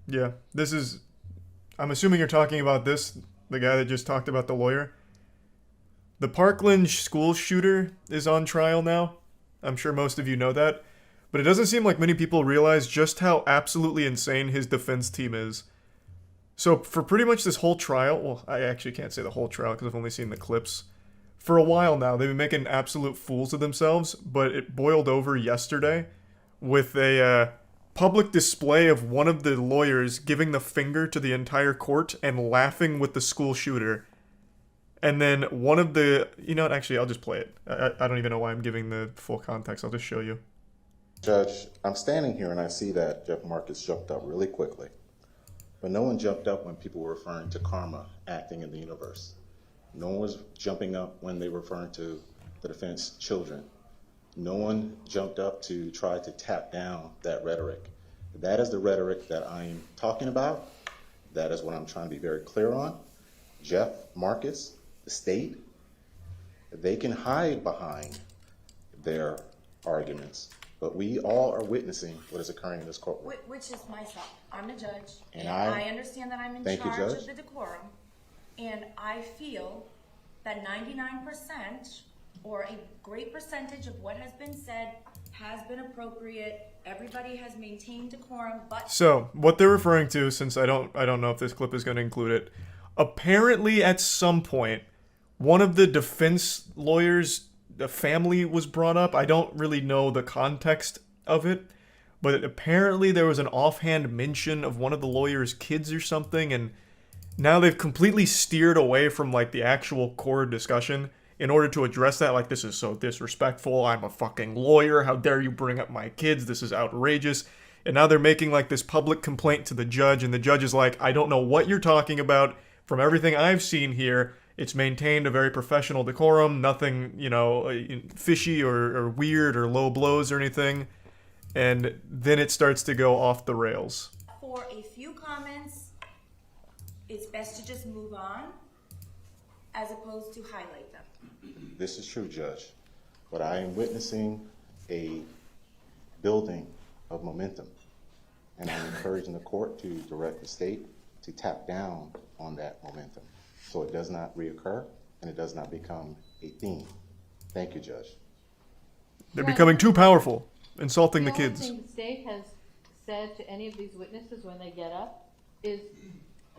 Yeah, this is. I'm assuming you're talking about this, the guy that just talked about the lawyer. The Parkland school shooter is on trial now. I'm sure most of you know that. But it doesn't seem like many people realize just how absolutely insane his defense team is. So, for pretty much this whole trial, well, I actually can't say the whole trial because I've only seen the clips. For a while now, they've been making absolute fools of themselves, but it boiled over yesterday with a public display of one of the lawyers giving the finger to the entire court and laughing with the school shooter. And then one of the... You know what? Actually, I'll just play it. I don't even know why I'm giving the full context. I'll just show you. Judge, I'm standing here and I see that Jeff Marcus jumped up really quickly. But no one jumped up when people were referring to karma acting in the universe. No one was jumping up when they were referring to the defense children. No one jumped up to try to tap down that rhetoric. That is the rhetoric that I'm talking about. That is what I'm trying to be very clear on. Jeff Marcus, the state, they can hide behind their arguments, but we all are witnessing what is occurring in this courtroom. Which is myself. I'm a judge, And I understand that I'm in Thank you, charge Judge. of the decorum, and I feel that 99% or a great percentage of what has been said has been appropriate. Everybody has maintained decorum, but So, what they're referring to, since I don't know if this clip is going to include it, apparently at some point, one of the defense lawyers, the family was brought up. I don't really know the context of it, but apparently there was an offhand mention of one of the lawyer's kids or something, and now they've completely steered away from like the actual core discussion in order to address that. Like, this is so disrespectful. I'm a fucking lawyer. How dare you bring up my kids? This is outrageous. And now they're making like this public complaint to the judge, and the judge is like, I don't know what you're talking about. From everything I've seen here, it's maintained a very professional decorum, nothing, fishy or weird or low blows or anything. And then it starts to go off the rails. for a few comments, it's best to just move on as opposed to highlight them. This is true, Judge, but I am witnessing a building of momentum, and I'm encouraging the court to direct the state to tap down on that momentum so it does not reoccur and it does not become a theme. Thank you, Judge. They're becoming too powerful, insulting the The only kids. thing the state has said to any of these witnesses when they get up is,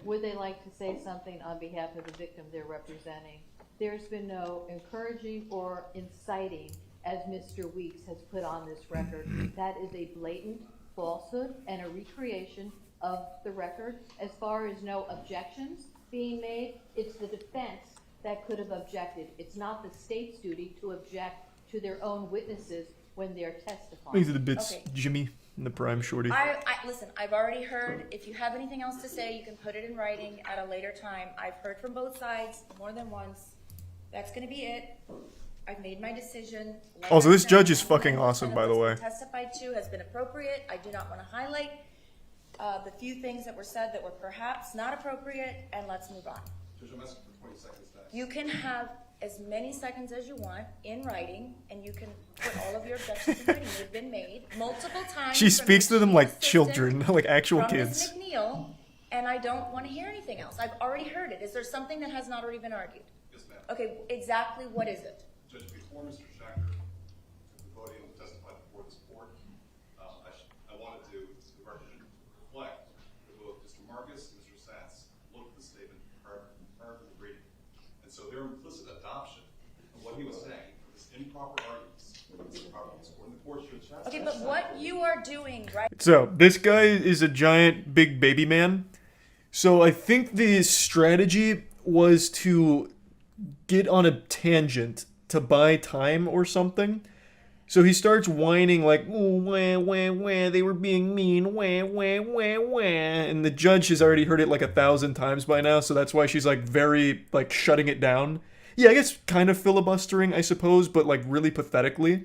would they like to say something on behalf of the victim they're representing? There's been no encouraging or inciting, as Mr. Weeks has put on this record. That is a blatant falsehood and a recreation of the record. As far as no objections being made, it's the defense that could have objected. It's not the state's duty to object to their own witnesses when they're testifying. These are the bits, Okay. Jimmy and the prime shorty. Listen, I've already heard. If you have anything else to say, you can put it in writing at a later time. I've heard from both sides more than once. That's gonna be it. I've made my decision. Like Also, I this said, judge is 99% fucking awesome, of by the what's way. been testified to has been appropriate. I do not want to highlight the few things that were said that were perhaps not appropriate, and let's move on. Judge, I'm asking for 20 seconds next. You can have as many seconds as you want in writing, and you can put all of your objections in writing. They've been made multiple times. She from speaks to your them chief like assistant, children, like actual from kids. Ms. McNeil, and I don't want to hear anything else. I've already heard it. Is there something that has not already been argued? Yes, ma'am. Okay, exactly what is it? Judge, before Mr. Shacker took the podium and testified before this court, I wanted to, the record should reflect that both Mr. Marcus and Mr. Satz looked at the statement prior to the reading. And so their implicit adoption of what he was saying was improper arguments. And the court should check. Okay, but what you are doing right So, this guy is a giant big baby man. So, I think the strategy was to get on a tangent to buy time or something. So he starts whining like, oh, wah, wah, wah, they were being mean, wah, wah, wah, wah. And the judge has already heard it like 1,000 times by now, so that's why she's like very, like, shutting it down. Yeah, I guess kind of filibustering, I suppose, but like really pathetically.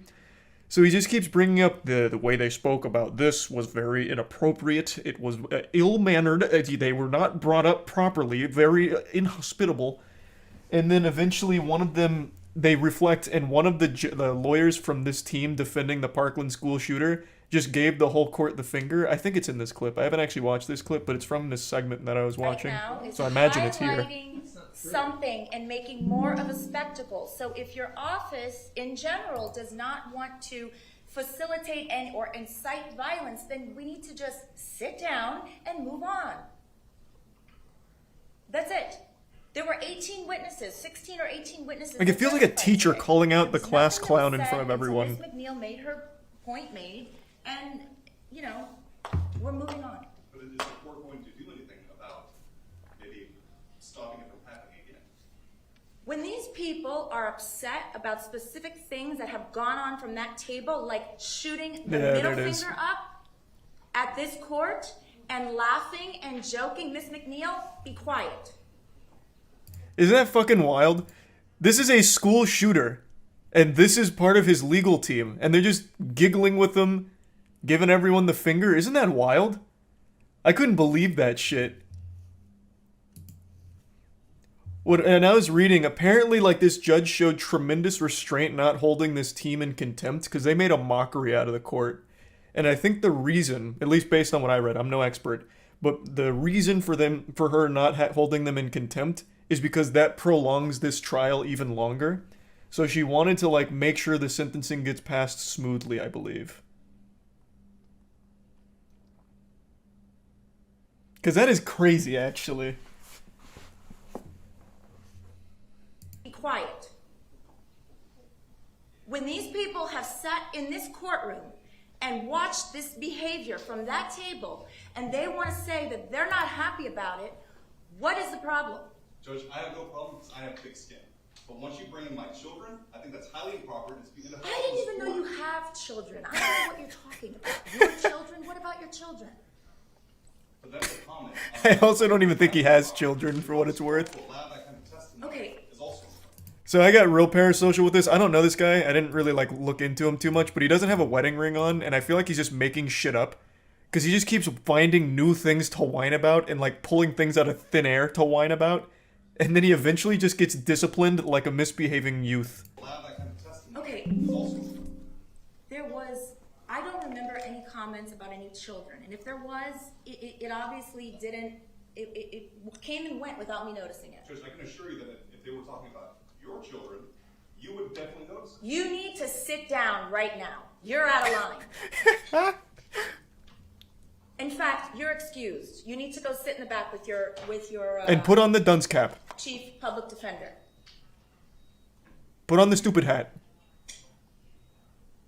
So he just keeps bringing up the way they spoke about this was very inappropriate. It was ill-mannered. They were not brought up properly, very inhospitable. And then eventually one of them, they reflect, and one of the lawyers from this team defending the Parkland school shooter just gave the whole court the finger. I think it's in this clip. I haven't actually watched this clip, but it's from this segment that I was watching. Right now is So I imagine it's here. highlighting something and making more of a spectacle. So if your office in general does not want to facilitate or incite violence, then we need to just sit down and move on. That's it. There were 18 witnesses, 16 or 18 witnesses. Like, it feels like a teacher calling out the class clown in front of everyone. Ms. McNeil made her point made, and, you know, we're moving on. But is the court going to do anything about maybe stopping it from happening again? When these people are upset about specific things that have gone on from that table, like shooting the Yeah, middle there it is. finger up at this court and laughing and joking, Ms. McNeil, be quiet. Isn't that fucking wild? This is a school shooter, and this is part of his legal team, and they're just giggling with him, giving everyone the finger. Isn't that wild? I couldn't believe that shit. And I was reading, apparently, like, this judge showed tremendous restraint not holding this team in contempt because they made a mockery out of the court. And I think the reason, at least based on what I read, I'm no expert, but the reason for her not holding them in contempt is because that prolongs this trial even longer. So she wanted to, like, make sure the sentencing gets passed smoothly, I believe. Because that is crazy, actually. Be quiet. When these people have sat in this courtroom and watched this behavior from that table, and they want to say that they're not happy about it, what is the problem? Judge, I have no problem because I have thick skin. But once you bring in my children, I think that's highly improper. It's being I didn't even know you have children. I don't know what you're talking about. Your children? What about your children? But that's a comment. I also don't even think he has children, for what it's worth. To allow that kind of testimony Okay. is also So I got real parasocial with this. I don't know this guy. I didn't really, like, look into him too much, but he doesn't have a wedding ring on, and I feel like he's just making shit up. Because he just keeps finding new things to whine about and, like, pulling things out of thin air to whine about. And then he eventually just gets disciplined like a misbehaving youth. allow that kind of testimony Okay. is also There was, I don't remember any comments about any children. And if there was, it obviously didn't, it came and went without me noticing it. Judge, I can assure you that if they were talking about your children, you would definitely notice it. You need to sit down right now. You're out of line. In fact, you're excused. You need to go sit in the back with your And put on the dunce cap. chief public defender. Put on the stupid hat.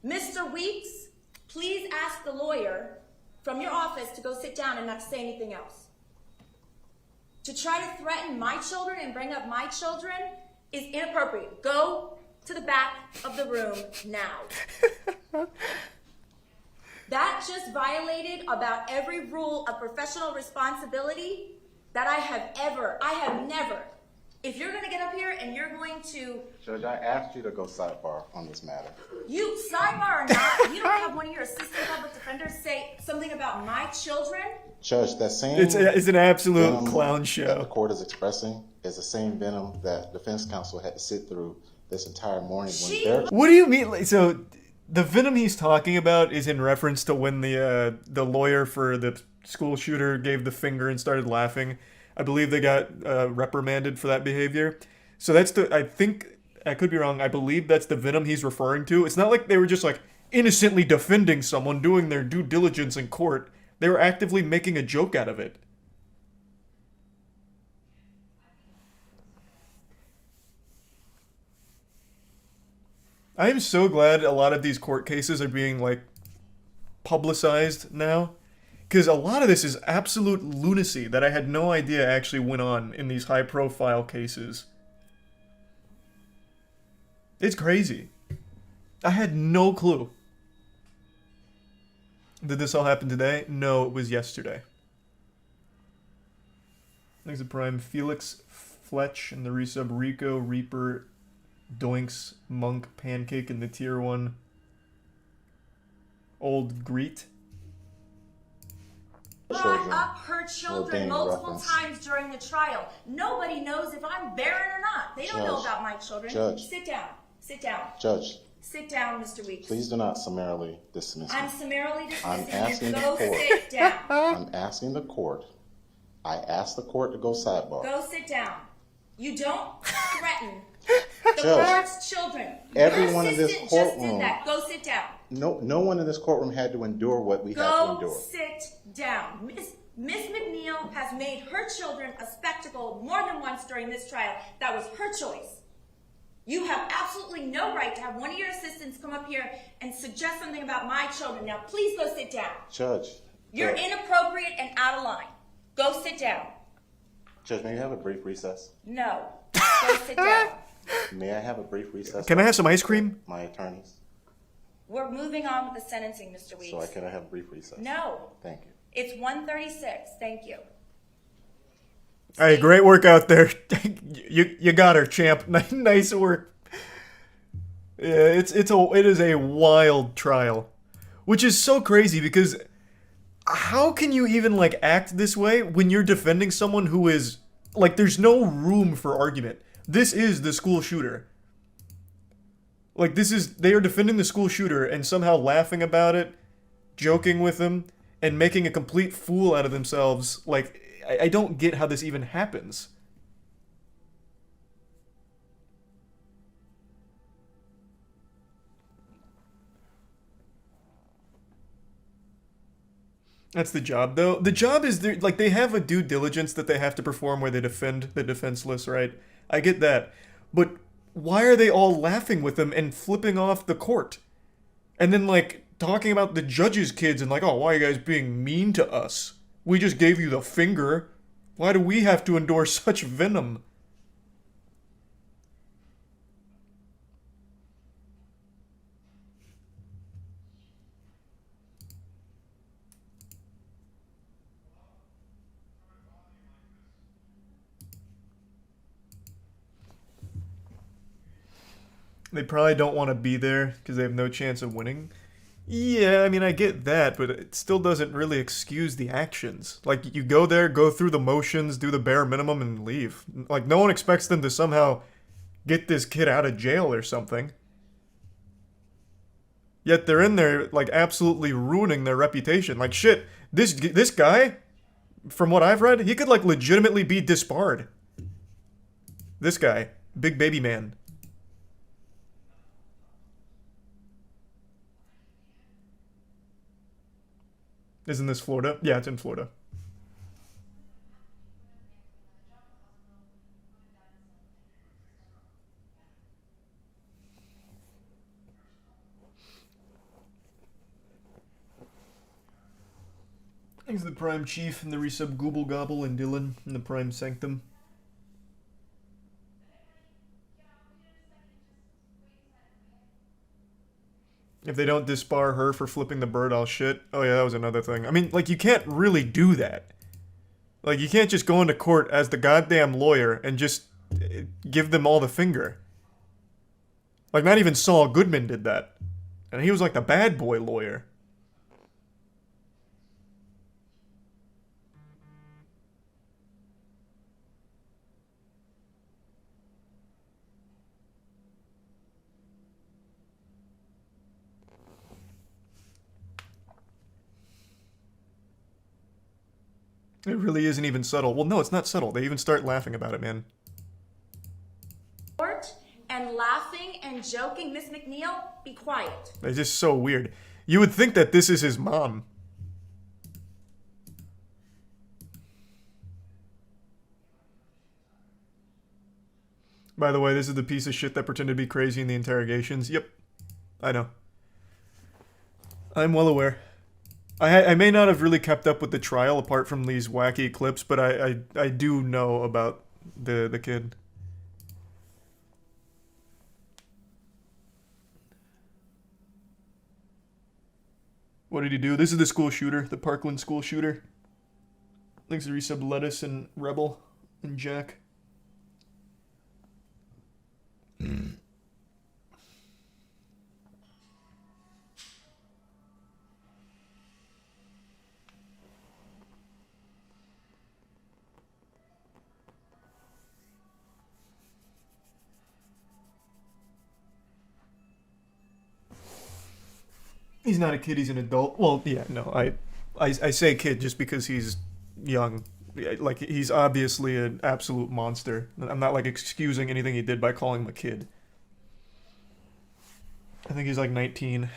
Mr. Weeks, please ask the lawyer from your office to go sit down and not say anything else. To try to threaten my children and bring up my children is inappropriate. Go to the back of the room now. That just violated about every rule of professional responsibility that I have never. If you're gonna get up here and you're going to, Judge, I asked you to go sidebar on this matter. you sidebar or not, you don't have one of your assistant public defenders say something about my children? Judge, that same It's an absolute venom clown that the show. court is expressing is the same venom that defense counsel had to sit through this entire morning when their What do you mean? Like, so the venom he's talking about is in reference to when the lawyer for the school shooter gave the finger and started laughing. I believe they got reprimanded for that behavior. So that's I think, I could be wrong, I believe that's the venom he's referring to. It's not like they were just, like, innocently defending someone, doing their due diligence in court. They were actively making a joke out of it. I am so glad a lot of these court cases are being, like, publicized now. Because a lot of this is absolute lunacy that I had no idea actually went on in these high-profile cases. It's crazy. I had no clue. Did this all happen today? No, it was yesterday. Thanks to Prime. Felix Fletch and the resub Rico, Reaper, Doinks, Monk, Pancake, and the tier 1 Old Greet. Brought up her were children being multiple referenced. times during the trial. Nobody knows if I'm barren or not. They don't know Judge, about my children. Judge. Sit down. Sit down. Judge, Sit down, Mr. Weeks. Please do not summarily dismiss me. I'm summarily I'm dismissing asking you. the Go court. sit down. I'm asking the court. I asked the court to go sidebar. Go sit down. You don't threaten the Judge, court's children. everyone Your in this assistant just courtroom- did that. Go sit down. No one in this courtroom had to endure what we had to Go endure. sit down. Miss McNeil has made her children a spectacle more than once during this trial. That was her choice. You have absolutely no right to have one of your assistants come up here and suggest something about my children. Now, please go sit down. Judge. You're Judge, inappropriate and out of line. Go sit down. Judge, may I have a brief recess? No. Go sit down. May I have a brief recess? Can I have some ice cream? My attorneys. We're moving on with the sentencing, Mr. Weeks. So can I have a brief recess? No. Thank you. It's 1:36. Thank you. Hey, great work out there. You got her, champ. Nice work. Yeah, it is a wild trial, which is so crazy because how can you even like act this way when you're defending someone who is like there's no room for argument. This is the school shooter. Like they are defending the school shooter and somehow laughing about it, joking with him, and making a complete fool out of themselves. Like I don't get how this even happens. That's the job, though. The job is like they have a due diligence that they have to perform where they defend the defenseless, right? I get that. But why are they all laughing with them and flipping off the court? And then like talking about the judge's kids and like, oh, why are you guys being mean to us? We just gave you the finger. Why do we have to endure such venom? They probably don't want to be there because they have no chance of winning. Yeah, I mean, I get that, but it still doesn't really excuse the actions. Like, you go there, go through the motions, do the bare minimum, and leave. Like, no one expects them to somehow get this kid out of jail or something. Yet they're in there, like, absolutely ruining their reputation. Like, shit, this guy, from what I've read, he could, like, legitimately be disbarred. This guy, big baby man. Isn't this Florida? Yeah, it's in Florida. Thanks to the Prime Chief and the Resub Gooble Gobble and Dylan and the Prime Sanctum. If they don't disbar her for flipping the bird, I'll shit. Oh yeah, that was another thing. I mean, like, you can't really do that. Like, you can't just go into court as the goddamn lawyer and just give them all the finger. Like, not even Saul Goodman did that. And he was like the bad boy lawyer. It really isn't even subtle. Well, no, it's not subtle. They even start laughing about it, man. And laughing and joking. Miss McNeil, be quiet. It's just so weird. You would think that this is his mom. By the way, this is the piece of shit that pretended to be crazy in the interrogations. Yep. I know. I'm well aware. I may not have really kept up with the trial apart from these wacky clips, but I do know about the kid. What did he do? This is the school shooter, the Parkland school shooter. Thanks to resub Lettuce and Rebel and Jack. He's not a kid, he's an adult. Well, yeah, no, I say kid just because he's young. Like, he's obviously an absolute monster. I'm not, like, excusing anything he did by calling him a kid. I think he's, like, 19.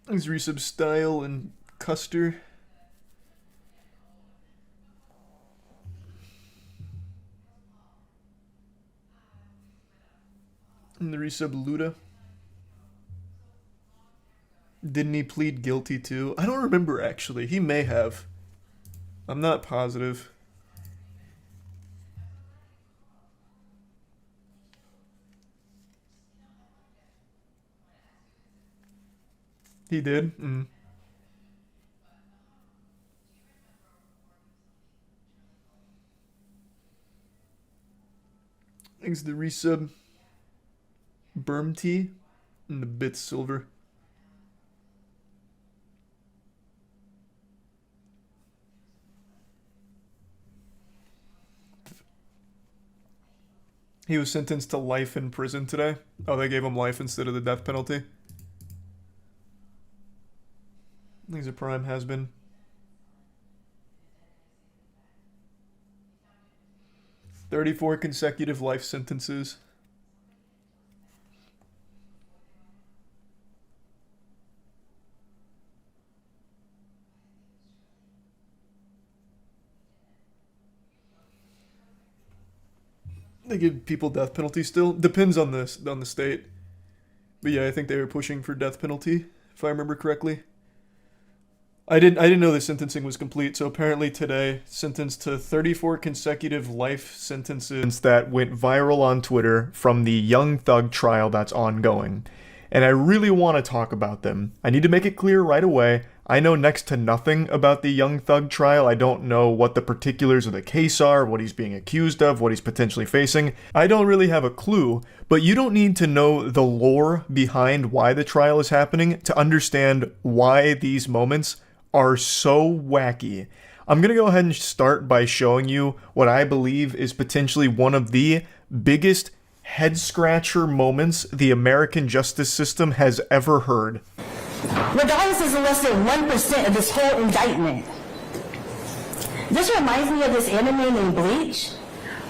There's Resub Style and Custer. And the Resub Luda. Didn't he plead guilty too? I don't remember actually. He may have. I'm not positive. He did? Thanks to the resub. Berm Tea and the Bits Silver. He was sentenced to life in prison today. Oh, they gave him life instead of the death penalty. He's a prime has-been. "34 consecutive life sentences. They give people death penalty still. Depends on the state. But yeah, I think they were pushing for death penalty, if I remember correctly. I didn't know the sentencing was complete, so apparently today, sentenced to 34 consecutive life sentences that went viral on Twitter from the Young Thug trial that's ongoing. And I really want to talk about them. I need to make it clear right away, I know next to nothing about the Young Thug trial. I don't know what the particulars of the case are, what he's being accused of, what he's potentially facing. I don't really have a clue, but you don't need to know the lore behind why the trial is happening to understand why these moments are so wacky. I'm going to go ahead and start by showing you what I believe is potentially one of the biggest head-scratcher moments the American justice system has ever heard. Regardless is less than 1% of this whole indictment. This reminds me of this anime named Bleach,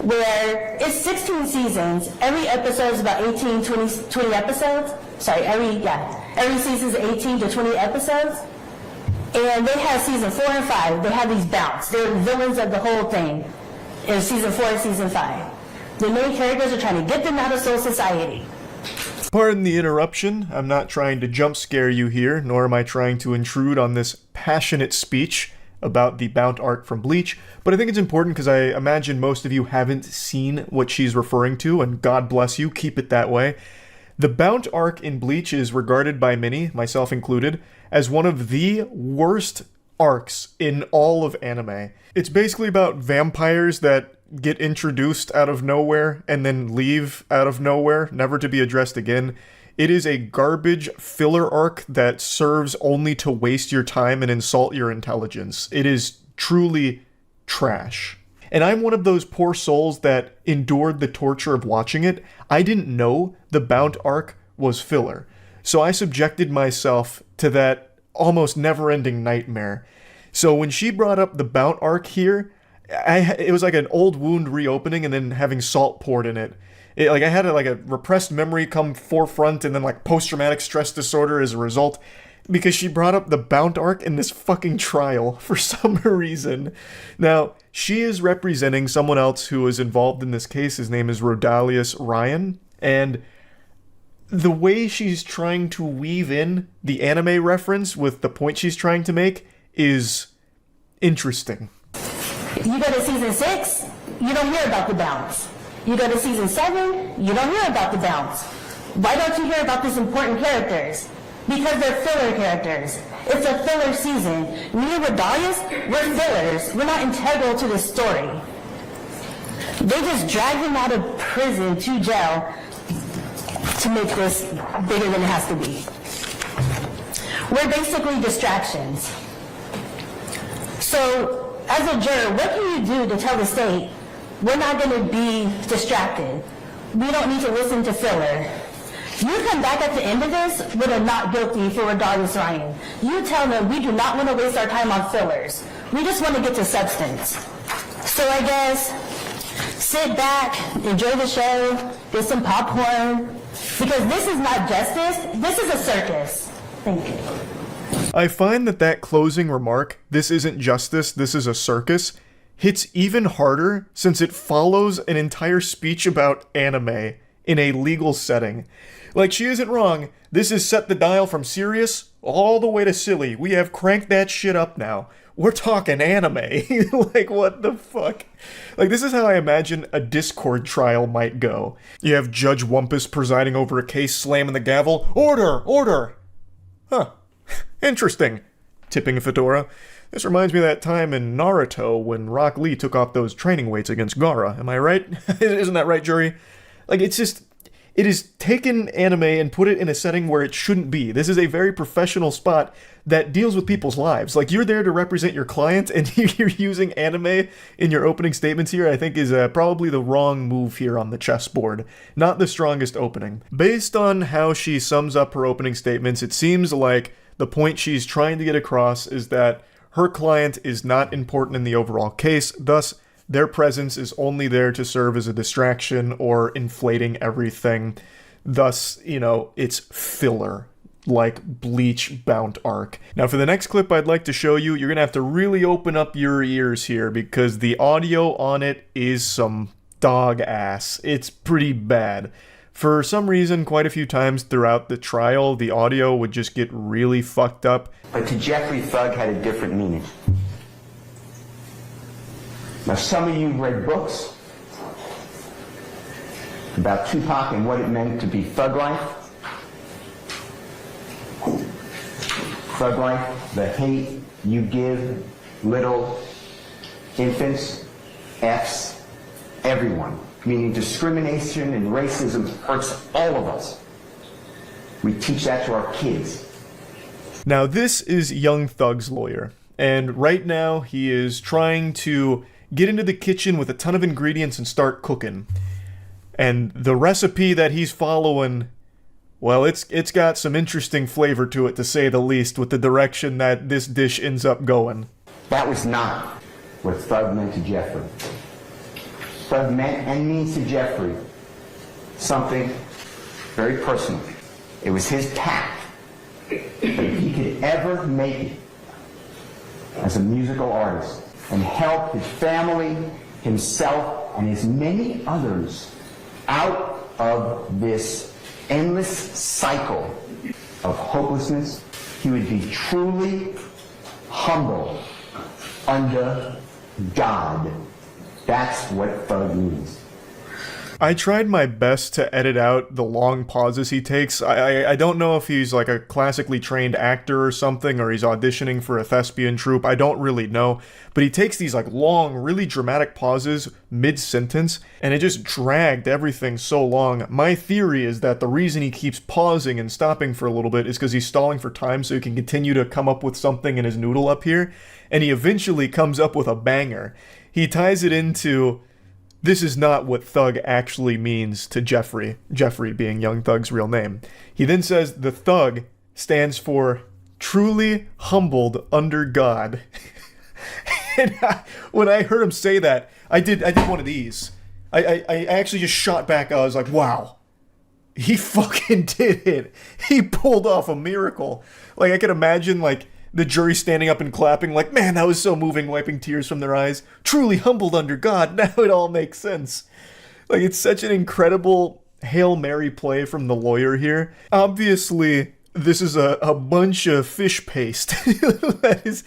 where it's 16 seasons. Every episode is about 18, 20 episodes. Sorry, every season is 18 to 20 episodes. And they have season 4 and 5. They have these bouts. They're villains of the whole thing in season 4 and season 5. The main characters are trying to get them out of Soul Society. Pardon the interruption. I'm not trying to jump scare you here, nor am I trying to intrude on this passionate speech about the Bount arc from Bleach, but I think it's important because I imagine most of you haven't seen what she's referring to, and God bless you, keep it that way. The Bount arc in Bleach is regarded by many, myself included, as one of the worst arcs in all of anime. It's basically about vampires that get introduced out of nowhere and then leave out of nowhere, never to be addressed again. It is a garbage filler arc that serves only to waste your time and insult your intelligence. It is truly trash. And I'm one of those poor souls that endured the torture of watching it. I didn't know the Bount arc was filler. So I subjected myself to that almost never-ending nightmare. So when she brought up the Bount arc here, it was like an old wound reopening and then having salt poured in it. I had a repressed memory come forefront and then like post-traumatic stress disorder as a result because she brought up the Bount arc in this fucking trial for some reason. Now, she is representing someone else who is involved in this case. His name is Rodalius Ryan, and the way she's trying to weave in the anime reference with the point she's trying to make is interesting. You go to season 6, you don't hear about the bounce. You go to season 7, you don't hear about the bounce. Why don't you hear about these important characters? Because they're filler characters. It's a filler season. Me and Rodalius, we're fillers. We're not integral to this story. They just drag him out of prison to jail to make this bigger than it has to be. We're basically distractions. So, as a juror, what can you do to tell the state, we're not going to be distracted? We don't need to listen to filler. You come back at the end of this with a not guilty for regardless Ryan. You tell them we do not want to waste our time on fillers. We just want to get to substance. So I guess sit back, enjoy the show, get some popcorn, because this is not justice, this is a circus. Thank you. I find that closing remark, this isn't justice, this is a circus, hits even harder since it follows an entire speech about anime in a legal setting. Like, she isn't wrong. This is set the dial from serious all the way to silly. We have cranked that shit up now. We're talking anime. Like, what the fuck? Like, this is how I imagine a Discord trial might go. You have Judge Wumpus presiding over a case, slamming the gavel. Order! Order! Huh. Interesting. Tipping a fedora. This reminds me of that time in Naruto when Rock Lee took off those training weights against Gaara. Am I right? Isn't that right, jury? Like, it's just... It is taken anime and put it in a setting where it shouldn't be. This is a very professional spot that deals with people's lives. Like, you're there to represent your client, and you're using anime in your opening statements here, I think is probably the wrong move here on the chessboard. Not the strongest opening. Based on how she sums up her opening statements, it seems like the point she's trying to get across is that her client is not important in the overall case, thus their presence is only there to serve as a distraction or inflating everything. Thus, it's filler, like Bleach Bound Arc. Now, for the next clip I'd like to show you, you're going to have to really open up your ears here because the audio on it is some dog ass. It's pretty bad. For some reason, quite a few times throughout the trial, the audio would just get really fucked up. But to Jeffrey, thug had a different meaning. Now, some of you read books about Tupac and what it meant to be thug life. Thug life, the hate you give little infants, Fs, everyone. Meaning discrimination and racism hurts all of us. We teach that to our kids. Now, this is Young Thug's lawyer, and right now he is trying to get into the kitchen with a ton of ingredients and start cooking. And the recipe that he's following, well, it's got some interesting flavor to it, to say the least, with the direction that this dish ends up going. That was not what thug meant to Jeffrey. Thug meant and means to Jeffrey something very personal. It was his path. But if he could ever make it as a musical artist and help his family, himself, and his many others out of this endless cycle of hopelessness, he would be truly humble under God. That's what thug means. I tried my best to edit out the long pauses he takes. I don't know if he's like a classically trained actor or something, or he's auditioning for a thespian troupe. I don't really know. But he takes these like long, really dramatic pauses mid-sentence, and it just dragged everything so long. My theory is that the reason he keeps pausing and stopping for a little bit is because he's stalling for time so he can continue to come up with something in his noodle up here, and he eventually comes up with a banger. He ties it into... This is not what thug actually means to Jeffrey, Jeffrey being Young Thug's real name. He then says the thug stands for truly humbled under God. And when I heard him say that, I did one of these. I actually just shot back. I was like, wow, he fucking did it. He pulled off a miracle. Like, I could imagine, like, the jury standing up and clapping like, man, that was so moving, wiping tears from their eyes. Truly humbled under God. Now it all makes sense. Like, it's such an incredible Hail Mary play from the lawyer here. Obviously, this is a bunch of fish paste. That is...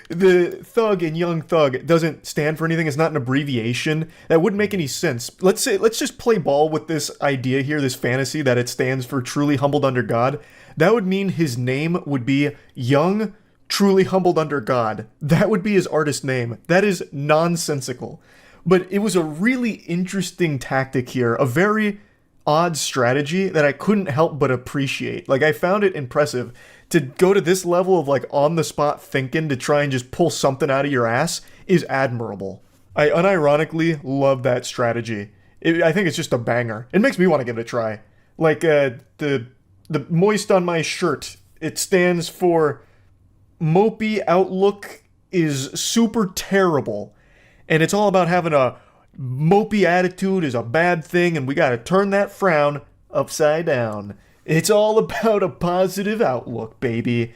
The thug in Young Thug doesn't stand for anything. It's not an abbreviation. That wouldn't make any sense. Let's just play ball with this idea here, this fantasy that it stands for truly humbled under God. That would mean his name would be Young Truly Humbled Under God. That would be his artist name. That is nonsensical. But it was a really interesting tactic here, a very odd strategy that I couldn't help but appreciate. Like, I found it impressive to go to this level of like on the spot thinking to try and just pull something out of your ass is admirable. I unironically love that strategy. I think it's just a banger. It makes me want to give it a try. Like the moist on my shirt, it stands for mopey outlook is super terrible. And it's all about having a mopey attitude is a bad thing, and we gotta turn that frown upside down. It's all about a positive outlook, baby.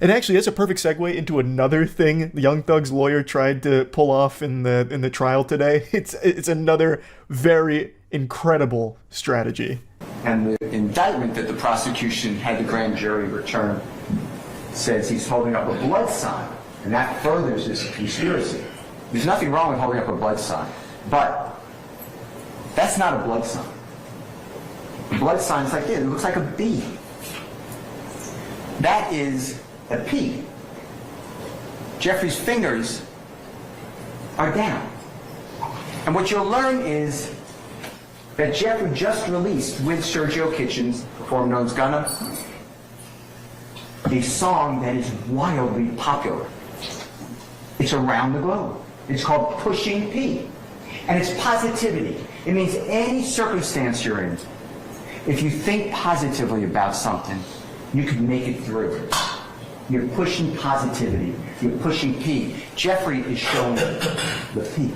And actually, that's a perfect segue into another thing Young Thug's lawyer tried to pull off in the trial today. It's another very incredible strategy. And the indictment that the prosecution had the grand jury return says he's holding up a blood sign, and that furthers this conspiracy. There's nothing wrong with holding up a blood sign, but that's not a blood sign. A blood sign's like this. It looks like a B. That is a P. Jeffrey's fingers are down. And what you'll learn is that Jeffrey just released with Sergio Kitchens, performed known as Gunna, a song that is wildly popular. It's around the globe. It's called Pushing P. And it's positivity. It means any circumstance you're in, if you think positively about something, you can make it through. You're pushing positivity. You're pushing P. Jeffrey is showing the P.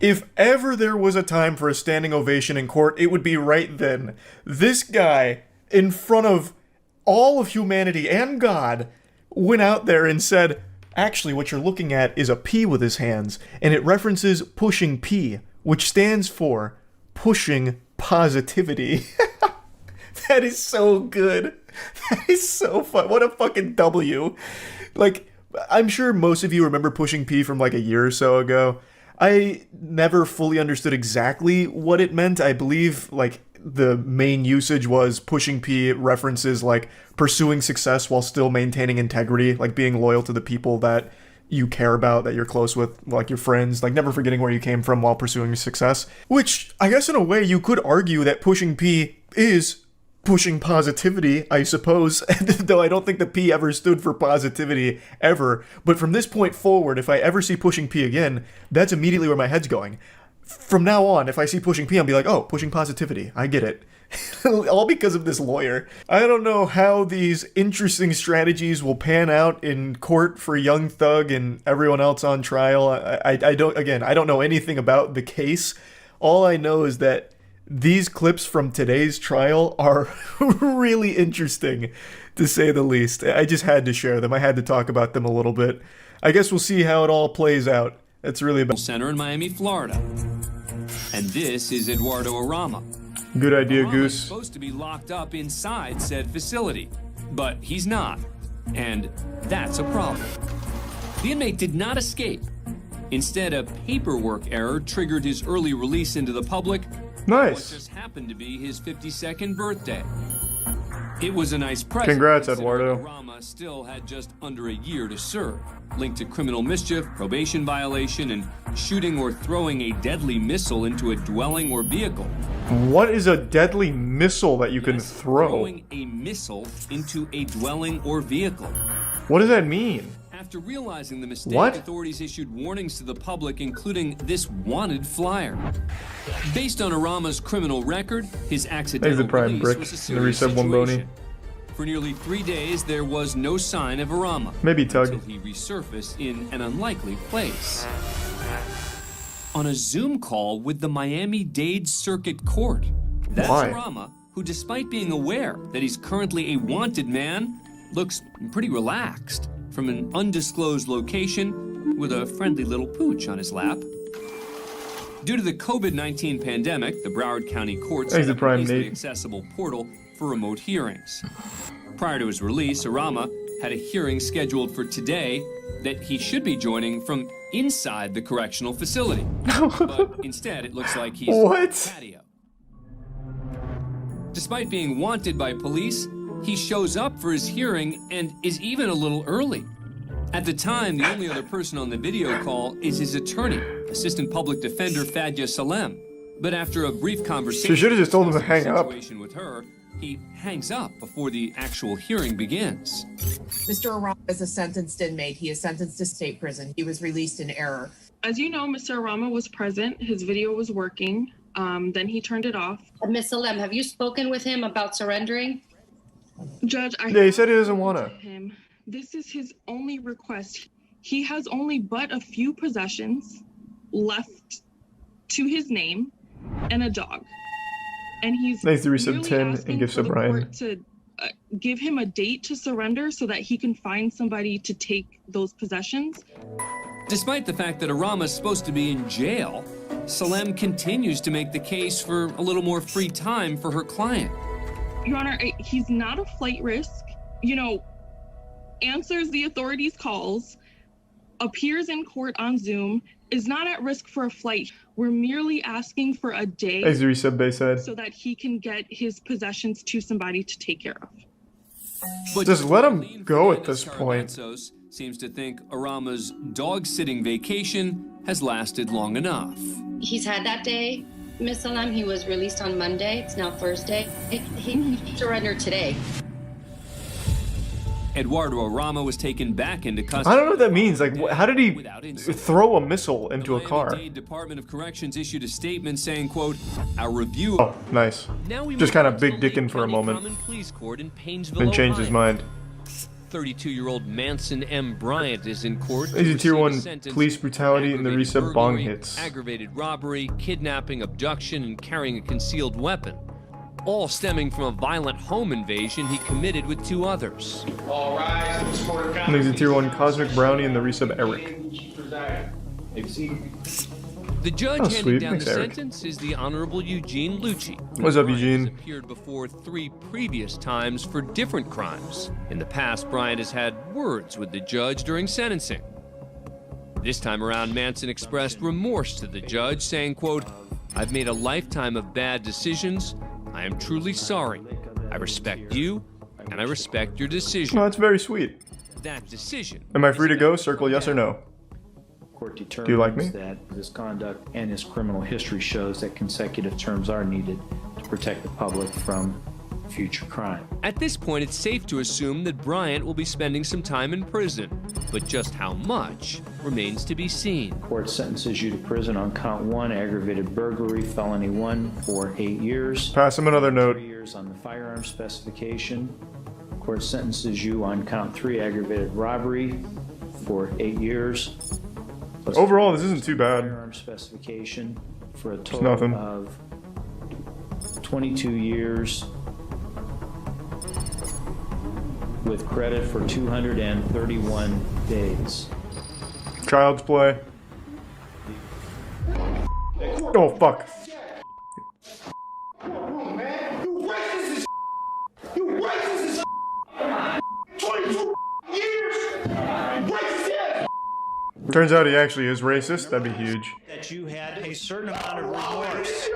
If ever there was a time for a standing ovation in court, it would be right then. This guy, in front of all of humanity and God, went out there and said, actually, what you're looking at is a P with his hands, and it references pushing P, which stands for pushing positivity. That is so good. That is so fun. What a fucking W. Like, I'm sure most of you remember pushing P from like a year or so ago. I never fully understood exactly what it meant. I believe, like, the main usage was pushing P references, like, pursuing success while still maintaining integrity, like being loyal to the people that you care about, that you're close with, like your friends, like never forgetting where you came from while pursuing success. Which, I guess in a way, you could argue that pushing P is pushing positivity, I suppose, though I don't think the P ever stood for positivity, ever. But from this point forward, if I ever see pushing P again, that's immediately where my head's going. From now on, if I see pushing P, I'll be like, oh, pushing positivity, I get it. All because of this lawyer. I don't know how these interesting strategies will pan out in court for Young Thug and everyone else on trial. I don't know anything about the case. All I know is that these clips from today's trial are really interesting, to say the least. I just had to share them. I had to talk about them a little bit. I guess we'll see how it all plays out. It's really about center in Miami, Florida. And this is Eduardo Arama. Good idea, Arama Goose. is supposed to be locked up inside said facility, but he's not. And that's a problem. The inmate did not escape. Instead, a paperwork error triggered his early release into the public. Nice. What just happened to be his 52nd birthday. It was a nice present. Congrats, considering Eduardo. Arama still had just under a year to serve, linked to criminal mischief, probation violation, and shooting or throwing a deadly missile into a dwelling or vehicle. What is a deadly missile that you can throw? Throwing a missile into a dwelling or vehicle. What does that mean? After realizing the mistake, What? authorities issued warnings to the public, including this wanted flyer. Based on Arama's criminal record, his accidental the prime release brick was a in the serious reset one bony. situation. For nearly 3 days, there was no sign of Arama. Maybe Tug. Until he resurfaced in an unlikely place. On a Zoom call with the Miami-Dade Circuit Court. That's Why? Arama, who despite being aware that he's currently a wanted man, looks pretty relaxed from an undisclosed location with a friendly little pooch on his lap. Due to the COVID-19 pandemic, the Broward County Court Hey, set the up prime an easily Nate. accessible portal for remote hearings. Prior to his release, Arama had a hearing scheduled for today that he should be joining from inside the correctional facility. But instead, it looks like he's What? on the patio. Despite being wanted by police, he shows up for his hearing and is even a little early. At the time, the only other person on the video call is his attorney, Assistant Public Defender Fadya Salem. But after a brief conversation, She should have just told him to hang up. situation with her, he hangs up before the actual hearing begins. Mr. Arama is a sentenced inmate. He is sentenced to state prison. He was released in error. As you know, Mr. Arama was present. His video was working. Then he turned it off. Ms. Salem, have you spoken with him about surrendering? Judge, Yeah, he said he doesn't want to. him. This is his only request. He has only but a few possessions left to his name and a dog. And he's Thanks to resub merely 10 and asking gifts for of the Brian. court to give him a date to surrender so that he can find somebody to take those possessions. Despite the fact that Arama's supposed to be in jail, Salem continues to make the case for a little more free time for her client. Your Honor, he's not a flight risk. You know, answers the authorities' calls, appears in court on Zoom, is not at risk for a flight. We're merely asking for a day Thanks to resub Bayside. so that he can get his possessions to somebody to take care of. But Just let him Pauline go at Fernandez this point. Sargazos seems to think Arama's dog-sitting vacation has lasted long enough. He's had that day, Ms. Salem. He was released on Monday. It's now Thursday. He surrendered today. Eduardo Arama was taken back into custody. I don't know what that means. Like, how did he Without incident. throw a missile into a The car? Miami-Dade Department of Corrections issued a statement saying, quote, "Our review..." Oh, nice. Now we Just move kind on of to big the dickin' Lake for a County moment. Common Police Court in Painesville, Then changed his Ohio. mind. 32-year-old Manson M. Bryant is in court. to These are tier receive a 1 sentence police brutality for and the aggravated resub bong burglary, hits. aggravated robbery, kidnapping, abduction, and carrying a concealed weapon, all stemming from a violent home invasion he committed with 2 others. All rise. These are tier 1 Cosmic Brownie and the resub Eric. The judge Oh, handing sweet. down Thanks, the Eric. sentence is the Honorable Eugene Lucci. What's up, Bryant Eugene? has appeared before 3 previous times for different crimes. In the past, Bryant has had words with the judge during sentencing. This time around, Manson expressed remorse to the judge, saying, quote, "I've made a lifetime of bad decisions. I am truly sorry. I respect you, and I respect your decision." Oh, that's very sweet. That decision. Am I free to go? Circle yes or no. Court determines Do you like me? that his conduct and his criminal history shows that consecutive terms are needed to protect the public from future crime. At this point, it's safe to assume that Bryant will be spending some time in prison, but just how much remains to be seen. Court sentences you to prison on count 1, aggravated burglary, felony 1, for 8 years. Pass him another note. 3 years on the firearm specification. Court sentences you on count 3, aggravated robbery, for 8 years. Plus Overall, this isn't too bad. firearm specification for a nothing. total of 22 years with credit for 231 days. Child's play. Oh, fuck. Turns out he actually is racist. That'd be huge. That you had a certain amount of remorse.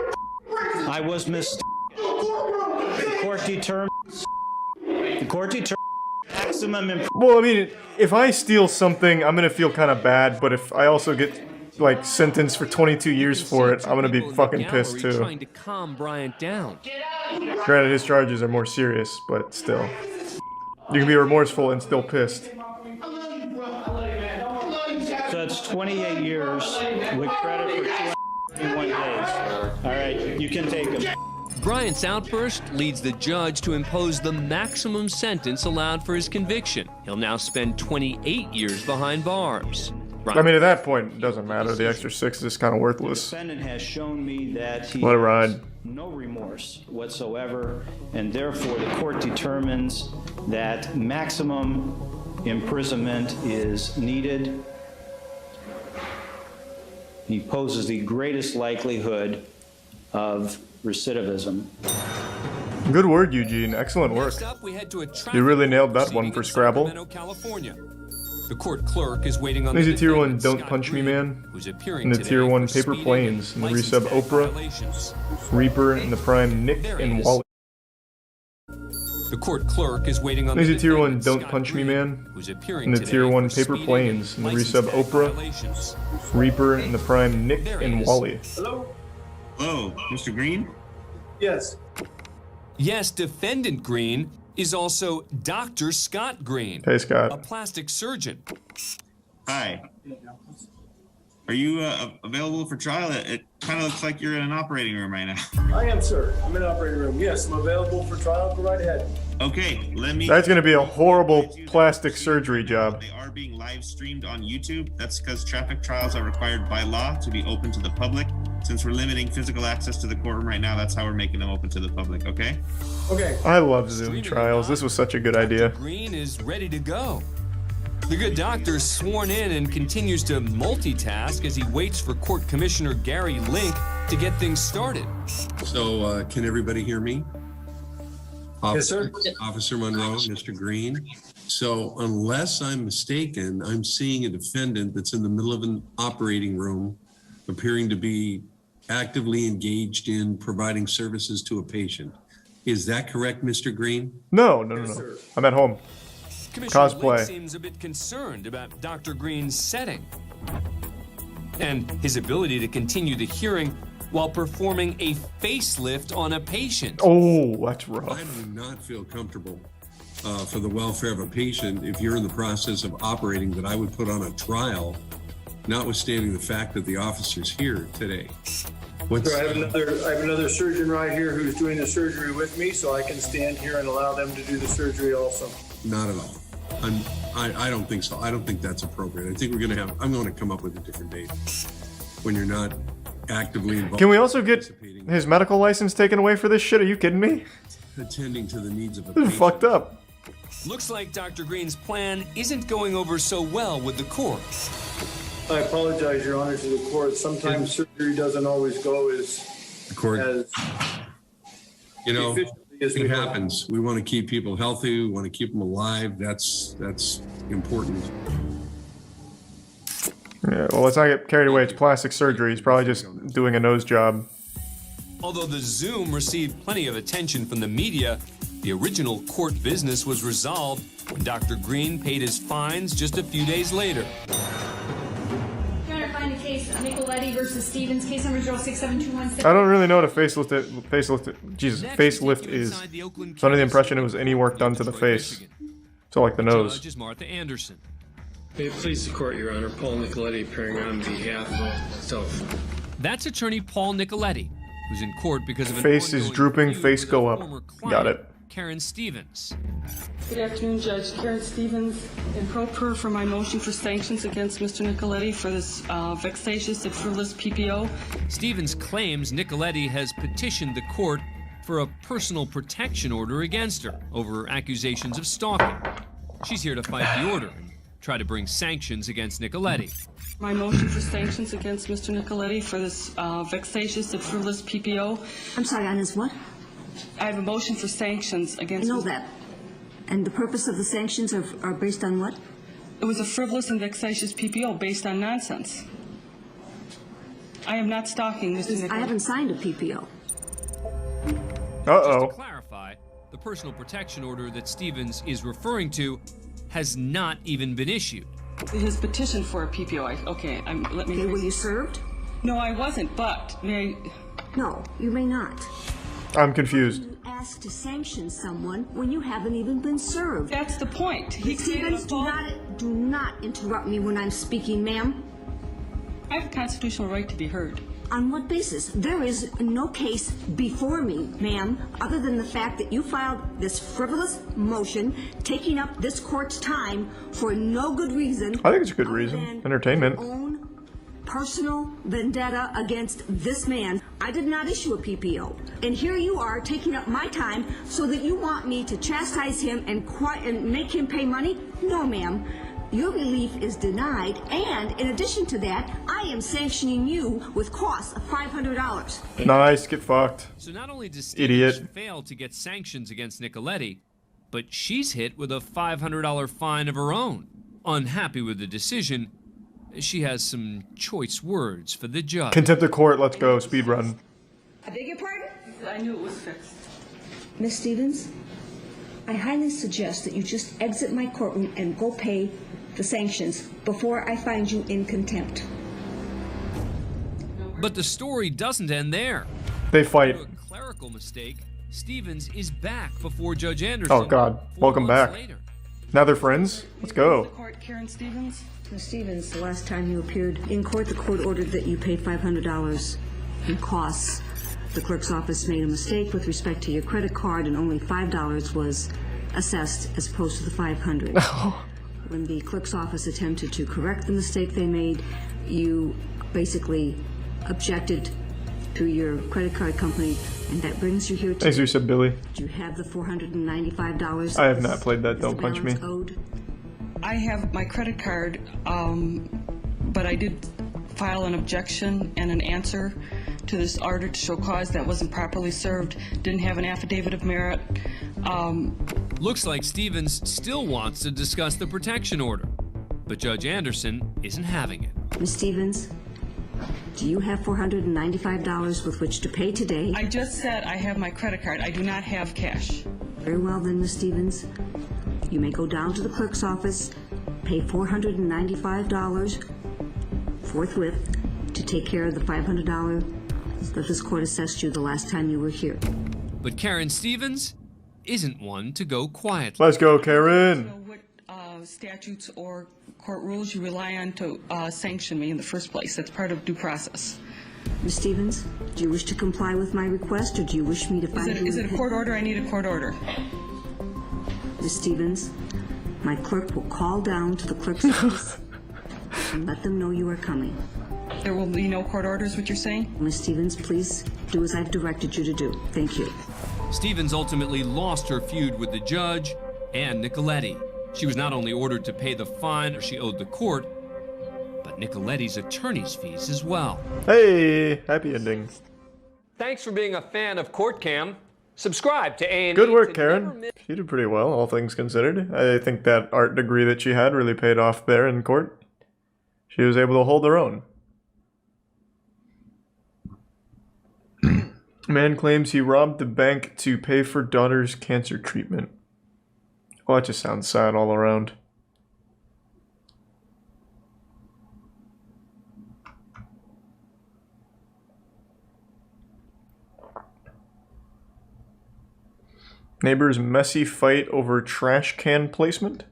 I was mistaken. The court determined maximum imprisonment. Well, I mean, if I steal something, I'm gonna feel kind of bad. But if I also get like sentenced for 22 years for it, I'm gonna be fucking pissed too. Trying to calm Bryant down. Granted, his charges are more serious, but still, you can be remorseful and still pissed. So that's 28 years with credit for 221 days. All right, you can take them. Bryant's outburst leads the judge to impose the maximum sentence allowed for his conviction. He'll now spend 28 years behind bars. I mean, at that point, it doesn't matter. The extra 6 is just kind of worthless. The defendant has shown me that he Let it ride. has no remorse whatsoever, and therefore the court determines that maximum imprisonment is needed. He poses the greatest likelihood of recidivism. Good word, Eugene. Excellent work. Next up, we head to a traffic You really nailed that proceeding one for in Scrabble. Sacramento, California. The court clerk is waiting on There's the a tier 1 defendant, Don't Scott Punch Me Green, Man, who's appearing and the today tier 1 for Paper speeding Planes, and the license resub tag Oprah, violations. Reaper, and the Prime Nick There he and is. Wally. The court clerk is waiting on There's the a tier 1 defendant, Don't Scott Punch Me Green, Man, who's appearing and the today tier 1 for Paper speeding Planes, and the license resub tag Oprah, violations. Reaper, and the Prime Nick There he and is. Wally. Hello, Mr. Green? Yes. Yes, defendant Green is also Dr. Scott Green, Hey, Scott. a plastic surgeon. Hi. Are you available for trial? It kind of looks like you're in an operating room right now. I am, sir. I'm in the operating room. Yes, I'm available for trial. Go right ahead. Okay, let me... That's going to be a horrible plastic surgery job. They are being live streamed on YouTube. That's because traffic trials are required by law to be open to the public. Since we're limiting physical access to the courtroom right now, that's how we're making them open to the public, okay? Okay. I love Zoom trials. This was such a good idea. Green is ready to go. The good doctor is sworn in and continues to multitask as he waits for Court Commissioner Gary Link to get things started. So, can everybody hear me? Yes, sir. Officer Monroe, Mr. Green. So, unless I'm mistaken, I'm seeing a defendant that's in the middle of an operating room, appearing to be actively engaged in providing services to a patient. Is that correct, Mr. Green? No. I'm at home. Commissioner Cosplay. Link seems a bit concerned about Dr. Green's setting and his ability to continue the hearing while performing a facelift on a patient. Oh, that's rough. I do not feel comfortable for the welfare of a patient if you're in the process of operating that I would put on a trial, notwithstanding the fact that the officer's here today. Sir, I have another surgeon right here who's doing the surgery with me, so I can stand here and allow them to do the surgery also. Not at all. I don't think so. I don't think that's appropriate. I think I'm going to come up with a different date when you're not actively involved. Can we also get his medical license taken away for this shit? Are you kidding me? Attending to the needs of a This patient. is fucked up. Looks like Dr. Green's plan isn't going over so well with the court. I apologize, Your Honor, to the court. Sometimes surgery doesn't always go as You know, efficiently as we it hope. happens. We want to keep people healthy. We want to keep them alive. That's important. Yeah, well, let's not get carried away. It's plastic surgery. He's probably just doing a nose job. Although the Zoom received plenty of attention from the media, the original court business was resolved when Dr. Green paid his fines just a few days later. Trying to find a case, Nicoletti versus Stevens, case number 06721. I don't really know what a facelift is. So under the impression it was any work done to the face. So like the nose. Judge is Martha Anderson. May it please the court, Your Honor. Paul Nicoletti appearing on behalf of myself. That's attorney Paul Nicoletti, who's in court because of an Face is ongoing drooping, feud face with go a up. former client, Got it. Karen Stevens. Good afternoon, Judge. Karen Stevens, in pro per for my motion for sanctions against Mr. Nicoletti for this vexatious and frivolous PPO. Stevens claims Nicoletti has petitioned the court for a personal protection order against her over accusations of stalking. She's here to fight the order and try to bring sanctions against Nicoletti. My motion for sanctions against Mr. Nicoletti for this vexatious and frivolous PPO. I'm sorry, on his what? I have a motion for sanctions against... I know that. And the purpose of the sanctions are based on what? It was a frivolous and vexatious PPO based on nonsense. I am not stalking Mr. Nicoletti. I haven't signed a PPO. Uh-oh. Just to clarify, the personal protection order that Stevens is referring to has not even been issued. His petition for a PPO. Let me... Okay, were you served? No, I wasn't, but may I... No, you may not. I'm confused. You ask to sanction someone when you haven't even been served. That's the point. Stevens, do not interrupt me when I'm speaking, ma'am. I have a constitutional right to be heard. On what basis? There is no case before me, ma'am, other than the fact that you filed this frivolous motion, taking up this court's time for no good reason. I think it's a good reason. Entertainment. Your own personal vendetta against this man. I did not issue a PPO. And here you are taking up my time so that you want me to chastise him and make him pay money? No, ma'am. Your relief is denied, and in addition to that, I am sanctioning you with costs of $500. Nice, get fucked. So not only does Idiot. Stevens fail to get sanctions against Nicoletti, but she's hit with a $500 fine of her own. Unhappy with the decision, she has some choice words for the judge. Contempt of court, let's go, speed run. I beg your pardon? I knew it was fixed. Miss Stevens, I highly suggest that you just exit my courtroom and go pay the sanctions before I find you in contempt. But the story doesn't end there. They fight. Through a clerical mistake, Stevens is back before Judge Anderson. Oh God, welcome back. Later. Now they're friends? Let's go. Court, Karen Stevens. Ms. Stevens, the last time you appeared in court, the court ordered that you pay $500 in costs. The clerk's office made a mistake with respect to your credit card, and only $5 was assessed as opposed to the $500. When the clerk's office attempted to correct the mistake they made, you basically objected to your credit card company, and that brings you here today. Thanks, you said Billy. Do you have the $495? I have not played that. Don't punch me. I have my credit card, but I did file an objection and an answer to this order to show cause that wasn't properly served. Didn't have an affidavit of merit. Looks like Stevens still wants to discuss the protection order, but Judge Anderson isn't having it. Ms. Stevens, do you have $495 with which to pay today? I just said I have my credit card. I do not have cash. Very well then, Ms. Stevens. You may go down to the clerk's office, pay $495 forthwith to take care of the $500 that this court assessed you the last time you were here. But Karen Stevens isn't one to go quietly. Let's go, Karen. What statutes or court rules you rely on to sanction me in the first place? That's part of due process. Ms. Stevens, do you wish to comply with my request, or do you wish me to find you? Is it a court order? I need a court order. Ms. Stevens, my clerk will call down to the clerk's office and let them know you are coming. There will be no court orders, what you're saying? Ms. Stevens, please do as I've directed you to do. Thank you. Stevens ultimately lost her feud with the judge and Nicoletti. She was not only ordered to pay the fine she owed the court, but Nicoletti's attorney's fees as well. Hey, happy ending. Thanks for being a fan of courtcam. Subscribe to A&E. Good work, Karen. She did pretty well, all things considered. I think that art degree that she had really paid off there in court. She was able to hold her own. Man claims he robbed the bank to pay for daughter's cancer treatment. Oh, that just sounds sad all around. Neighbors' messy fight over trash can placement?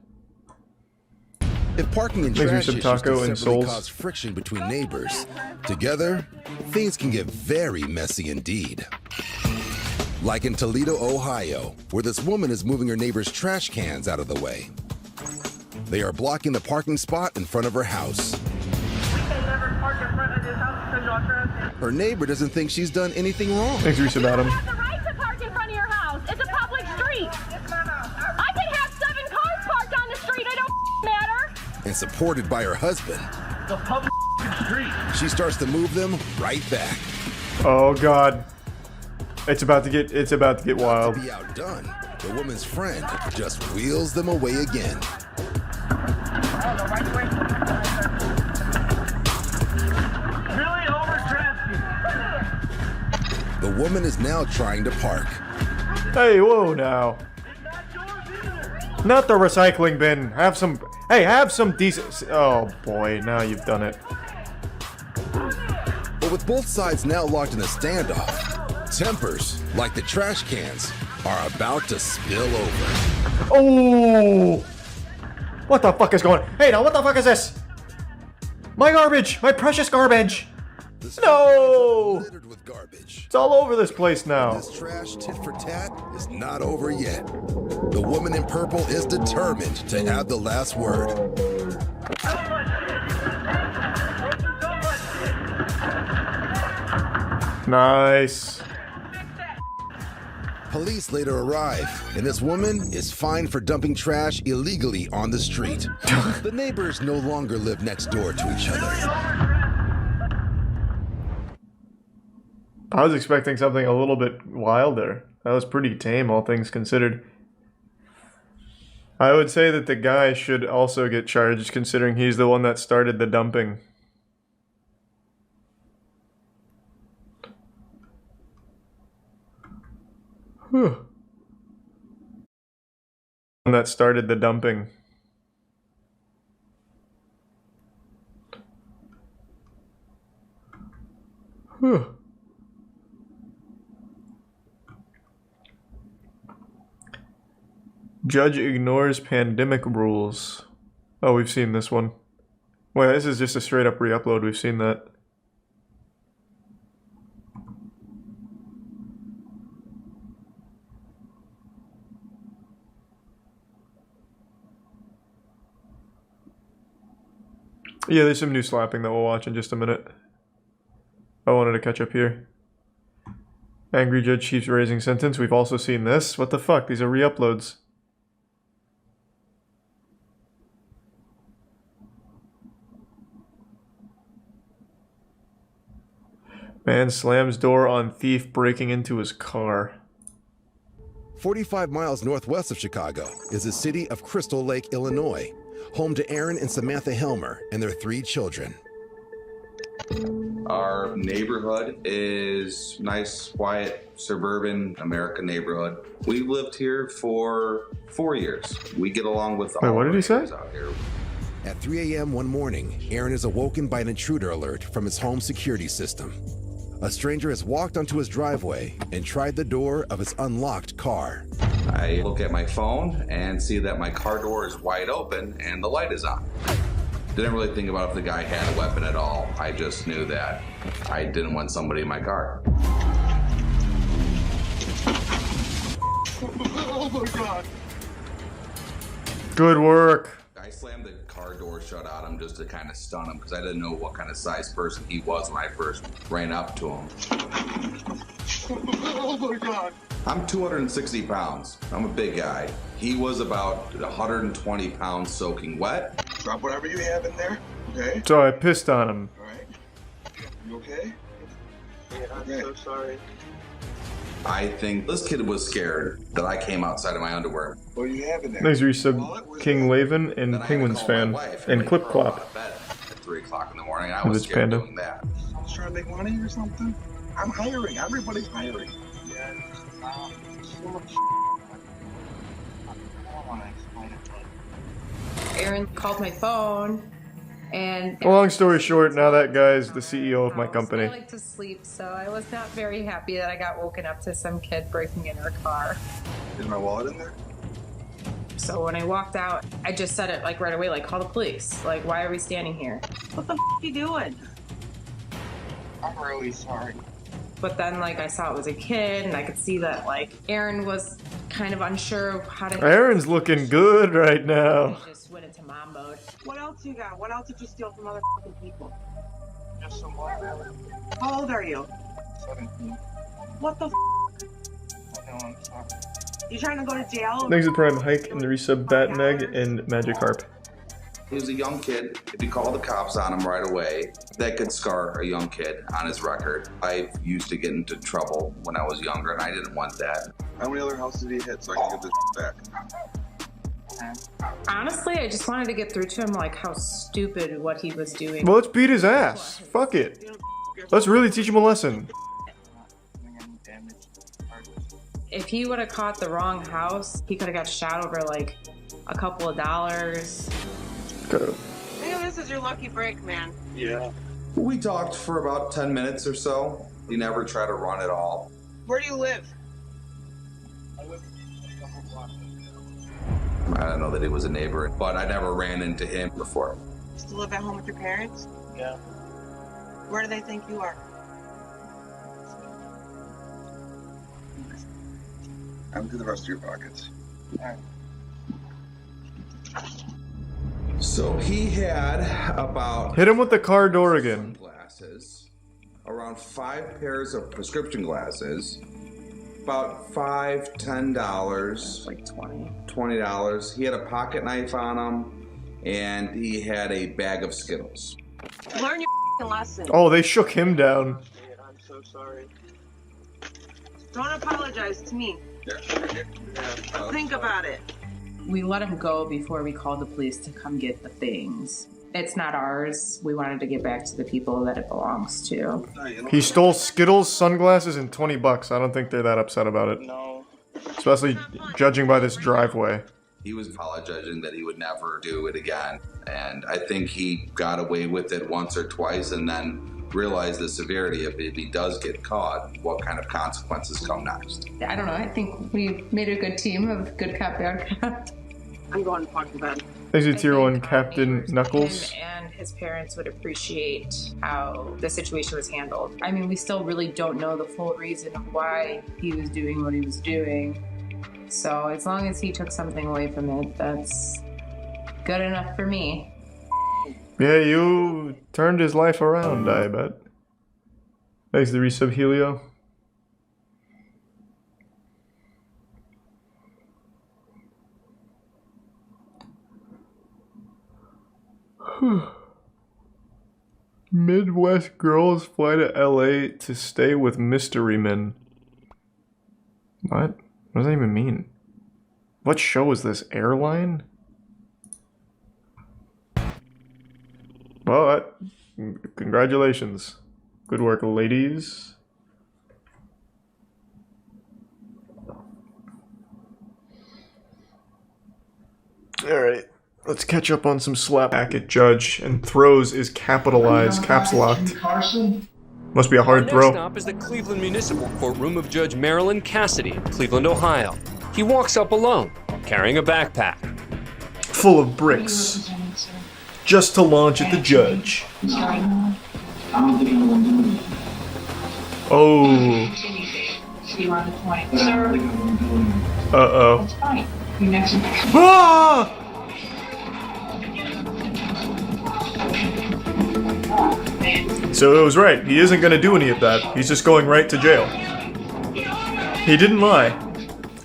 If parking and Makes me trash some issues taco can and separately souls. cause friction between neighbors, together, things can get very messy indeed. Like in Toledo, Ohio, where this woman is moving her neighbor's trash cans out of the way. They are blocking the parking spot in front of her house. Her neighbor doesn't think she's done anything wrong. Thanks, Reese, about him. And supported by her husband, The public street. she starts to move them right back. Oh God. It's about to get wild. To be outdone, the woman's friend just wheels them away again. Really over-traffic. The woman is now trying to park. Hey, whoa now. Not the recycling bin. Have some decent. Oh boy, now you've done it. But with both sides now locked in a standoff, tempers, like the trash cans, are about to spill over. Oh! What the fuck is going on? Hey, now what the fuck is this? My garbage! My precious garbage! No! It's all over this place now. This trash tit for tat is not over yet. The woman in purple is determined to have the last word. Nice. Police later arrive, and this woman is fined for dumping trash illegally on the street. The neighbors no longer live next door to each other. I was expecting something a little bit wilder. That was pretty tame, all things considered. I would say that the guy should also get charged, considering he's the one that started the dumping. Whew. One that started the dumping. Whew. Judge ignores pandemic rules. Oh, we've seen this one. Wait, this is just a straight up re-upload. We've seen that. Yeah, there's some new slapping that we'll watch in just a minute. I wanted to catch up here. Angry judge keeps raising sentence. We've also seen this. What the fuck? These are re-uploads. Man slams door on thief breaking into his car. 45 miles northwest of Chicago is the city of Crystal Lake, Illinois, home to Aaron and Samantha Helmer and their 3 children. Our neighborhood is nice, quiet, suburban American neighborhood. We've lived here for 4 years. We get along with Wait, what did he say? out here. At 3 a.m. one morning, Aaron is awoken by an intruder alert from his home security system. A stranger has walked onto his driveway and tried the door of his unlocked car. I look at my phone and see that my car door is wide open and the light is on. Didn't really think about if the guy had a weapon at all. I just knew that I didn't want somebody in my car. Oh my God. Good work. I slammed the car door shut on him just to kind of stun him because I didn't know what kind of size person he was when I first ran up to him. Oh my God. I'm 260 pounds. I'm a big guy. He was about 120 pounds soaking wet. Drop whatever you have in there, okay? So I pissed on him. Alright. You okay? Yeah, I'm so sorry. I think this kid was scared that I came outside of my underwear. What do you have in there? Thanks, resub King Laven and Penguinz fan and Clip Clop. At 3 o'clock in the morning, I With was its scared panda. doing that. I was trying to make money or something? I'm hiring. Everybody's hiring. Yeah, so much. I don't want to explain it. Aaron called my phone, and Long story short, now that guy's the CEO of my I company. like to sleep, so I was not very happy that I got woken up to some kid breaking in her car. Is my wallet in there? So when I walked out, I just said it like right away, like, call the police. Like, why are we standing here? What the f you doing? I'm really sorry. But then, like, I saw it was a kid, and I could see that, like, Aaron was kind of unsure of how to... Aaron's looking good right now. He just went into mom mode. What else you got? What else did you steal from other people? Just some money. How old are you? 17. What the f? I know, I'm sorry. You trying to go to jail? Thanks to Prime Hike and the resub Batmeg and Magikarp. He was a young kid. If you call the cops on him right away, that could scar a young kid on his record. I used to get into trouble when I was younger, and I didn't want that. How many other houses did he hit so I can get this back? Honestly, I just wanted to get through to him, like, how stupid what he was doing. Well, let's beat his ass. Fuck it. Let's really teach him a lesson. If he would have caught the wrong house, he could have got shot over, like, a couple of dollars. Maybe this is your lucky break, man. Yeah. We talked for about 10 minutes or so. He never tried to run at all. Where do you live? I don't know that he was a neighbor, but I never ran into him before. You still live at home with your parents? Yeah. Where do they think you are? Empty the rest of your pockets. Alright. So he had about... Hit him with the car door again. Glasses, around 5 pairs of prescription glasses, about $5, $10, like $20. He had a pocket knife on him, and he had a bag of Skittles. Learn your lesson. Oh, they shook him down. I'm so sorry. Don't apologize to me. Think about it. We let him go before we called the police to come get the things. It's not ours. We wanted to get back to the people that it belongs to. He stole Skittles, sunglasses, and $20. I don't think they're that upset about it. No. Especially judging by this driveway. He was apologizing that he would never do it again. And I think he got away with it once or twice, and then realize the severity of if he does get caught, what kind of consequences come next. I don't know. I think we made a good team of good cop, bad cop. I'm going to talk to bed. Thanks to Tier 1 Captain Knuckles. Him and his parents would appreciate how the situation was handled. I mean, we still really don't know the full reason of why he was doing what he was doing. So as long as he took something away from it, that's good enough for me. Yeah, you turned his life around, I bet. Thanks to resub Helio. Midwest girls fly to LA to stay with mystery men. What? What does that even mean? What show is this? Airline? Well, congratulations. Good work, ladies. Alright, let's catch up on some slap back at Judge, and throws is capitalized, caps locked. Must be a hard throw. Next stop is the Cleveland Municipal Courtroom of Judge Marilyn Cassidy in Cleveland, Ohio. He walks up alone, carrying a backpack. Full of bricks. Just to launch at the judge. Oh. Uh-oh. Ah! So it was right. He isn't going to do any of that. He's just going right to jail. He didn't lie.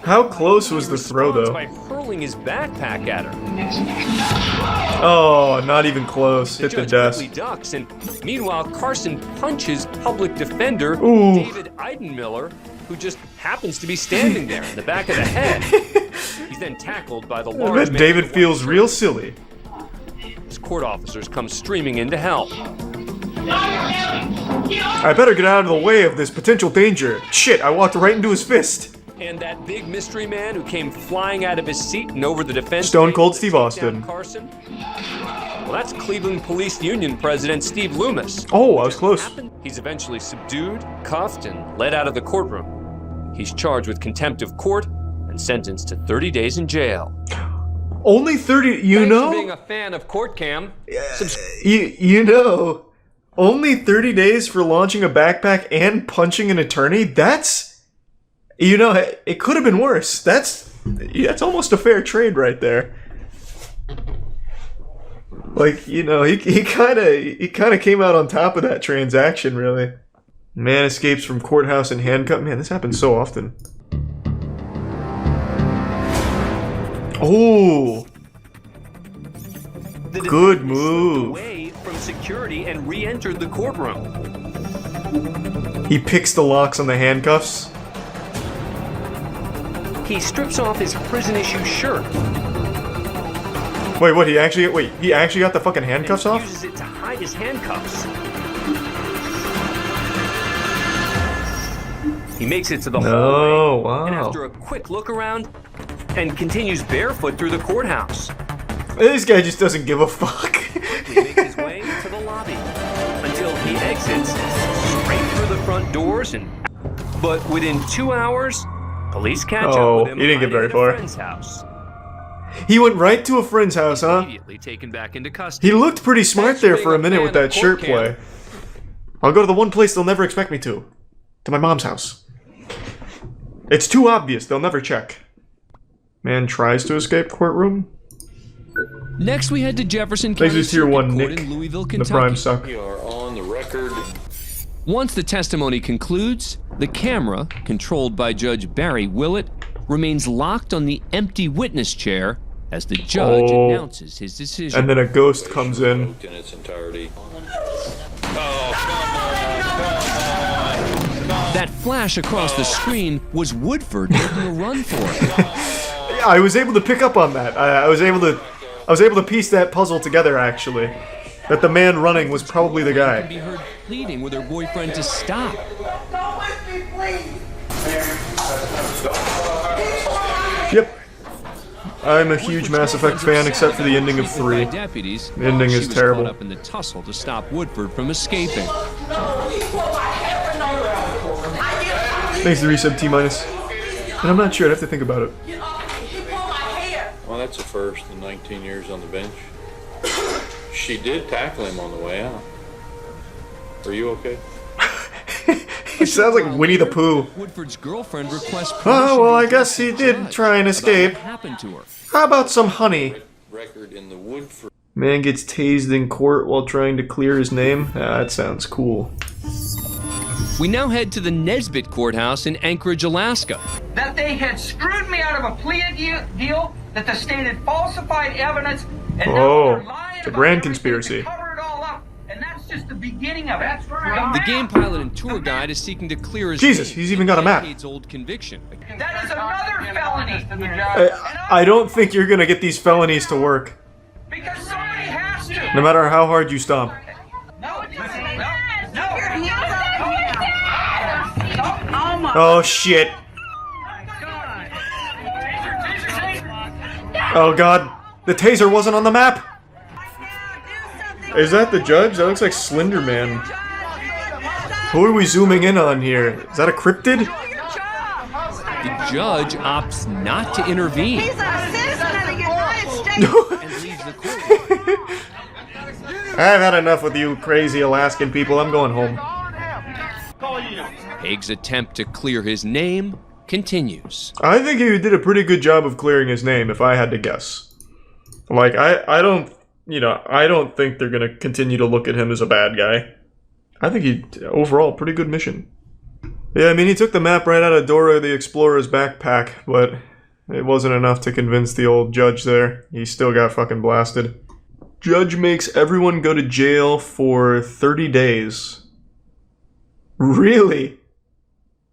How close was the throw, though? By hurling his backpack at her. Oh, not even close. Hit the desk. Quickly ducks, and meanwhile, Carson punches public defender Ooh. David Eidenmiller, who just happens to be standing there in the back of the head. He's then tackled by the I large bet man David with a feels white real shirt. silly. His court officers come streaming in to help. I better get out of the way of this potential danger. Shit, I walked right into his fist. And that big mystery man who came flying out of his seat and over the defense. Stone Cold Steve Austin. Carson. Well, that's Cleveland Police Union President Steve Loomis. Oh, I was close. He's eventually subdued, cuffed, and led out of the courtroom. He's charged with contempt of court and sentenced to 30 days in jail. Only 30, you Thanks know? for being a fan of CourtCam. You know, only 30 days for launching a backpack and punching an attorney? That's, you know, it could have been worse. That's almost a fair trade right there. Like, you know, he kind of came out on top of that transaction, really. Man escapes from courthouse in handcuff. Man, this happens so often. Oh, good move. Away from security and re-entered the courtroom. He picks the locks on the handcuffs. He strips off his prison-issue shirt. Wait, what? He actually got the fucking handcuffs and off? Uses it to hide his handcuffs. He makes it to the hallway, wow. and after a quick look around, and continues barefoot through the courthouse. This guy just doesn't give a fuck. He makes his way to the lobby until he exits straight through the front doors. But within 2 hours, police catch up with him. He didn't get very hiding far. at a friend's house. He went right to a friend's house, huh? Immediately taken back into custody. He looked pretty smart there for a minute with that shirt CourtCam. play. I'll go to the one place they'll never expect me to my mom's house. It's too obvious, they'll never check. Man tries to escape courtroom. Next, we head to Jefferson Thanks County to Tier 1 Circuit Court Nick, in Louisville, the Kentucky. prime suck. We are on the record. Once the testimony concludes, the camera, controlled by Judge Barry Willett, remains locked on the empty witness chair as the judge announces his decision. And then a ghost comes in. In its entirety. That flash across the screen was Woodford making a run for it. I was able to pick up on that. I was able to piece that puzzle together, actually. That the man running was probably the Can guy. be heard pleading with her boyfriend to stop. Go with me, please. Yep. I'm a huge Mass Effect fan, except for the ending of 3. Deputies, The ending she is was terrible. caught up in the tussle to stop Woodford from escaping. Thanks to resub T-. And I'm not sure, I'd have to think about it. Well, that's a first in 19 years on the bench. She did tackle him on the way out. Are you okay? He sounds like Winnie the Pooh. Woodford's girlfriend requests Oh, well, I guess he did try and escape. what happened to her. How about some honey? Record in the Woodford. Man gets tased in court while trying to clear his name? Ah, that sounds cool. We now head to the Nesbitt courthouse in Anchorage, Alaska. That they had screwed me out of a plea deal, that the state had falsified evidence, and now Oh, they're lying it's a about grand everything conspiracy. to cover it all up, and that's just the beginning of it. That's right. The game pilot and tour guide is seeking to clear his Jesus, name he's even got a map. decades-old conviction. That is another felony. I don't think you're gonna get these felonies to work. Because somebody has to. No matter how hard you stomp. Oh shit. Oh god. The taser wasn't on the map. Is that the judge? That looks like Slender Man. Who are we zooming in on here? Is that a cryptid? The judge opts not to intervene. He's a citizen of the United States. and leaves the court. I've had enough with you crazy Alaskan people. I'm going home. Haig's attempt to clear his name continues. I think he did a pretty good job of clearing his name, if I had to guess. Like, I don't, I don't think they're gonna continue to look at him as a bad guy. I think he, overall, pretty good mission. Yeah, I mean, he took the map right out of Dora the Explorer's backpack, but it wasn't enough to convince the old judge there. He still got fucking blasted. Judge makes everyone go to jail for 30 days. Really?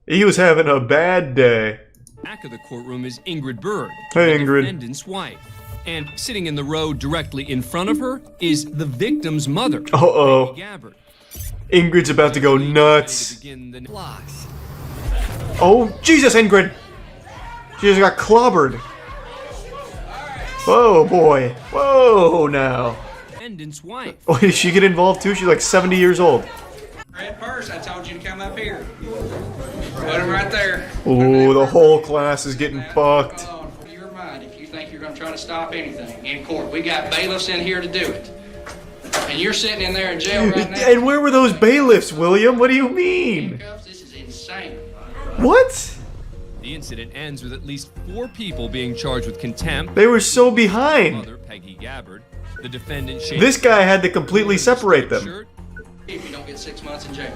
He was having a bad day. Back of the courtroom is Ingrid Bird, Hey, the Ingrid. defendant's wife. And sitting in the row directly in front of her is the victim's mother, Uh-oh. Peggy Gabbard. Ingrid's about to go nuts. Begin the Oh, Jesus, Ingrid! She just got clobbered. Whoa, boy. Whoa, now. defendant's wife. Oh, did she get involved too? She's like 70 years old. Red purse, I told you to come up here. Put him right there. Ooh, the whole class is getting fucked. Your mind if you think you're going to try to stop anything in court. We got bailiffs in here to do it. And you're sitting in there in jail right now. And where were those bailiffs, William? What do you mean? This is insane. What? The incident ends with at least 4 people being charged with contempt. They were so behind. Mother, Peggy Gabbard. The defendant, Shane. This guy had to completely separate them. If you don't get 6 months in jail.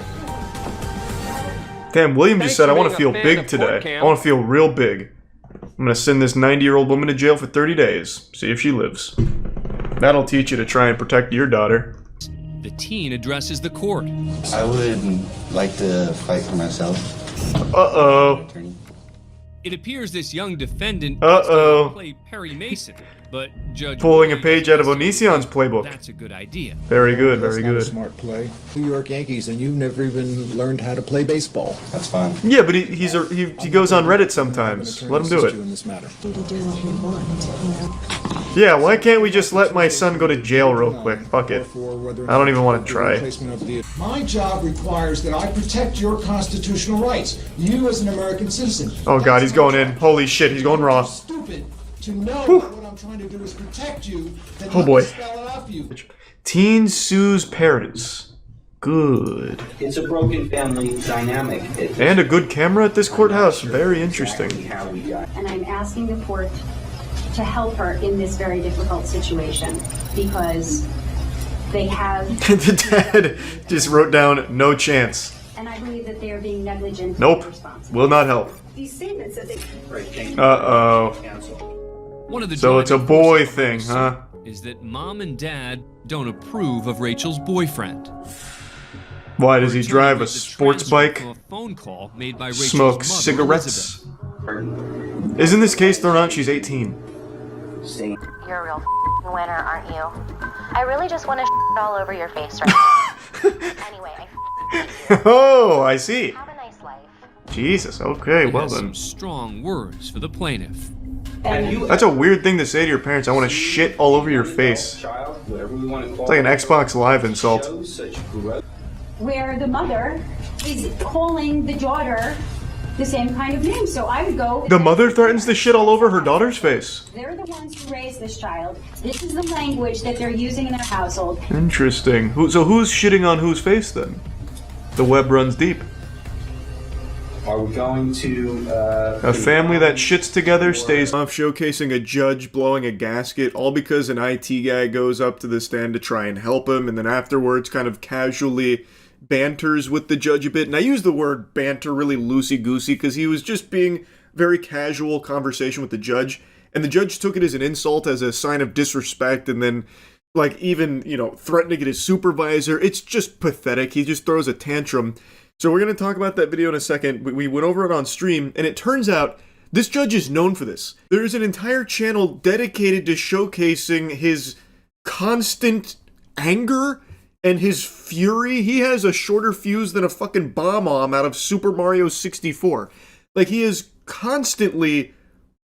Damn, William just said, I want to being feel a fan big of today. courtcam. I want to feel real big. I'm going to send this 90-year-old woman to jail for 30 days. See if she lives. That'll teach you to try and protect your daughter. The teen addresses the court. I would like to fight for myself. Uh-oh. It appears this young defendant Uh-oh. play Perry Mason, but Judge Pulling a page out of Onision's playbook. That's a good idea. Very good, very That's not a good. smart play. New York Yankees, and you've never even learned how to play baseball. That's fine. Yeah, but he goes on Reddit sometimes. Let him do it. In this matter. Yeah, why can't we just let my son go to jail real quick? Fuck it. I don't even want to try. My job requires that I protect your constitutional rights. You as an American citizen. Oh god, he's going in. Holy shit, he's going raw. Stupid to know that what I'm trying to do is protect you. Then Oh boy. spell it out for you. Teen sues parents. Good. It's a broken family dynamic. And a good camera at this courthouse. Very interesting. And I'm asking the court to help her in this very difficult situation because they have. The dad just wrote down, no chance. And I believe that they are being negligent. Nope. Will not help. These statements that they. Uh-oh. One of the So it's a boy thing, huh? is that mom and dad don't approve of Rachel's boyfriend. Why, does he drive a sports bike? From a phone call made by Rachel's Smoke mother, cigarettes? Elizabeth. Isn't this case thrown out? She's 18. You're a real winner, aren't you? I really just want to all over your face right now. Anyway, Oh, I see. have a nice life. Jesus, okay, He well has then. some strong words for the plaintiff. That's a weird thing to say to your parents. I want to shit all over your face. It's like an Xbox Live insult. Where the mother is calling the daughter the same kind of name. So I would go. The mother threatens to shit all over her daughter's face. They're the ones who raised this child. This is the language that they're using in their household. Interesting. So who's shitting on whose face then? The web runs deep. Are we going to... A family that shits together stays off, showcasing a judge blowing a gasket, all because an IT guy goes up to the stand to try and help him, and then afterwards kind of casually banters with the judge a bit. And I use the word banter really loosey-goosey because he was just being very casual conversation with the judge, and the judge took it as an insult, as a sign of disrespect, and then like even, you know, threatened to get his supervisor. It's just pathetic. He just throws a tantrum. So we're going to talk about that video in a second. We went over it on stream, and it turns out this judge is known for this. There's an entire channel dedicated to showcasing his constant anger and his fury. He has a shorter fuse than a fucking bomb out of Super Mario 64. Like, he is constantly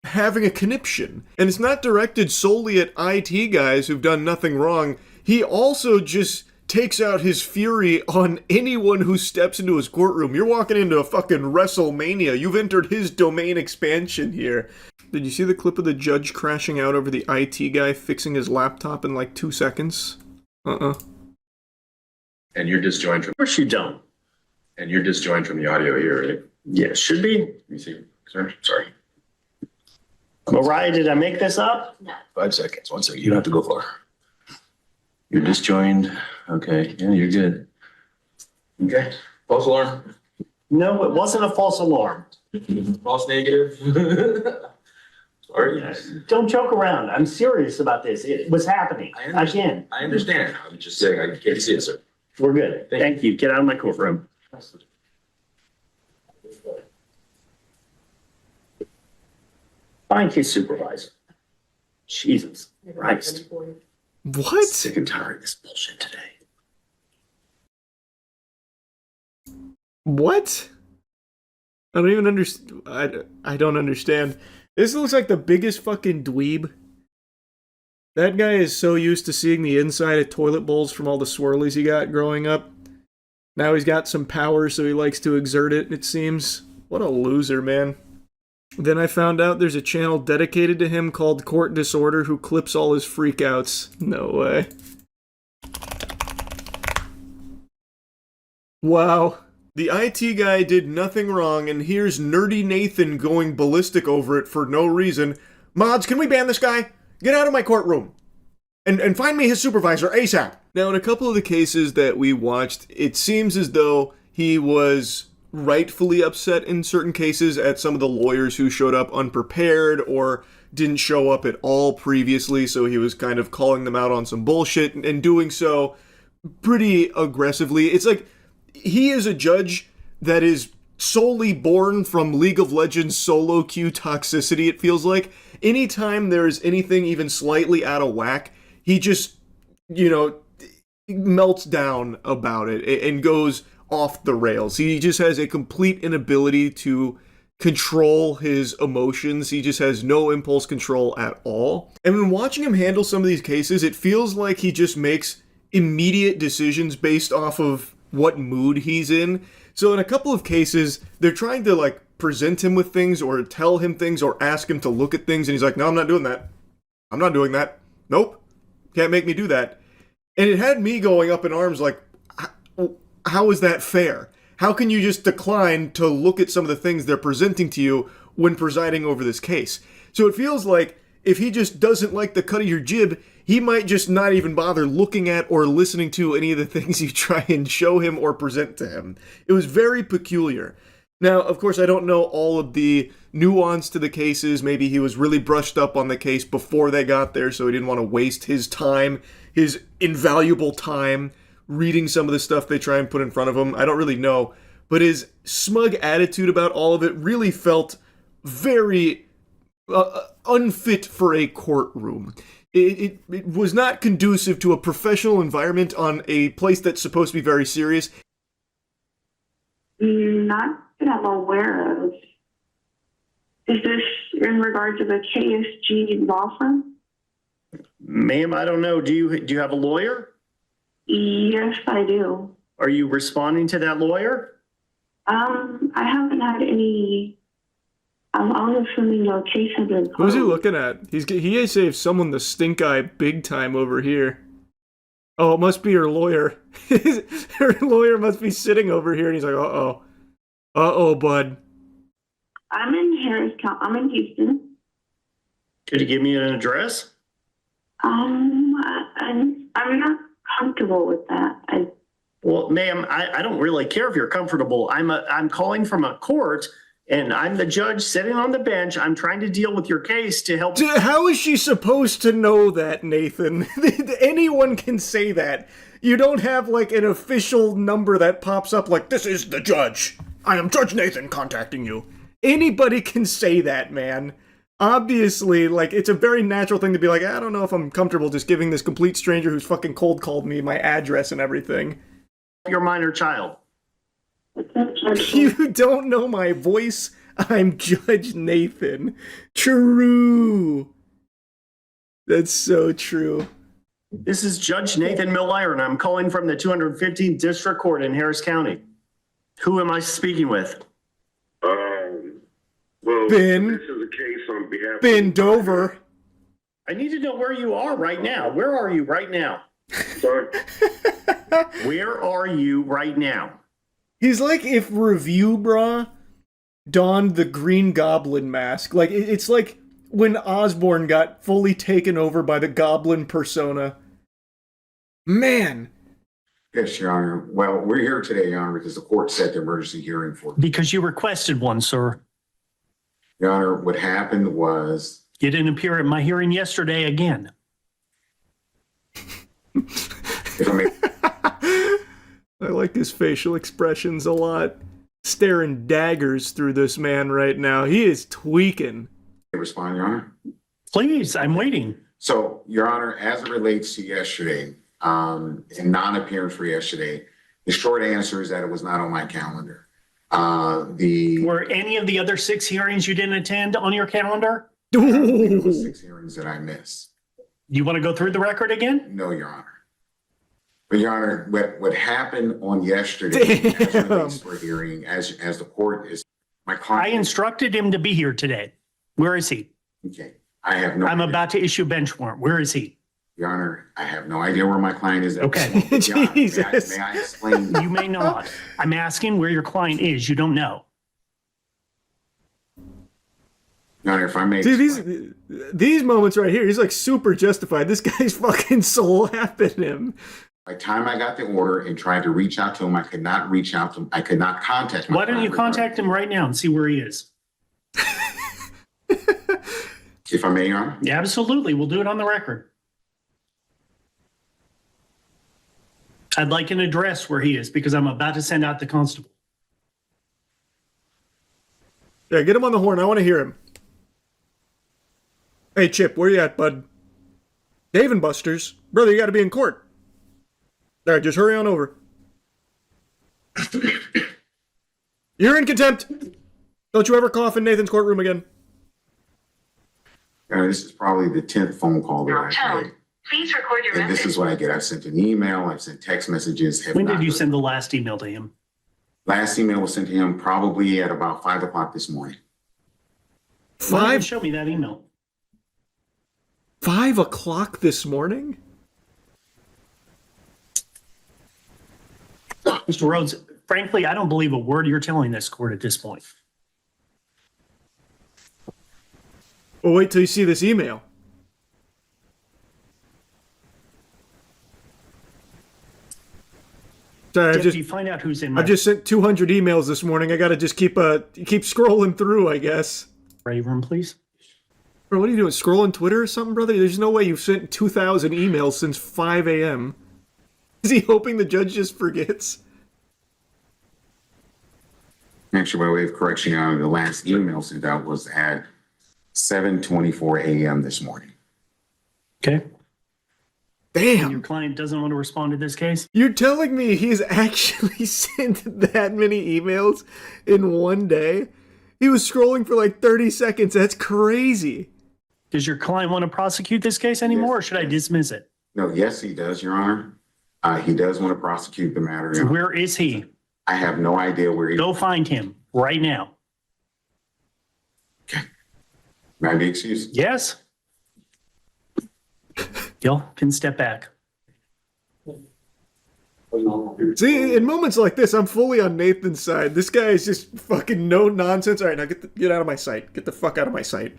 having a conniption. And it's not directed solely at IT guys who've done nothing wrong. He also just takes out his fury on anyone who steps into his courtroom. You're walking into a fucking WrestleMania. You've entered his domain expansion here. Did you see the clip of the judge crashing out over the IT guy fixing his laptop in like 2 seconds? And you're disjoined from... Of course you don't. And you're disjoined from the audio here, right? Yeah, should be. Let me see. Sorry. Mariah, did I make this up? No. 5 seconds. 1 second. You don't have to go far. You're disjoined. Okay. Yeah, you're good. Okay. False alarm. No, it wasn't a false alarm. False negative. Sorry. Don't joke around. I'm serious about this. It was happening. Again. I understand. I'm just saying I can't see it, sir. We're good. Thank you. Get out of my courtroom. Find his supervisor. Jesus Christ. What? Sick and tired of this bullshit today. What? I don't even understand. I don't understand. This looks like the biggest fucking dweeb. That guy is so used to seeing the inside of toilet bowls from all the swirlies he got growing up. Now he's got some power, so he likes to exert it, it seems. What a loser, man. Then I found out there's a channel dedicated to him called Court Disorder who clips all his freakouts. No way. Wow. The IT guy did nothing wrong, and here's Nerdy Nathan going ballistic over it for no reason. Mods, can we ban this guy? Get out of my courtroom. And find me his supervisor ASAP. Now, in a couple of the cases that we watched, it seems as though he was rightfully upset in certain cases at some of the lawyers who showed up unprepared or didn't show up at all previously, so he was kind of calling them out on some bullshit and doing so pretty aggressively. It's like he is a judge that is solely born from League of Legends solo queue toxicity, it feels like. Anytime there's anything even slightly out of whack, he just, you know, melts down about it and goes off the rails. He just has a complete inability to control his emotions. He just has no impulse control at all. And when watching him handle some of these cases, it feels like he just makes immediate decisions based off of what mood he's in. So in a couple of cases, they're trying to like present him with things or tell him things or ask him to look at things, and he's like, no, I'm not doing that. I'm not doing that. Nope. Can't make me do that. And it had me going up in arms like, how is that fair? How can you just decline to look at some of the things they're presenting to you when presiding over this case? So it feels like if he just doesn't like the cut of your jib, he might just not even bother looking at or listening to any of the things you try and show him or present to him. It was very peculiar. Now, of course, I don't know all of the nuance to the cases. Maybe he was really brushed up on the case before they got there, so he didn't want to waste his time, his invaluable time, reading some of the stuff they try and put in front of him. I don't really know. But his smug attitude about all of it really felt very unfit for a courtroom. It was not conducive to a professional environment on a place that's supposed to be very serious. Not that I'm aware of. Is this in regard to the KSG law firm? Ma'am, I don't know. Do you have a lawyer? Yes, I do. Are you responding to that lawyer? I haven't had any. I'm assuming the case has been closed. Who's he looking at? He saved someone the stink eye big time over here. Oh, it must be her lawyer. Her lawyer must be sitting over here, and he's like, uh oh, bud. I'm in Harris County. I'm in Houston. Could you give me an address? I'm not comfortable with that. Well, ma'am, I don't really care if you're comfortable. I'm calling from a court, and I'm the judge sitting on the bench. I'm trying to deal with your case to help. How is she supposed to know that, Nathan? Anyone can say that. You don't have, like, an official number that pops up like, this is the judge. I am Judge Nathan contacting you. Anybody can say that, man. Obviously, like, it's a very natural thing to be like, I don't know if I'm comfortable just giving this complete stranger who's fucking cold called me my address and everything. Your minor child. You don't know my voice? I'm Judge Nathan. True. That's so true. This is Judge Nathan Miller, and I'm calling from the 215th District Court in Harris County. Who am I speaking with? Well, Ben. this is a case on behalf Ben Dover. I need to know where you are right now. Where are you right now? Sorry? Where are you right now? He's like if Review Brah donned the Green Goblin mask. Like, it's like when Osborn got fully taken over by the Goblin persona. Man. Yes, Your Honor. Well, we're here today, Your Honor, because the court set the emergency hearing for. Because you requested one, sir. Your Honor, what happened was... You didn't appear at my hearing yesterday again. If I may... I like his facial expressions a lot. Staring daggers through this man right now. He is tweaking. Respond, Your Honor. Please, I'm waiting. So, Your Honor, as it relates to yesterday, in non-appearance for yesterday, the short answer is that it was not on my calendar. Were any of the other 6 hearings you didn't attend on your calendar? It was 6 hearings that I missed. You want to go through the record again? No, Your Honor. But Your Honor, what happened on yesterday as it relates for hearing, as the court is, my client. I instructed him to be here today. Where is he? Okay, I have no. I'm about to issue a bench warrant. Where is he? Your Honor, I have no idea where my client is. Okay. Jesus. May I explain? You may not. I'm asking where your client is. You don't know. Your Honor, if I may. See, these moments right here, he's like super justified. This guy's fucking slapping him. By the time I got the order and tried to reach out to him, I could not reach out to him. I could not contact him. Why don't you contact him right now and see where he is? If I may, Your Honor? Yeah, absolutely. We'll do it on the record. I'd like an address where he is because I'm about to send out the constable. Yeah, get him on the horn. I want to hear him. Hey, Chip, where you at, bud? Dave and Buster's. Brother, you got to be in court. All right, just hurry on over. You're in contempt. Don't you ever cough in Nathan's courtroom again. This is probably the 10th phone call that I've made. Please record your And this is what I get. I've sent an email. I've sent text messages. When did you send the last email to him? Last email was sent to him probably at about 5 o'clock this morning. 5? Show me that email. 5 o'clock this morning? Mr. Rhodes, frankly, I don't believe a word you're telling this court at this point. Well, wait till you see this email. Sorry, Deputy, find out who's in my... I've just sent 200 emails this morning. I gotta just keep scrolling through, I guess. Ready room, please. Bro, what are you doing? Scrolling Twitter or something, brother? There's no way you've sent 2,000 emails since 5 a.m. Is he hoping the judge just forgets? Actually, by way of correction, Your Honor, the last email sent out was at 7:24 a.m. this morning. Okay. Damn. And your client doesn't want to respond to this case? You're telling me he's actually sent that many emails in one day? He was scrolling for like 30 seconds. That's crazy. Does your client want to prosecute this case anymore, or should I dismiss it? No, yes, he does, Your Honor. He does want to prosecute the matter. So where is he? I have no idea where he is. Go find him right now. May I be excused? Yes. Gil, can step back. See, in moments like this, I'm fully on Nathan's side. This guy is just fucking no nonsense. All right, now get out of my sight. Get the fuck out of my sight.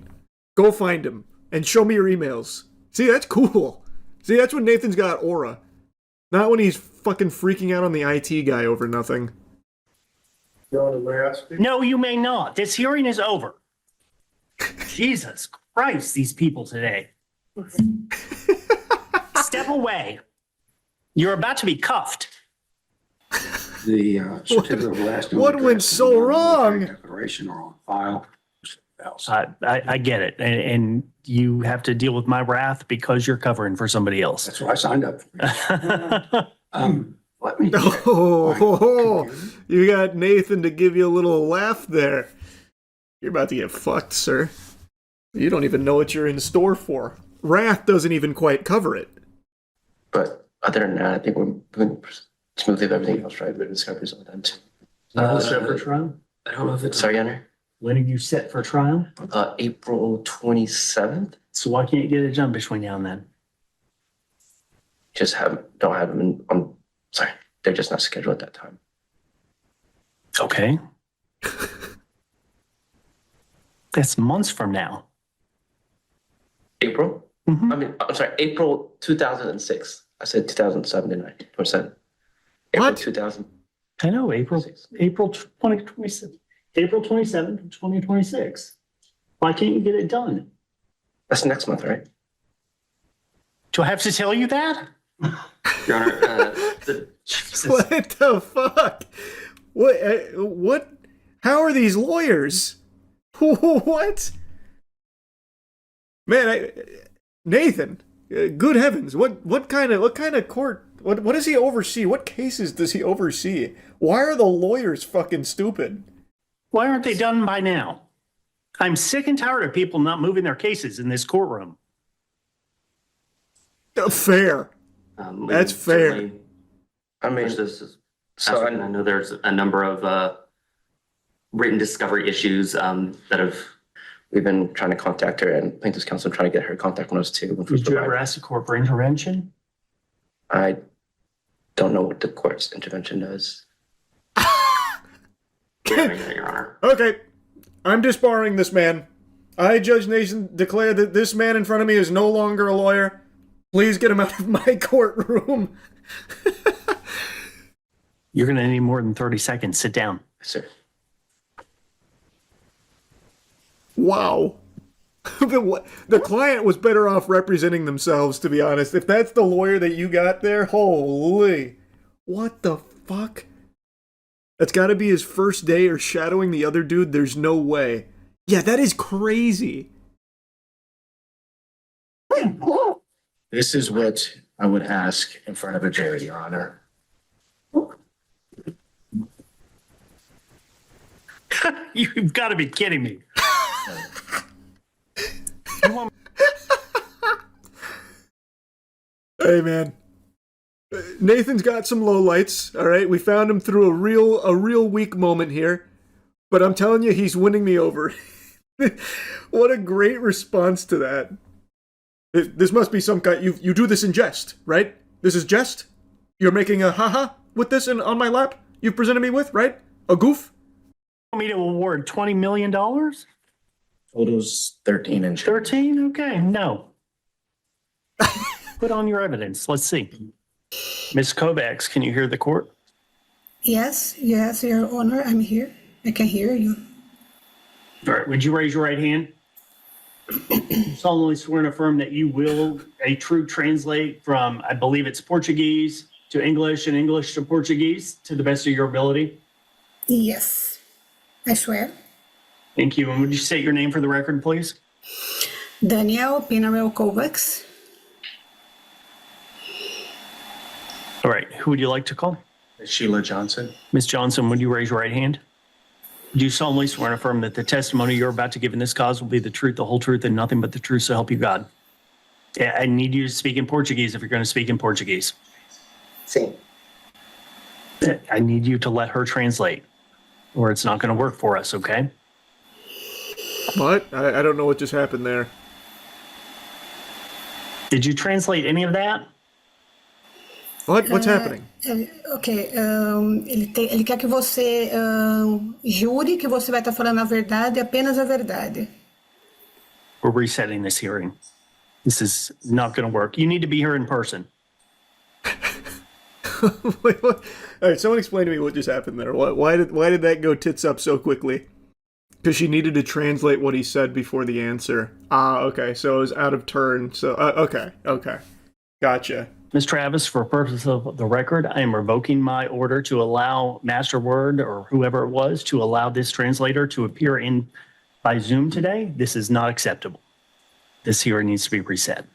Go find him and show me your emails. See, that's cool. See, that's when Nathan's got aura. Not when he's fucking freaking out on the IT guy over nothing. No, you may not. This hearing is over. Jesus Christ, these people today. Step away. You're about to be cuffed. The certificate of last known What went address so and wrong? declaration are on file. I get it. And you have to deal with my wrath because you're covering for somebody else. That's what I signed up for. Let me check. You got Nathan to give you a little laugh there. You're about to get fucked, sir. You don't even know what you're in store for. Wrath doesn't even quite cover it. But other than that, I think we're moving smoothly with everything else, right? The discoveries all done too. Set for trial? I don't know if it's sorry, Henry. When are you set for trial? April 27th. So why can't you get it done between now and then? Just don't have them on. Sorry, they're just not scheduled at that time. Okay. That's months from now. April? Mm-hmm. I mean, I'm sorry, April 2006. I said 2007, didn't I? 27. April 2000. I know, April 2027. April 27th, 2026. Why can't you get it done? That's next month, right? Do I have to tell you that? Your Honor, What the fuck? What? How are these lawyers? What? Man, Nathan, good heavens, what kind of court? What does he oversee? What cases does he oversee? Why are the lawyers fucking stupid? Why aren't they done by now? I'm sick and tired of people not moving their cases in this courtroom. Fair. That's fair. I mean, So I know there's a number of written discovery issues that we've been trying to contact her, and plaintiff's counsel trying to get her contact with us too. Did you ever ask the court for intervention? I don't know what the court's intervention does. Your Honor. Okay, I'm disbarring this man. I, Judge Nathan, declare that this man in front of me is no longer a lawyer. Please get him out of my courtroom. You're going to need more than 30 seconds. Sit down. Yes, sir. Wow. The client was better off representing themselves, to be honest. If that's the lawyer that you got there, holy. What the fuck? That's got to be his first day or shadowing the other dude. There's no way. Yeah, that is crazy. This is what I would ask in front of a jury, Your Honor. You've got to be kidding me. Hey, man. Nathan's got some lowlights, all right? We found him through a real weak moment here. But I'm telling you, he's winning me over. What a great response to that. This must be some kind... You do this in jest, right? This is jest? You're making a haha with this on my lap? You've presented me with, right? A goof? You want me to award $20 million? Total's 13 and 13? Okay, no. Put on your evidence. Let's see. Ms. Kovacs, can you hear the court? Yes, Your Honor, I'm here. I can hear you. All right, would you raise your right hand? Solemnly swear and affirm that you will a true translate from, I believe it's Portuguese to English and English to Portuguese to the best of your ability? Yes, I swear. Thank you. And would you state your name for the record, please? Danielle Pinarel Kovacs. All right, who would you like to call? Sheila Johnson. Ms. Johnson, would you raise your right hand? Do you solemnly swear and affirm that the testimony you're about to give in this cause will be the truth, the whole truth, and nothing but the truth, so help you God? Yeah, I need you to speak in Portuguese if you're going to speak in Portuguese. Sim. I need you to let her translate, or it's not going to work for us, okay? What? I don't know what just happened there. Did you translate any of that? What? What's happening? Ok, ele quer que você jure que você vai estar falando a verdade, apenas a verdade. We're resetting this hearing. This is not going to work. You need to be here in person. Wait, what? All right, someone explain to me what just happened there. Why did that go tits up so quickly? Because she needed to translate what he said before the answer. Ah, okay, so it was out of turn. So, okay, gotcha. Ms. Travis, for purpose of the record, I am revoking my order to allow Master Word or whoever it was to allow this translator to appear in by Zoom today. This is not acceptable. This hearing needs to be reset.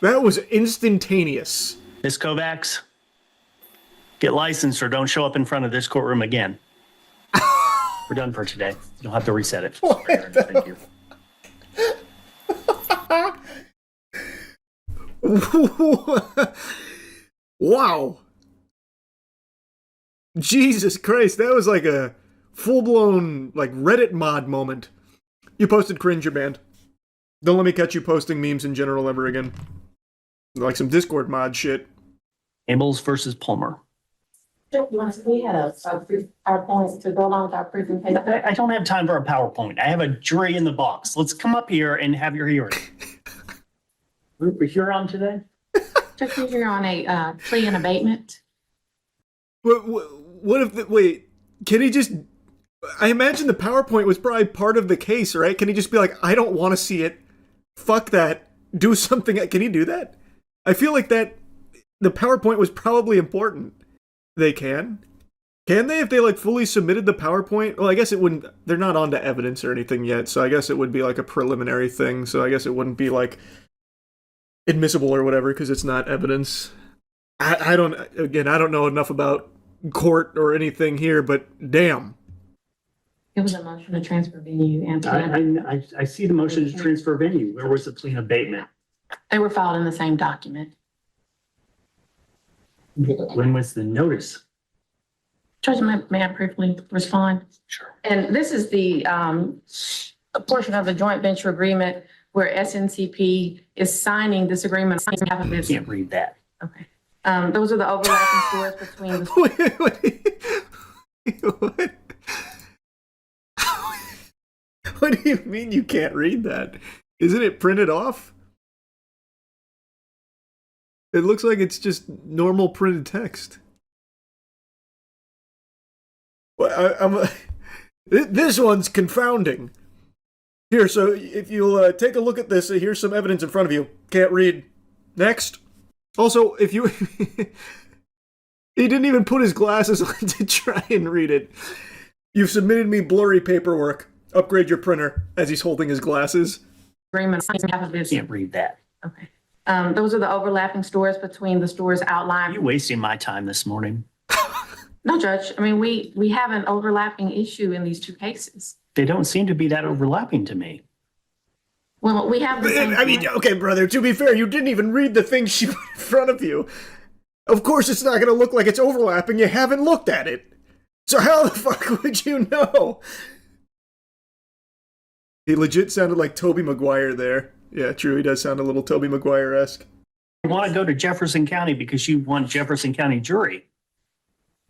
That was instantaneous. Ms. Kovacs, get licensed or don't show up in front of this courtroom again. We're done for today. You'll have to reset it. Thank you. Wow. Jesus Christ, that was like a full-blown like Reddit mod moment. You posted cringe, you're banned. Don't let me catch you posting memes in general ever again. Like some Discord mod shit. Ambles versus Palmer. We had a PowerPoint to go along with our presentation. I don't have time for a PowerPoint. I have a jury in the box. Let's come up here and have your hearing. We're here on today? Just you're on a plea and abatement. What if wait, can he just... I imagine the PowerPoint was probably part of the case, right? Can he just be like, I don't want to see it. Fuck that. Do something. Can he do that? I feel like that the PowerPoint was probably important. They can? Can they if they like fully submitted the PowerPoint? Well, I guess it wouldn't... They're not onto evidence or anything yet, so I guess it would be like a preliminary thing, so I guess it wouldn't be like admissible or whatever because it's not evidence. I don't know enough about court or anything here, but damn. It was a motion to transfer venue, Anthony. I see the motion to transfer venue. Where was the plea and abatement? They were filed in the same document. When was the notice? Judge, may I briefly respond? Sure. And this is the portion of the joint venture agreement where SNCP is signing this agreement on behalf of its... I can't read that. Okay. Those are the overlapping stores between the... What? What do you mean you can't read that? Isn't it printed off? It looks like it's just normal printed text. Well, this one's confounding. Here, so if you'll take a look at this, here's some evidence in front of you. Can't read. Next. Also, if you... He didn't even put his glasses on to try and read it. You've submitted me blurry paperwork. Upgrade your printer as he's holding his glasses. Agreement on behalf of its... Can't read that. Okay. Those are the overlapping stores between the stores outlined. You're wasting my time this morning. No, Judge. I mean, we have an overlapping issue in these two cases. They don't seem to be that overlapping to me. Well, we have the same... I mean, okay, brother, to be fair, you didn't even read the thing she put in front of you. Of course it's not going to look like it's overlapping. You haven't looked at it. So how the fuck would you know? He legit sounded like Tobey Maguire there. Yeah, true, he does sound a little Tobey Maguire-esque. You want to go to Jefferson County because you want Jefferson County jury.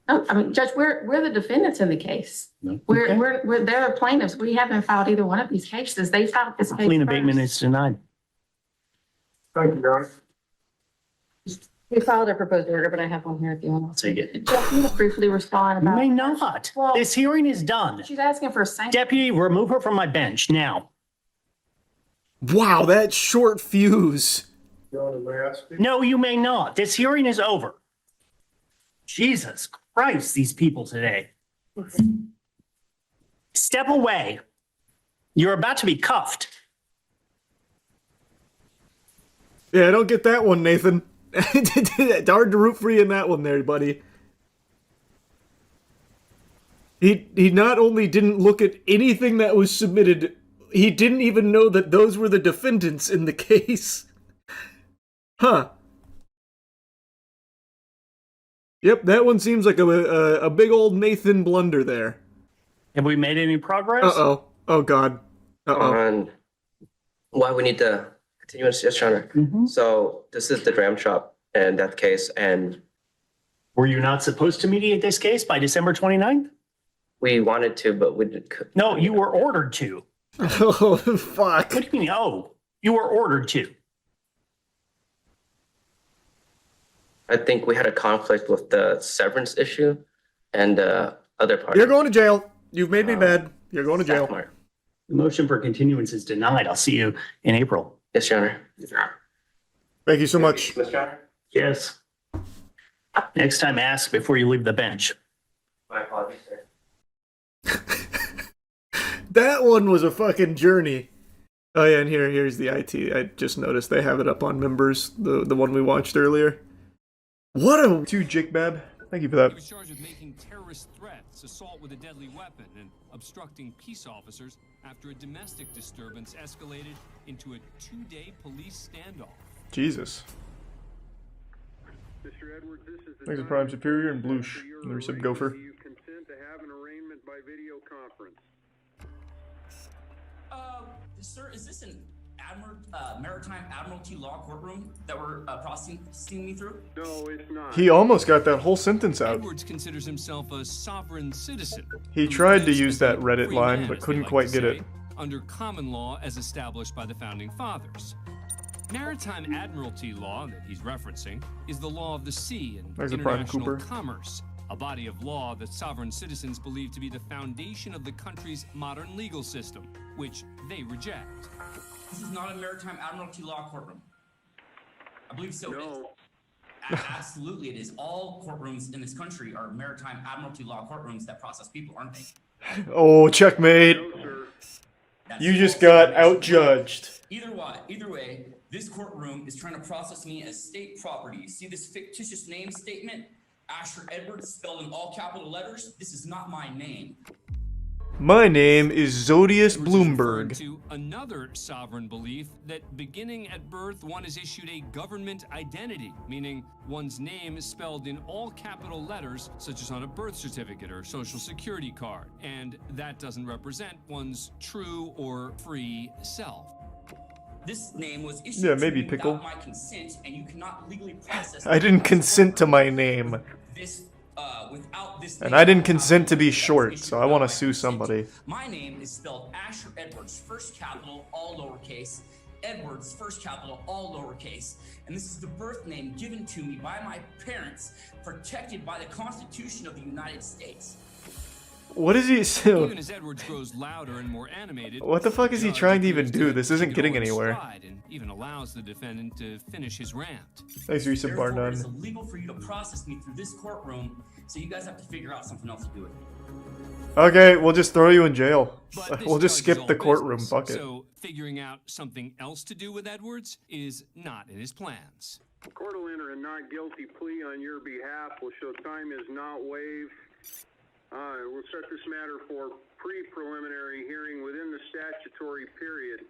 No, I mean, Judge, we're the defendants in the case. No. They're the plaintiffs. We haven't filed either one of these cases. They filed this case Plea and first. abatement is denied. Thank you, Your Honor. We filed a proposed order, but I have one here if you want to take it. Judge, can you briefly respond about... You may not. Well, this hearing is done. She's asking for a sanction. Deputy, remove her from my bench now. Wow, that short fuse. No, you may not. This hearing is over. Jesus Christ, these people today. Step away. You're about to be cuffed. Yeah, I don't get that one, Nathan. It's hard to root for you in that one there, buddy. He not only didn't look at anything that was submitted, he didn't even know that those were the defendants in the case. Huh. Yep, that one seems like a big old Nathan blunder there. Have we made any progress? Uh-oh. Oh, God. Uh-oh. On why we need the continuance, yes, Your Honor. So this is the dram shop and that case, and Were you not supposed to mediate this case by December 29th? we wanted to, but we did. No, you were ordered to. Oh, fuck. What do you mean, oh? You were ordered to. I think we had a conflict with the severance issue and other party. You're going to jail. You've made me mad. You're going to jail. The motion for continuance is denied. I'll see you in April. Yes, Your Honor. Thank you so much. Mr. Honor? Yes. Next time, ask before you leave the bench. My apologies, sir. That one was a fucking journey. Oh yeah, and here's the IT. I just noticed they have it up on members, the one we watched earlier. What a to Jake Bab. Thank you for that. He was charged with making terrorist threats, assault with a deadly weapon, and obstructing peace officers after a domestic disturbance escalated into a 2-day police standoff. Jesus. Mr. Edwards, this is the Thanks to Prime Superior and Bloosh and the Recip Gopher. you consent to have an arraignment by video conference. Sir, is this an Maritime Admiralty Law courtroom that we're processing me through? No, it's not. He almost got that whole sentence out. Edwards considers himself a sovereign citizen. He tried to use that Reddit line, but couldn't quite get it. Under common law as established by the Founding Fathers. Maritime Admiralty law that he's referencing is the law of the sea and There's a Prime international Cooper. commerce, a body of law that sovereign citizens believe to be the foundation of the country's modern legal system, which they reject. This is not a Maritime Admiralty Law courtroom. I believe so. No. Absolutely, it is. All courtrooms in this country are Maritime Admiralty Law courtrooms that process people, aren't they? Oh, checkmate. That's You just false got information. outjudged. Either way, this courtroom is trying to process me as state property. You see this fictitious name statement? Asher Edwards, spelled in all capital letters? This is not my name. My name is Zodius Referring Bloomberg. to another sovereign belief that beginning at birth, one is issued a government identity, meaning one's name is spelled in all capital letters, such as on a birth certificate or social security card, and that doesn't represent one's true or free self. This name was issued Yeah, to maybe me Pickle. without my consent, and you cannot legally process I didn't consent to my name. this without this And name. I didn't consent to be short, so I want to sue somebody. My name is spelled Asher Edwards, first capital, all lowercase. Edwards, first capital, all lowercase. And this is the birth name given to me by my parents, protected by the Constitution of the United States. What is he so? Even as Edwards grows louder and more animated, What the fuck is he the judge trying to even appears do? This isn't take it getting all in anywhere. stride and even allows the defendant to finish his rant. Thanks, Recip Bar Therefore, it is None. illegal for you to process me through this courtroom, so you guys have to figure out something else to do with it. Okay, we'll just throw you in jail. But this We'll just judge is skip all the courtroom. business, Fuck it. So figuring out something else to do with Edwards is not in his plans. Court will enter a not guilty plea on your behalf. Will show time is not waived. We'll set this matter for pre-preliminary hearing within the statutory period.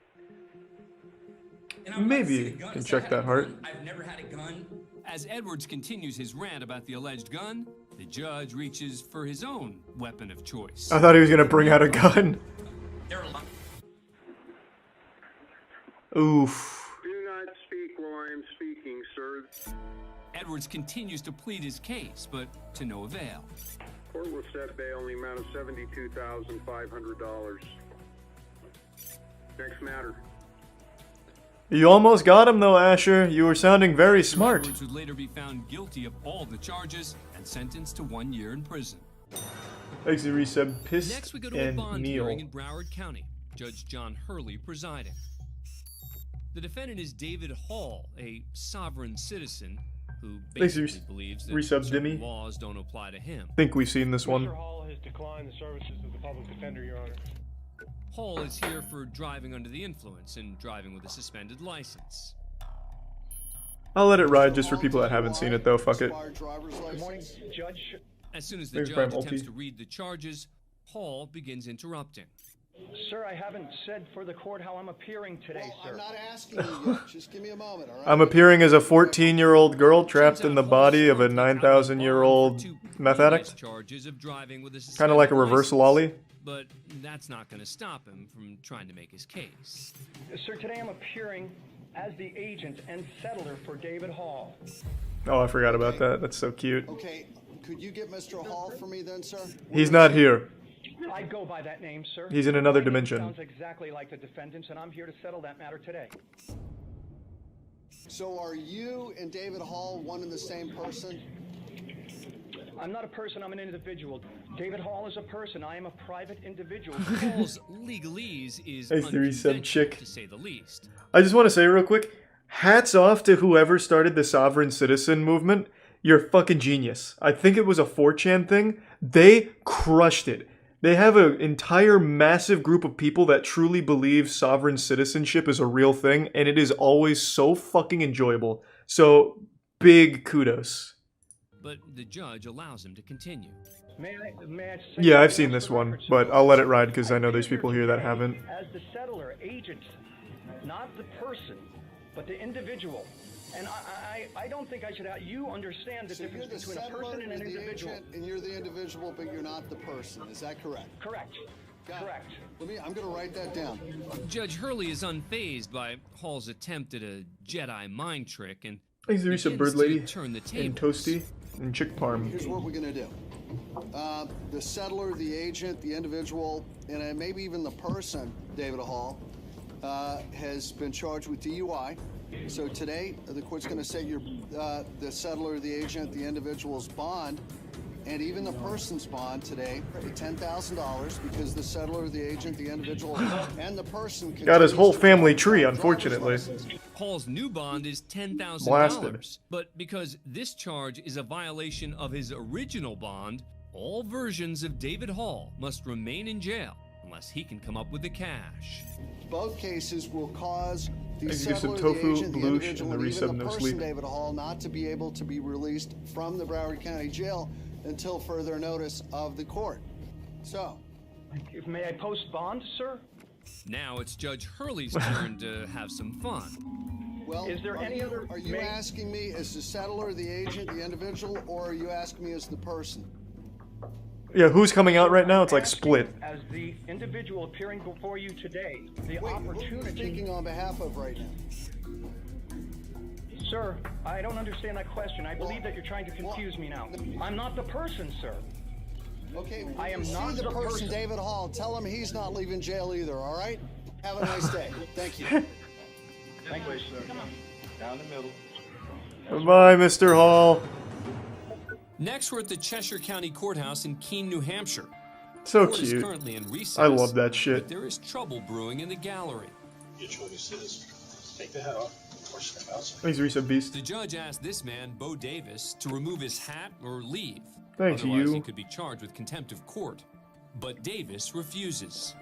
And I'm about to say Maybe the gun can is check I had a that heart. gun. I've never had a gun. As Edwards continues his rant about the alleged gun, the judge reaches for his own weapon of choice. I thought he was gonna bring out a gun. They're lying. Oof. Do not speak while I am speaking, sir. Edwards continues to plead his case, but to no avail. Court will set bail in the amount of $72,500. Next matter. You almost got him though, Asher. You were sounding very smart. Edwards would later be found guilty of all the charges and sentenced to 1 year in prison. Thanks, Recip. Pissed Next, we go to a and bond Neil. hearing in Broward County. Judge John Hurley presiding. The defendant is David Hall, a sovereign citizen who Thanks, basically believes that Resub certain Dimmy. laws don't apply to him. Think we've seen this one. Mr. Hall has declined the services of the public defender, Your Honor. Hall is here for driving under the influence and driving with a suspended license. I'll let it ride just for people that haven't seen it though. Fuck it. Good morning, Judge. As soon as the Thanks, judge Prime attempts Ulti. to read the charges, Hall begins interrupting. Sir, I haven't said for the court how I'm appearing today, sir. I'm not asking you yet. Just give me a moment, all right? I'm appearing as a 14-year-old girl trapped in the body of a 9,000-year-old meth addict. Charges of driving with a Kind of like a reverse suspended lolly. license, but that's not going to stop him from trying to make his case. Sir, today I'm appearing as the agent and settler for David Hall. Oh, I forgot about that. That's so cute. Okay, could you get Mr. Hall for me then, sir? He's not here. I go by that name, sir. He's in another My name dimension. Sounds exactly like the defendant's, and I'm here to settle that matter today. So are you and David Hall one and the same person? I'm not a person, I'm an individual. David Hall is a person, I am a private individual. Hall's legalese is Hey, 3-sub chick. to say the least. I just want to say real quick, hats off to whoever started the sovereign citizen movement. You're fucking genius. I think it was a 4chan thing. They crushed it. They have an entire massive group of people that truly believe sovereign citizenship is a real thing, and it is always so fucking enjoyable. So, big kudos. But the judge allows him to continue. May I say Yeah, I've seen this one, but I'll let it ride because I know there's people here that haven't. as the settler agent, not the person, but the individual. And I don't think I should. You understand the So difference you're the between a settler, person and an you're the individual. agent, and you're the individual, but you're not the person. Is that correct? Correct. Correct. I'm going to write that down. Judge Hurley is unfazed by Hall's attempt at a Jedi mind trick and Thanks, Teresa begins Bird Lady, to turn the and tables. Toasty, and Chick Parm. Here's what we're going to do. The settler, the agent, the individual, and maybe even the person, David Hall, has been charged with DUI. So today, the court's going to set the settler, the agent, the individual's bond, and even the person's bond today at $10,000 because the settler, the agent, the individual, and the person Got his whole family tree, unfortunately. Hall's new bond is $10,000. Blasted. But because this charge is a violation of his original bond, all versions of David Hall must remain in jail unless he can come up with the cash. Both cases will cause the I can do some settler, the tofu, agent, the bloosh, individual, and the and even resub the no person, sleep. David Hall, not to be able to be released from the Broward County Jail until further notice of the court. So, May I post bond, sir? Now it's Judge Hurley's turn to have some fun. well, Is there any other- Are you may- asking me as the settler, the agent, the individual, or are you asking me as the person? Yeah, who's coming out right now? It's like split. As the individual appearing before you today, the Wait, who are you opportunity. speaking on behalf of right now? Sir, I don't understand that question. I believe that you're trying to confuse me now. I'm not the person, sir. Okay, I am you not see the the person, person. David Hall. Tell him he's not leaving jail either, all right? Have a nice day. Thank you. Thank you, sir. Down the middle. Bye, Mr. Hall. Next, we're at the Cheshire County Courthouse in Keene, New Hampshire. So Court is cute. currently in recess, I love that but shit. there is trouble brewing in the gallery. Your choice is take the hat off or step outside. Thanks, Resub Beast. The judge asked this man, Bo Davis, to remove his hat or leave. Thanks, Otherwise, you. he could be charged with contempt of court. But Davis refuses.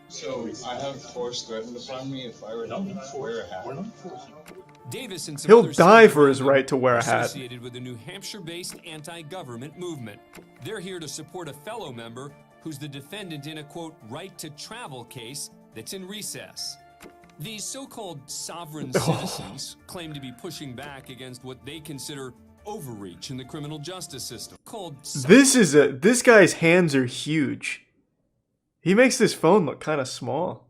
So I have force threatened upon me if I were to wear a hat. Davis and some He'll others die say for his they're right to wear a hat. associated with a New Hampshire-based anti-government movement. They're here to support a fellow member who's the defendant in a, quote, right to travel case that's in recess. These so-called sovereign citizens claim to be pushing back against what they consider overreach in the criminal justice system. This guy's hands are huge. He makes this phone look kind of small.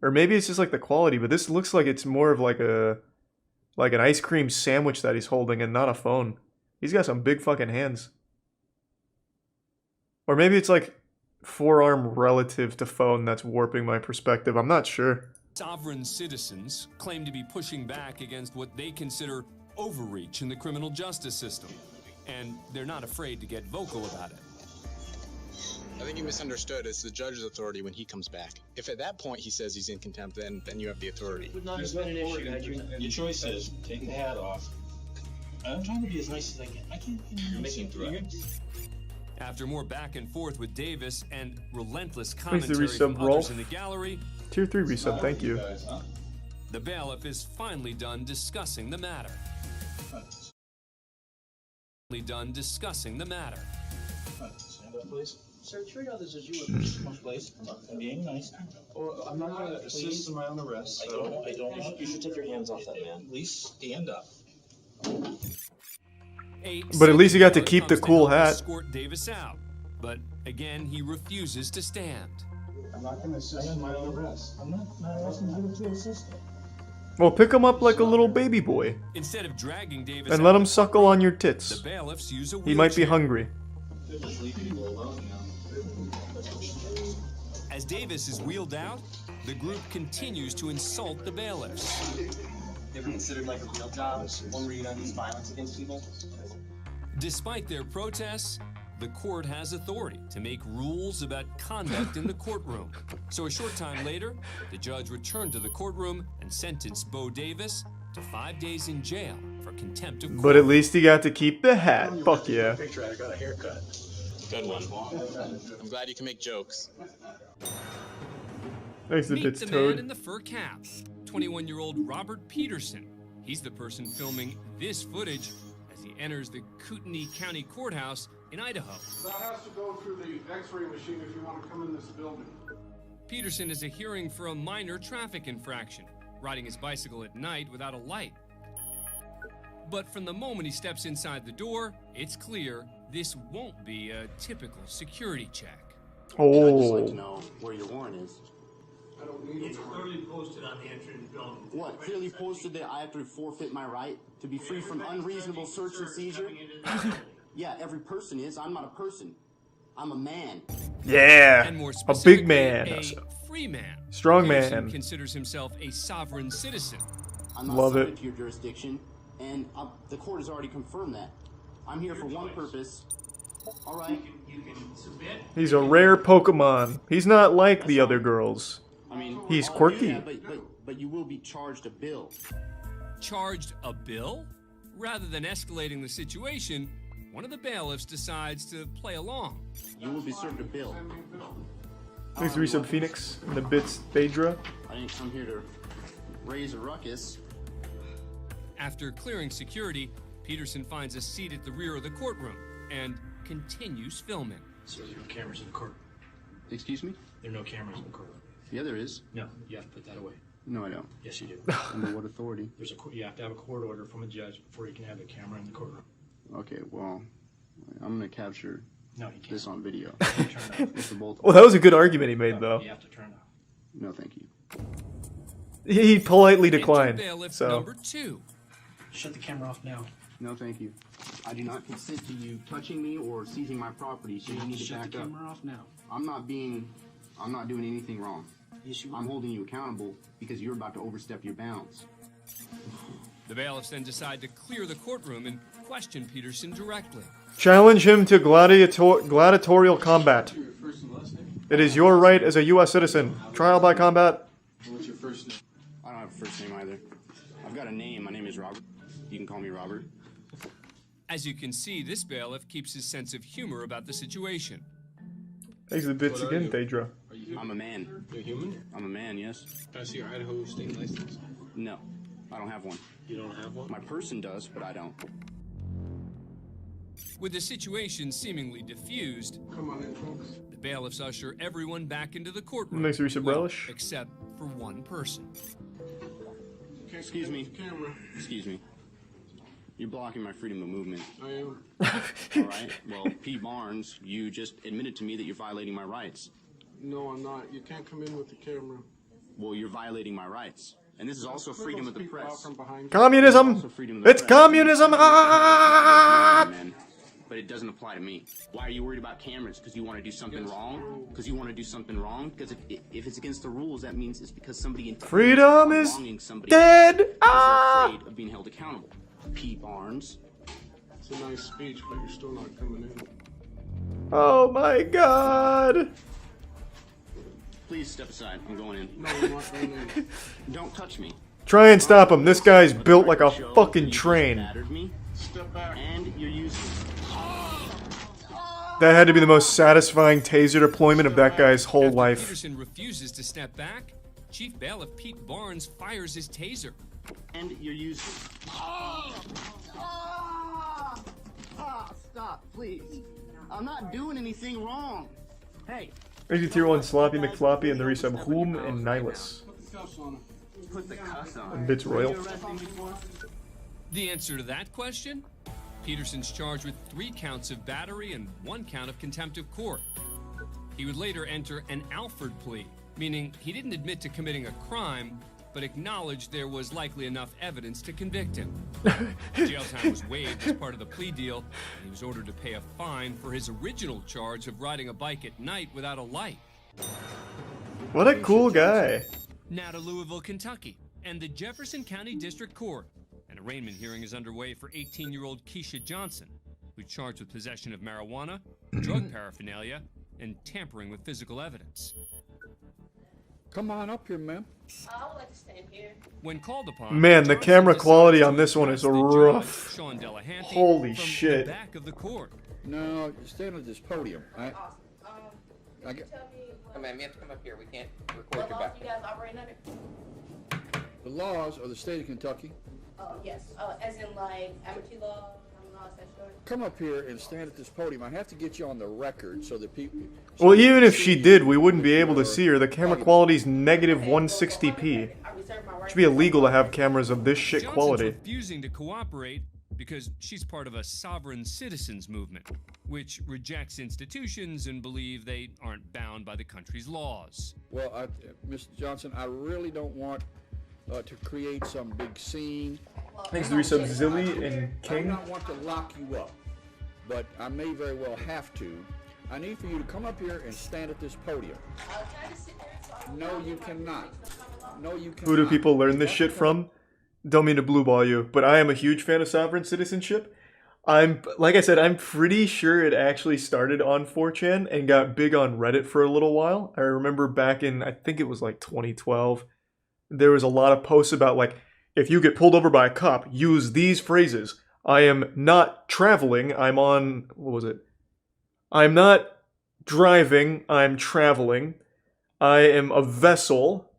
Or maybe it's just like the quality, but this looks like it's more of like an ice cream sandwich that he's holding and not a phone. He's got some big fucking hands. Or maybe it's like forearm relative to phone that's warping my perspective. I'm not sure. Sovereign citizens claim to be pushing back against what they consider overreach in the criminal justice system. And they're not afraid to get vocal about it. I think you misunderstood. It's the judge's authority when he comes back. If at that point he says he's in contempt, then you have the authority. Would not have been an issue had you. Your choice is take the hat off. I'm trying to be as nice as I can. I can't. You're making threats. After more back and forth with Davis and relentless Thanks to commentary from resub, others Rolf. in the gallery, Tier 3 resub, thank you. the bailiff is finally done discussing the matter. Stand up, please. Sir, treat others as you would wish to place. I'm being nice. Well, I'm not going to assist in my own arrest. I don't want. You should take your hands off that man. Please stand up. But at least he got to keep the cool hat. Escort Davis out, but again he refuses to stand. I'm not going to assist in my own arrest. I'm not asking you to assist. Well, pick him up like a little baby boy. Instead of dragging Davis And out let him of suckle on your the tits. bailiffs use a He might be wheelchair. hungry. As Davis is wheeled out, the group continues to insult the bailiffs. Ever considered like a real job? One where you don't use violence against people? Despite their protests, the court has authority to make rules about conduct in the courtroom. So a short time later, the judge returned to the courtroom and sentenced Bo Davis to 5 days in jail for contempt of court. But at least he got to keep the hat. Fuck yeah. Picture, I got a haircut. Good one. I'm glad you can make jokes. Thanks a Meet bit, the man Toad. in the fur cap, 21-year-old Robert Peterson. He's the person filming this footage as he enters the Kootenai County Courthouse in Idaho. That has to go through the x-ray machine if you want to come in this building. Peterson is a hearing for a minor traffic infraction, riding his bicycle at night without a light. But from the moment he steps inside the door, it's clear this won't be a typical security check. Oh. I'd just like to know where your warrant is. I don't need It's clearly posted on the entrance building. What? Clearly posted that I have to forfeit my right to be free from unreasonable search and seizure? Yeah, every person is. I'm not a person. I'm a man. Yeah. And more A specifically, big man. a free man. Strong Peterson man. considers himself a sovereign citizen. I'm not Love subject it. to your jurisdiction, and the court has already confirmed that. I'm here for one purpose. All right. You can submit. He's a rare Pokemon. He's not like the other girls. I mean, He's I'll do quirky. that, but you will be charged a bill. Charged a bill? Rather than escalating the situation, one of the bailiffs decides to play along. You will be served a bill. Thanks, Resub Phoenix. And the bits, Phaedra. I didn't come here to raise a ruckus. After clearing security, Peterson finds a seat at the rear of the courtroom and continues filming. So there are no cameras in the court. Excuse me? There are no cameras in the court. Yeah, there is. No, you have to put that away. No, I don't. Yes, you do. Under what authority? You have to have a court order from a judge before you can have a camera in the courtroom. Okay, well, I'm gonna capture No, you can't. this on video. Turn it off. Mr. Bolt. Well, that was a good argument he made, though. You have to turn it off. No, thank you. He politely Enter declined. bailiff So, number 2. Shut the camera off now. No, thank you. I do not consent to you touching me or seizing my property, so you need to Shut back the up. camera off now. I'm not doing anything wrong. Yes, you I'm holding you accountable because you're about to overstep your bounds. The bailiffs then decide to clear the courtroom and question Peterson directly. challenge him to gladiatorial combat. It is your right as a U.S. citizen. Trial by combat. What's your first name? I don't have a first name either. I've got a name. My name is Robert. You can call me Robert. As you can see, this bailiff keeps his sense of humor about the situation. Thanks the bits again, Phaedra. I'm a man. You're human? I'm a man, yes. Can I see your Idaho state license? No, I don't have one. You don't have one? My person does, but I don't. With the situation seemingly diffused, Come on in, folks. the bailiffs usher everyone back into the courtroom. Makes Risa relish. Except for one person. Excuse me. Camera. Excuse me. You're blocking my freedom of movement. I am. All right. Well, P. Barnes, you just admitted to me that you're violating my rights. No, I'm not. You can't come in with the camera. Well, you're violating my rights. And this is also freedom of the press. Communism! It's communism! Ah! But it doesn't apply to me. Why are you worried about cameras? Because you want to do something wrong? Because you want to do something wrong? Because if it's against the rules, that means it's because somebody Freedom is wronging somebody dead! because Ah! they're afraid of being held accountable. P. Barnes. It's a nice speech, but you're still not coming in. Oh my god! Please step aside. I'm going in. No, you're not going in. Don't touch me. Try and stop him. This guy's built like a fucking train. Battered me. Step back. And you're using. That had to be the most satisfying taser deployment of that guy's whole After life. Peterson refuses to step back, Chief Bailiff Pete Barnes fires his taser. And you're using. Stop, please. I'm not doing anything wrong. Hey. Thank you, Tier 1 Sloppy McFloppy and the resub Whom and Nihilus. Put the cuss on. And Bits Royal. The answer to that question? Peterson's charged with 3 counts of battery and 1 count of contempt of court. He would later enter an Alford plea, meaning he didn't admit to committing a crime, but acknowledged there was likely enough evidence to convict him. Jail time was waived as part of the plea deal, and he was ordered to pay a fine for his original charge of riding a bike at night without a light. What a cool guy. Now to Louisville, Kentucky, and the Jefferson County District Court. An arraignment hearing is underway for 18-year-old Keisha Johnson, who's charged with possession of marijuana, drug paraphernalia, and tampering with physical evidence. Come on up here, ma'am. I would like to stand here. When called upon, Man, the camera quality on this one is Johnson rough. Sean Delahanty Holy from shit. the back of the court. No, you stand at this podium. I get, Oh, ma'am, you have to come up here. We can't record your back. You guys operate under? the laws of the state of Kentucky. Oh, yes. As in like amateur law, common law, statutory? Come up here and stand at this podium. I have to get you on the record so that people... Well, even if she did, we wouldn't be able to see her. The camera quality's negative 160p. Should be illegal to have cameras of this shit Johnson's quality. refusing to cooperate because she's part of a sovereign citizens movement, which rejects institutions and believe they aren't bound by the country's laws. Well, Mr. Johnson, I really don't want to create some big scene. Thanks to the resub Zilly and I King. do not want to lock you up, but I may very well have to. I need for you to come up here and stand at this podium. No, you cannot. No, you cannot. Who do people learn this shit from? Don't mean to blue ball you, but I am a huge fan of sovereign citizenship. Like I said, I'm pretty sure it actually started on 4chan and got big on Reddit for a little while. I remember back in, I think it was like 2012, there was a lot of posts about like, if you get pulled over by a cop, use these phrases. I am not traveling, I'm on, what was it? I'm not driving, I'm traveling. I am a vessel.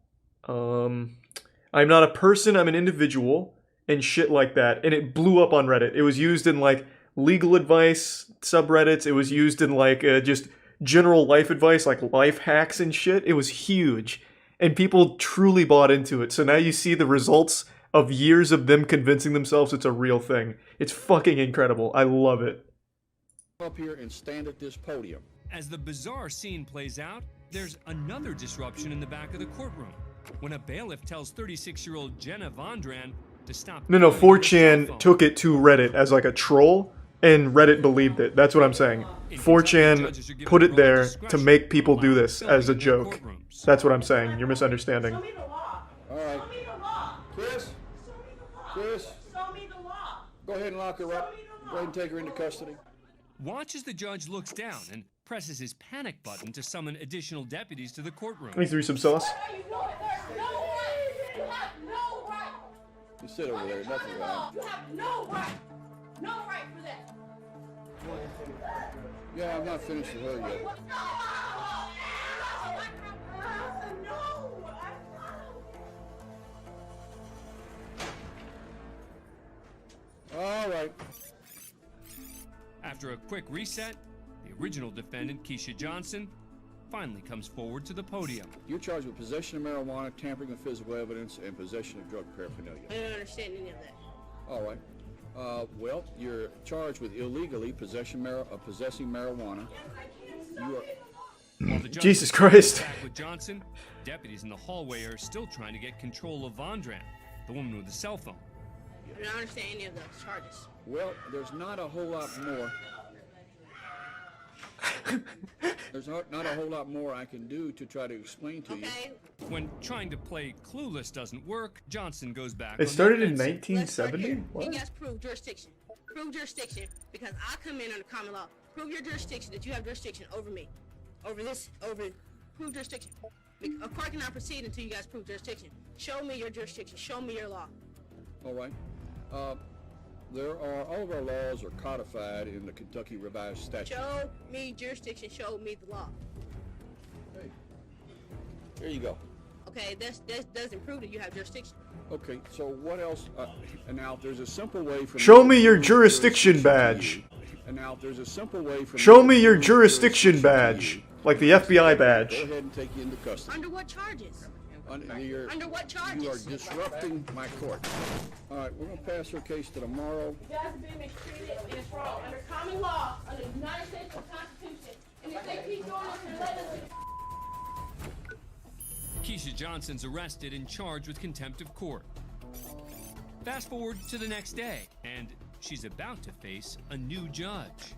I'm not a person, I'm an individual, and shit like that. And it blew up on Reddit. It was used in like legal advice subreddits. It was used in like just general life advice, like life hacks and shit. It was huge. And people truly bought into it. So now you see the results of years of them convincing themselves it's a real thing. It's fucking incredible. I love it. Come up here and stand at this podium. As the bizarre scene plays out, there's another disruption in the back of the courtroom when a bailiff tells 36-year-old Jenna Vondran to stop. No, 4chan took it to Reddit as like a troll, and Reddit believed it. That's what I'm saying. 4chan put it there to make people do this as a joke. That's what I'm saying. You're misunderstanding. All right. Chris? Chris? Go ahead and lock her up. Go ahead and take her into custody. Watch as the judge looks down and presses his panic button to summon additional deputies to the courtroom. Thanks for some sauce. You sit over there, nothing wrong. You have no right. No right for that. Yeah, I'm not finished with her yet. All right. After a quick reset, the original defendant, Keisha Johnson, finally comes forward to the podium. You're charged with possession of marijuana, tampering with physical evidence, and possession of drug paraphernalia. I don't understand any of that. All right. Well, you're charged with illegally possessing marijuana. You are... While the judge Jesus is Christ. back with Johnson, deputies in the hallway are still trying to get control of Vondran, the woman with the cell phone. I don't understand any of those charges. Well, there's not a whole lot more. There's not a whole lot more I can do to try to explain to you. When trying to play clueless doesn't work, Johnson goes back. It on started the in offensive. 1970? You What? guys prove jurisdiction. Prove jurisdiction because I come in under common law. Prove your jurisdiction that you have jurisdiction over me. Prove jurisdiction. A court cannot proceed until you guys prove jurisdiction. Show me your jurisdiction. Show me your law. All right. All of our laws are codified in the Kentucky Revised Statute. Show me jurisdiction. Show me the law. Hey, there you go. Okay, that doesn't prove that you have jurisdiction. Okay, so what else? And now there's a simple way for Show me your jurisdiction badge. And now there's a simple way for Show me your jurisdiction badge. Like the FBI badge. Go ahead and take you into custody. Under what charges? Under what charges? You are disrupting my court. All right, we're going to pass her case to tomorrow. You guys are being mistreated and it's wrong. Under common law, under the United States Constitution. And if they keep doing this, then let us... Keisha Johnson's arrested and charged with contempt of court. Fast forward to the next day, and she's about to face a new judge.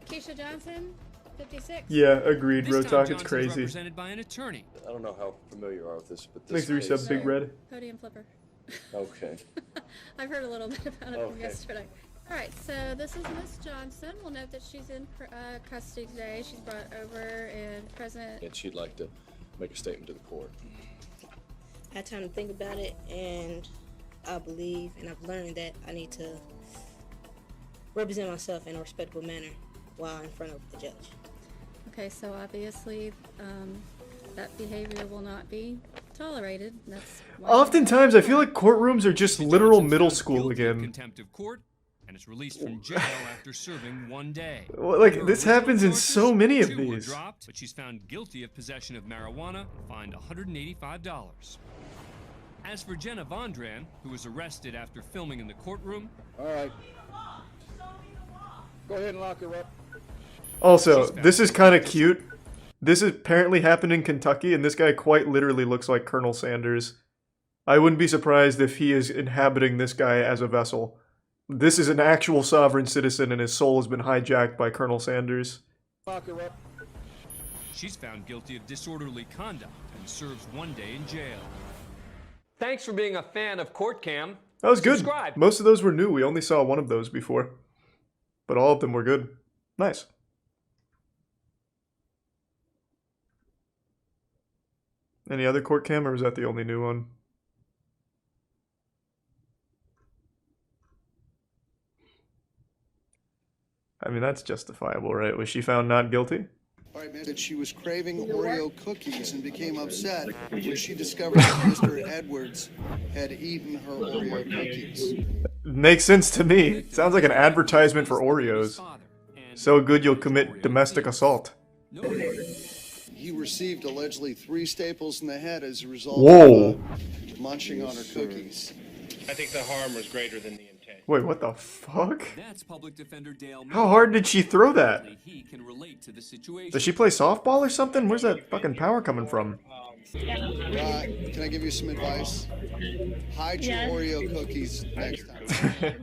Keisha Johnson, 56. Yeah, agreed, This time Rotok, it's Johnson's crazy. represented by an attorney. I don't know how familiar you are with this, but Thanks this for resub, case- Big Red. Podium flipper. Okay. I've heard a little bit about it from Okay. yesterday. All right, so this is Miss Johnson. We'll note that she's in custody today. She's brought over and present. And she'd like to make a statement to the court. I had time to think about it, and I believe, and I've learned that I need to represent myself in a respectable manner while in front of the judge. Okay, so obviously that behavior will not be tolerated. That's why Oftentimes, I feel like courtrooms are just literal middle school again. Contempt of court, and is released from jail after serving 1 day. Well, like, Her this original happens in charges, so many of 2 were these. dropped, but she's found guilty of possession of marijuana, fined $185. As for Jenna Vondran, who was arrested after filming in the courtroom, All right. Go ahead and lock her up. Also, this is kind of cute. This apparently happened in Kentucky, and this guy quite literally looks like Colonel Sanders. I wouldn't be surprised if he is inhabiting this guy as a vessel. This is an actual sovereign citizen, and his soul has been hijacked by Colonel Sanders. Lock her up. she's found guilty of disorderly conduct and serves 1 day in jail. Thanks for being a fan of courtcam. That was good. Subscribe. Most of those were new. We only saw one of those before. But all of them were good. Nice. Any other court cam, or was that the only new one? I mean, that's justifiable, right? Was she found not guilty? All right, man, that she was craving Oreo cookies and became upset when she discovered that Mr. Edwards had eaten her Oreo cookies. Makes sense to me. Sounds like an advertisement for Oreos. So good you'll commit domestic assault. He received allegedly 3 staples in the head as a result Whoa. of munching on her cookies. I think the harm was greater than the intent. Wait, what the fuck? That's Public Defender Dale. How hard did she throw that? He can relate to the situation. Does she play softball or something? Where's that fucking power coming from? Can I give you some advice? Hide your Oreo cookies next time.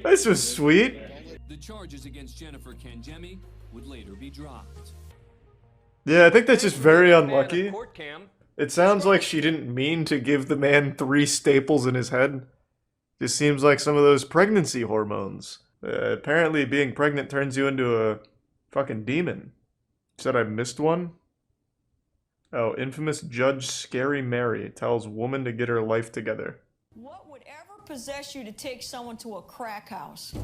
This was sweet. The charges against Jennifer Kangemi would later be dropped. Yeah, I think that's just very unlucky. Courtcam. It sounds like she didn't mean to give the man 3 staples in his head. Just seems like some of those pregnancy hormones. Apparently being pregnant turns you into a fucking demon. Said I missed one? Oh, infamous Judge Scary Mary tells woman to get her life together. What would ever possess you to take someone to a crack house?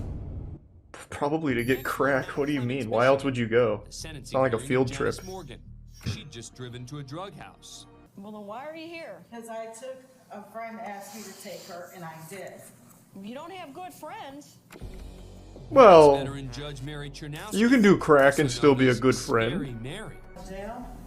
Probably to get crack. What do you mean? Why else would you go? It's not like a field trip. Morgan. She'd just driven to a drug house. Well, then why are you here? Because I took a friend asked me to take her, and I did. You don't have good friends. Well, Veteran Judge Mary Chernowski. you can do crack and still be a good friend. Scary Mary.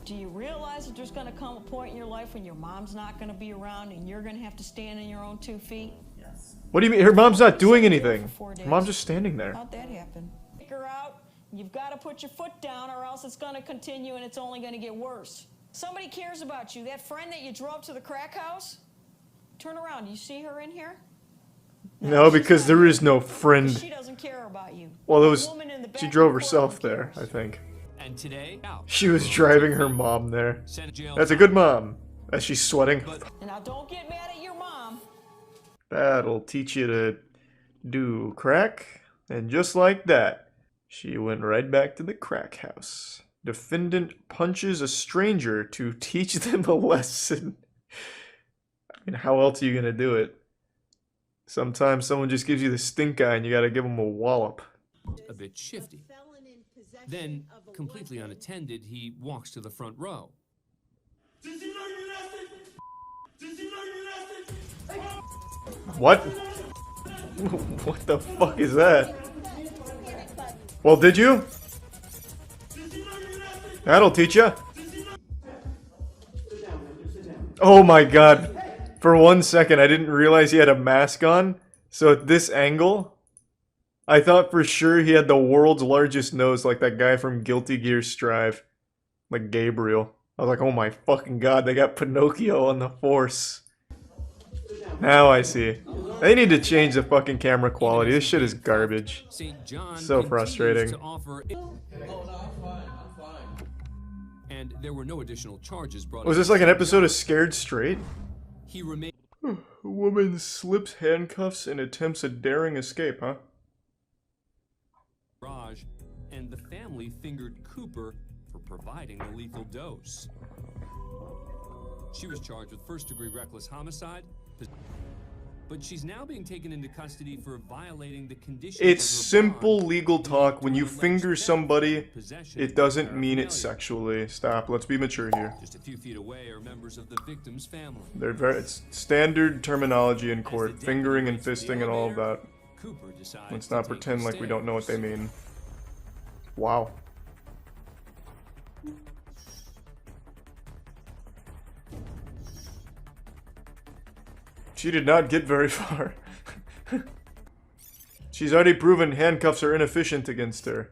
Do you realize that there's going to come a point in your life when your mom's not going to be around and you're going to have to stand on your own 2 feet? Yes. What do you mean? Her mom's not doing anything. Her mom's just standing there. How'd that happen? Take her out. You've got to put your foot down or else it's going to continue and it's only going to get worse. Somebody cares about you. That friend that you drove to the crack house, turn around. You see her in here? No, because there is no She friend. doesn't care about you. Well, it was. The woman in the She back drove of the herself courtroom there, I think. And today, out. She was driving her mom there. Sent to jail. That's a good mom. As she's sweating. And now don't get mad at your mom. That'll teach you to do crack. And just like that, she went right back to the crack house. Defendant punches a stranger to teach them a lesson. I mean, how else are you gonna do it? Sometimes someone just gives you the stink eye and you gotta give them a wallop. A bit shifty. Then, completely unattended, he walks to the front row. What? What the fuck is that? Well, did you? That'll teach ya. Oh my god. For 1 second, I didn't realize he had a mask on. So at this angle, I thought for sure he had the world's largest nose like that guy from Guilty Gear Strive. Like Gabriel. I was like, oh my fucking god, they got Pinocchio on the Force. Now I see. They need to change the fucking camera quality. This shit is garbage. So frustrating. And there were no additional charges brought. Was this like an episode of Scared Straight? He remained. A woman slips handcuffs and attempts a daring escape, huh? Raj, and the family fingered Cooper for providing the lethal dose. She was charged with first-degree reckless homicide, but she's now being taken into custody for violating the conditions. It's simple legal talk. When you finger somebody, it doesn't mean it sexually. Stop. Let's be mature here. Just a few feet away are members of the victim's family. It's standard terminology in court. Fingering and fisting and all of that. Let's not pretend like we don't know what they mean. Wow. She did not get very far. She's already proven handcuffs are inefficient against her.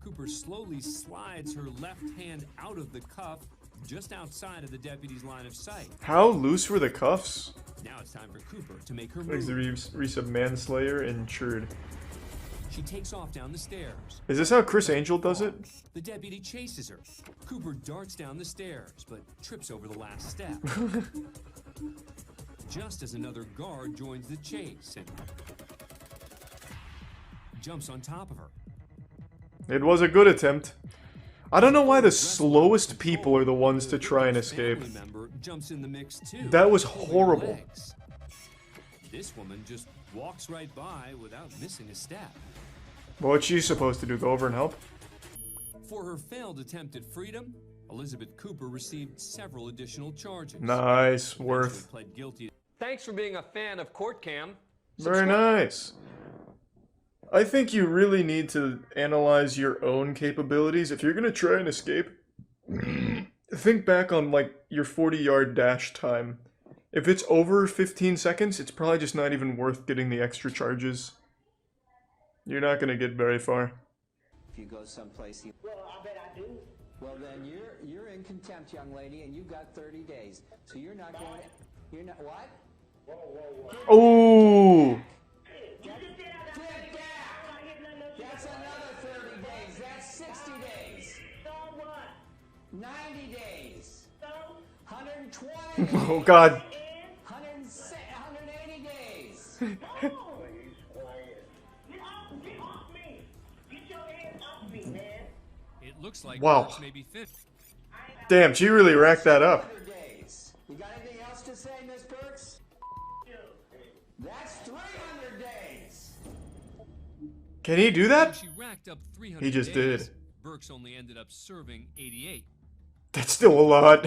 Cooper slowly slides her left hand out of the cuff just outside of the deputy's line of sight. How loose were the cuffs? Now it's time for Cooper to make her Makes move. the Reese of manslayer insured. She takes off down the stairs. Is this how Chris Angel does it? The deputy chases her. Cooper darts down the stairs, but trips over the last step. Just as another guard joins the chase and jumps on top of her. It was a good attempt. I don't know why the slowest people are the ones to try and escape. Jumps in the mix too. That was horrible. This woman just walks right by without missing a step. What's she supposed to do? Go over and help? For her failed attempt at freedom, Elizabeth Cooper received several additional charges. Nice. Worth. Pled guilty. Thanks for being a fan of courtcam. Very nice. I think you really need to analyze your own capabilities. If you're gonna try and escape, think back on like your 40-yard dash time. If it's over 15 seconds, it's probably just not even worth getting the extra charges. You're not gonna get very far. If you go someplace, well, I bet I do. Well, then you're in contempt, young lady, and you got 30 days. So you're not going. You're not what? Oh. That's another 30 days. That's 60 days. So what? 90 days. So 120. Oh God. 180 days. It looks like Wow. maybe 50. Damn, she really racked that up. You got anything else to say, Miss Burks? That's 300 days. Can he do that? She racked up 300 He just days. did. Burks only ended up serving 88. That's still a lot.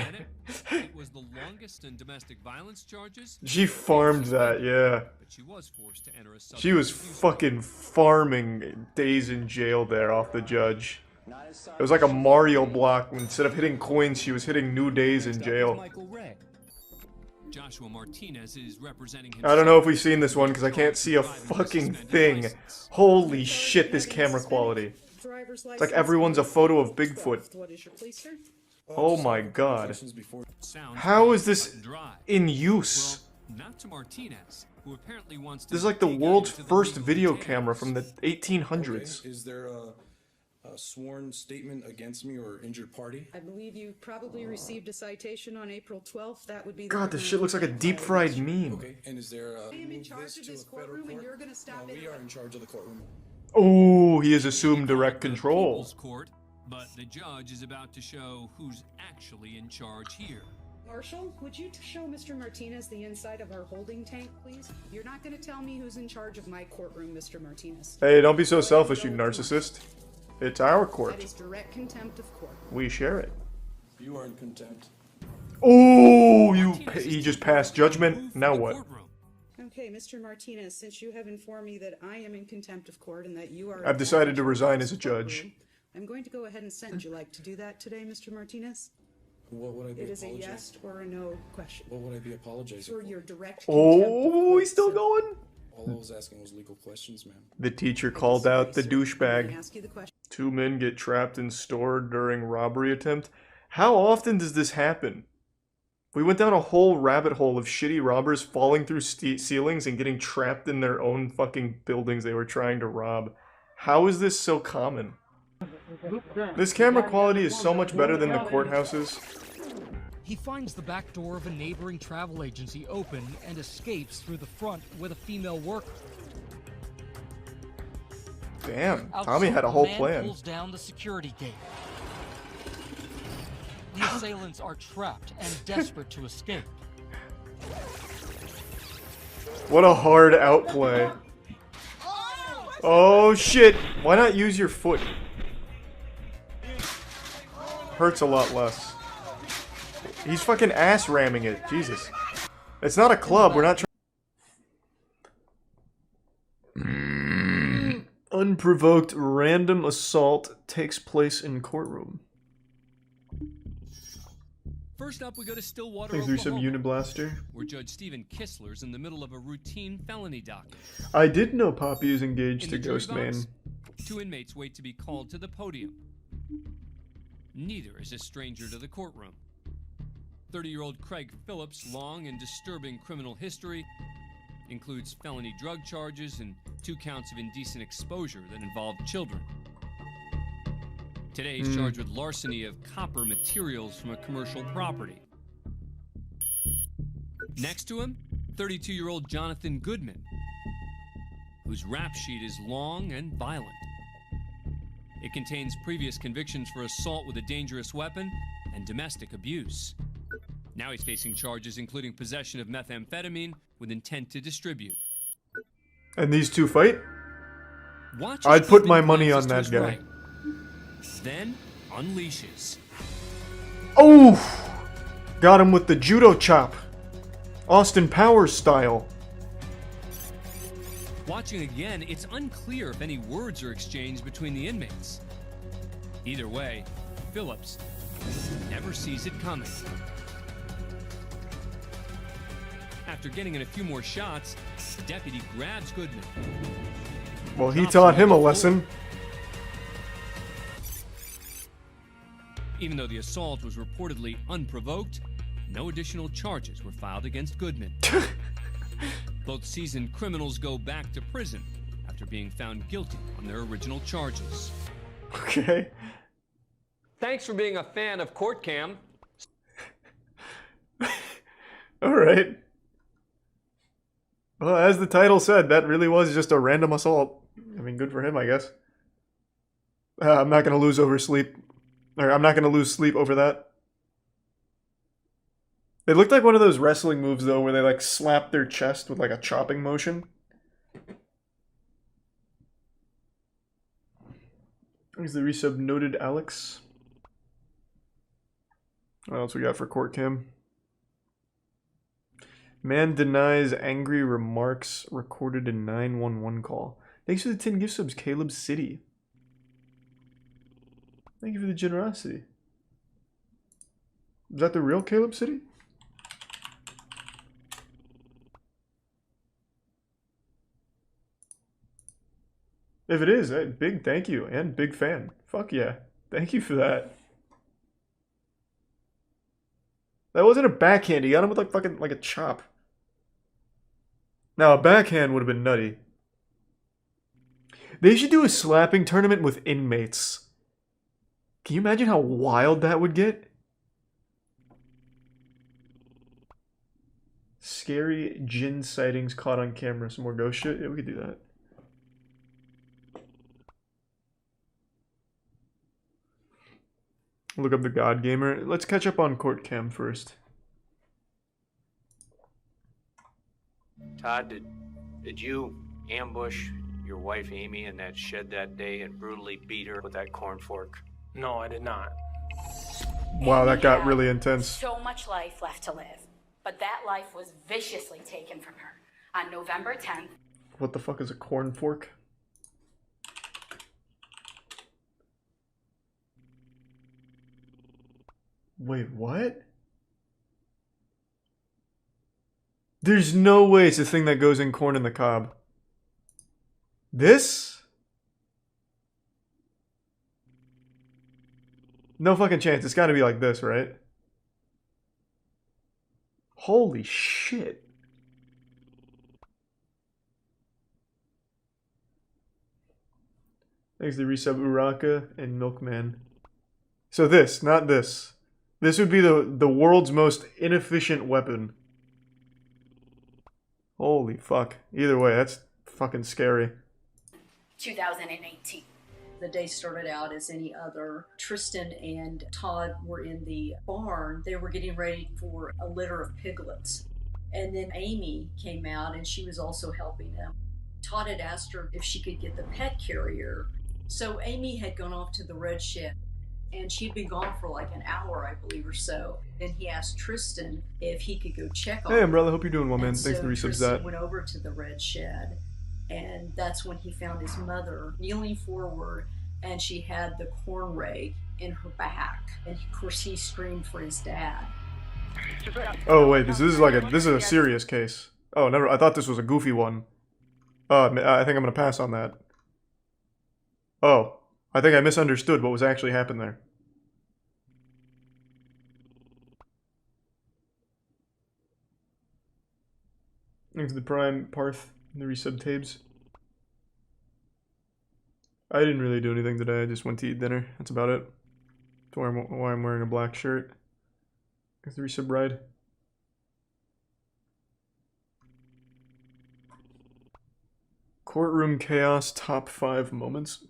It was the longest in domestic violence charges. She farmed that, yeah. But she was forced to enter a She was fucking farming days in jail there off the judge. It was like a Mario block. Instead of hitting coins, she was hitting new days in jail. Joshua Martinez is representing I don't know if we've seen this one because I can't see a fucking thing. Holy shit, this camera quality. It's like everyone's a photo of Bigfoot. Oh my god. How is this in use? Not to Martinez, who apparently wants to. This is like the world's first video camera from the 1800s. Is there a sworn statement against me or injured party? I believe you probably received a citation on April 12th. That would be. God, this shit looks like a deep fried meme. Okay, and is there I am in charge of this courtroom, and you're going to stop it. We are in charge of the courtroom. Oh, he has assumed direct control. Court, but the judge is about to show who's actually in charge here. Marshal, would you show Mr. Martinez the inside of our holding tank, please? You're not going to tell me who's in charge of my courtroom, Mr. Martinez. Hey, don't be so selfish, you narcissist. It's our court. That is direct contempt of court. We share it. You are in contempt. Oh, he just passed judgment. Now what? Okay, Mr. Martinez, since you have informed me that I am in contempt of court and that you are... I've decided to resign as a judge. I'm going to go ahead and send. Would you like to do that today, Mr. Martinez? What would I be It is a apologizing? yes or a no question. What would I be apologizing For for? your direct Oh, he's still going. All I was asking was legal questions, ma'am. The teacher called out the I'm going douchebag. to ask you the question. 2 men get trapped in store during robbery attempt. How often does this happen? We went down a whole rabbit hole of shitty robbers falling through ceilings and getting trapped in their own fucking buildings they were trying to rob. How is this so common? This camera quality is so much better than the courthouses. He finds the back door of a neighboring travel agency open and escapes through the front with a female worker. Damn, Outside, Tommy had a whole man plan. Pulls down the security gate. The assailants are trapped and desperate to escape. What a hard outplay. Oh shit, why not use your foot? Hurts a lot less. He's fucking ass ramming it, Jesus. It's not a club, we're not trying. Unprovoked random assault takes place in courtroom. First up, we go to Stillwater, Think through some Oklahoma, Uniblaster. where Judge Stephen Kistler's in the middle of a routine felony docket. I did know Poppy is engaged In to the jury Ghost Man. box, 2 inmates wait to be called to the podium. Neither is a stranger to the courtroom. 30-year-old Craig Phillips' long and disturbing criminal history includes felony drug charges and 2 counts of indecent exposure that involved children. Today he's charged with larceny of copper materials from a commercial property. Next to him, 32-year-old Jonathan Goodman, whose rap sheet is long and violent. It contains previous convictions for assault with a dangerous weapon and domestic abuse. Now he's facing charges including possession of methamphetamine with intent to distribute. And these two fight? Watch I'd as put Goodman my money glances on to that his guy. right, then unleashes. Oh! Got him with the judo chop. Austin Powers style. Watching again, it's unclear if any words are exchanged between the inmates. Either way, Phillips never sees it coming. After getting in a few more shots, the deputy grabs Goodman. Well, he taught him a lesson. Even though the assault was reportedly unprovoked, no additional charges were filed against Goodman. Both seasoned criminals go back to prison after being found guilty on their original charges. Okay. Thanks for being a fan of courtcam. Alright. Well, as the title said, that really was just a random assault. I mean, good for him, I guess. I'm not gonna lose sleep over that. It looked like one of those wrestling moves, though, where they, like, slap their chest with, like, a chopping motion. Here's the resub noted Alex. What else we got for court cam? Man denies angry remarks recorded in 911 call. Thanks for the 10 gift subs, Caleb City. Thank you for the generosity. Is that the real Caleb City? If it is, big thank you and big fan. Fuck yeah. Thank you for that. That wasn't a backhand. He got him with like fucking like a chop. Now a backhand would have been nutty. They should do a slapping tournament with inmates. Can you imagine how wild that would get? Scary Jinn sightings caught on camera. Some more ghost shit? Yeah, we could do that. Look up the God Gamer. Let's catch up on court cam first. Todd, did you ambush your wife Amy in that shed that day and brutally beat her with that corn fork? No, I did not. Wow, that got really intense. So much life left to live, but that life was viciously taken from her on November 10th. What the fuck is a corn fork? Wait, what? There's no way it's the thing that goes in corn in the cob. This? No fucking chance. It's gotta be like this, right? Holy shit. Thanks to resub Uraka and Milkman. So this, not this. This would be the world's most inefficient weapon. Holy fuck. Either way, that's fucking scary. 2018. The day started out as any other. Tristan and Todd were in the barn. They were getting ready for a litter of piglets. And then Amy came out and she was also helping them. Todd had asked her if she could get the pet carrier. So Amy had gone off to the red shed and she'd been gone for like an hour, I believe, or so. Then he asked Tristan if he could go check on her. Hey, umbrella, hope you're doing well, man. And Thanks so for the resubs. Tristan That went over to the red shed, and that's when he found his mother kneeling forward, and she had the corn rake in her back. And of course, he screamed for his dad. Oh wait, this is a serious case. Oh, never. I thought this was a goofy one. I think I'm gonna pass on that. Oh, I think I misunderstood what was actually happening there. Thanks to the Prime Parth and the resub tabes. I didn't really do anything today. I just went to eat dinner. That's about it. That's why I'm wearing a black shirt. Thanks to the resub ride. Courtroom chaos top 5 moments.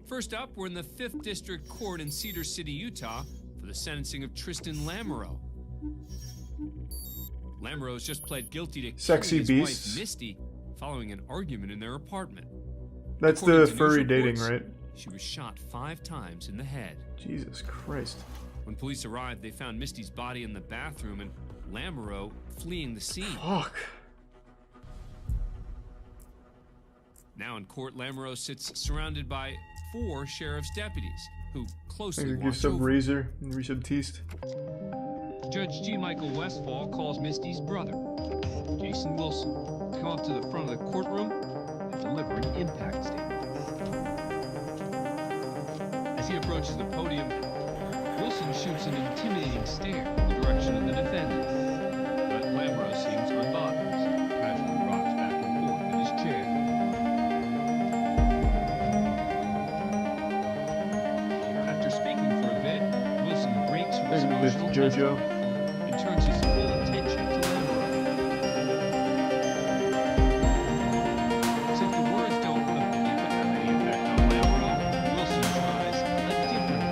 First up, we're in the 5th District Court in Cedar City, Utah, for the sentencing of Tristan Lamoureux. Lamoureux's just pled guilty to Sexy killing his beasts. wife, Misty, following an argument in their apartment. That's According the to news furry dating, reports, right? She was shot 5 times in the head. Jesus Christ. When police arrived, they found Misty's body in the bathroom and Lamoureux fleeing the scene. Fuck. Now in court, Lamoureux sits surrounded by 4 sheriff's deputies who closely Thanks to watch sub over him. Razor and resub Teast. Judge G. Michael Westfall calls Misty's brother, Jason Wilson, to come up to the front of the courtroom and deliver an impact statement. As he approaches the podium, Wilson shoots an intimidating stare in the direction of the defendant. But Lamoureux seems unbothered as he casually rocks back and forth in his chair. After speaking for a bit, Wilson breaks from his emotional JoJo. and turns his full attention to Lamoureux. Since the words don't appear to have any effect on Lamoureux, Wilson tries a different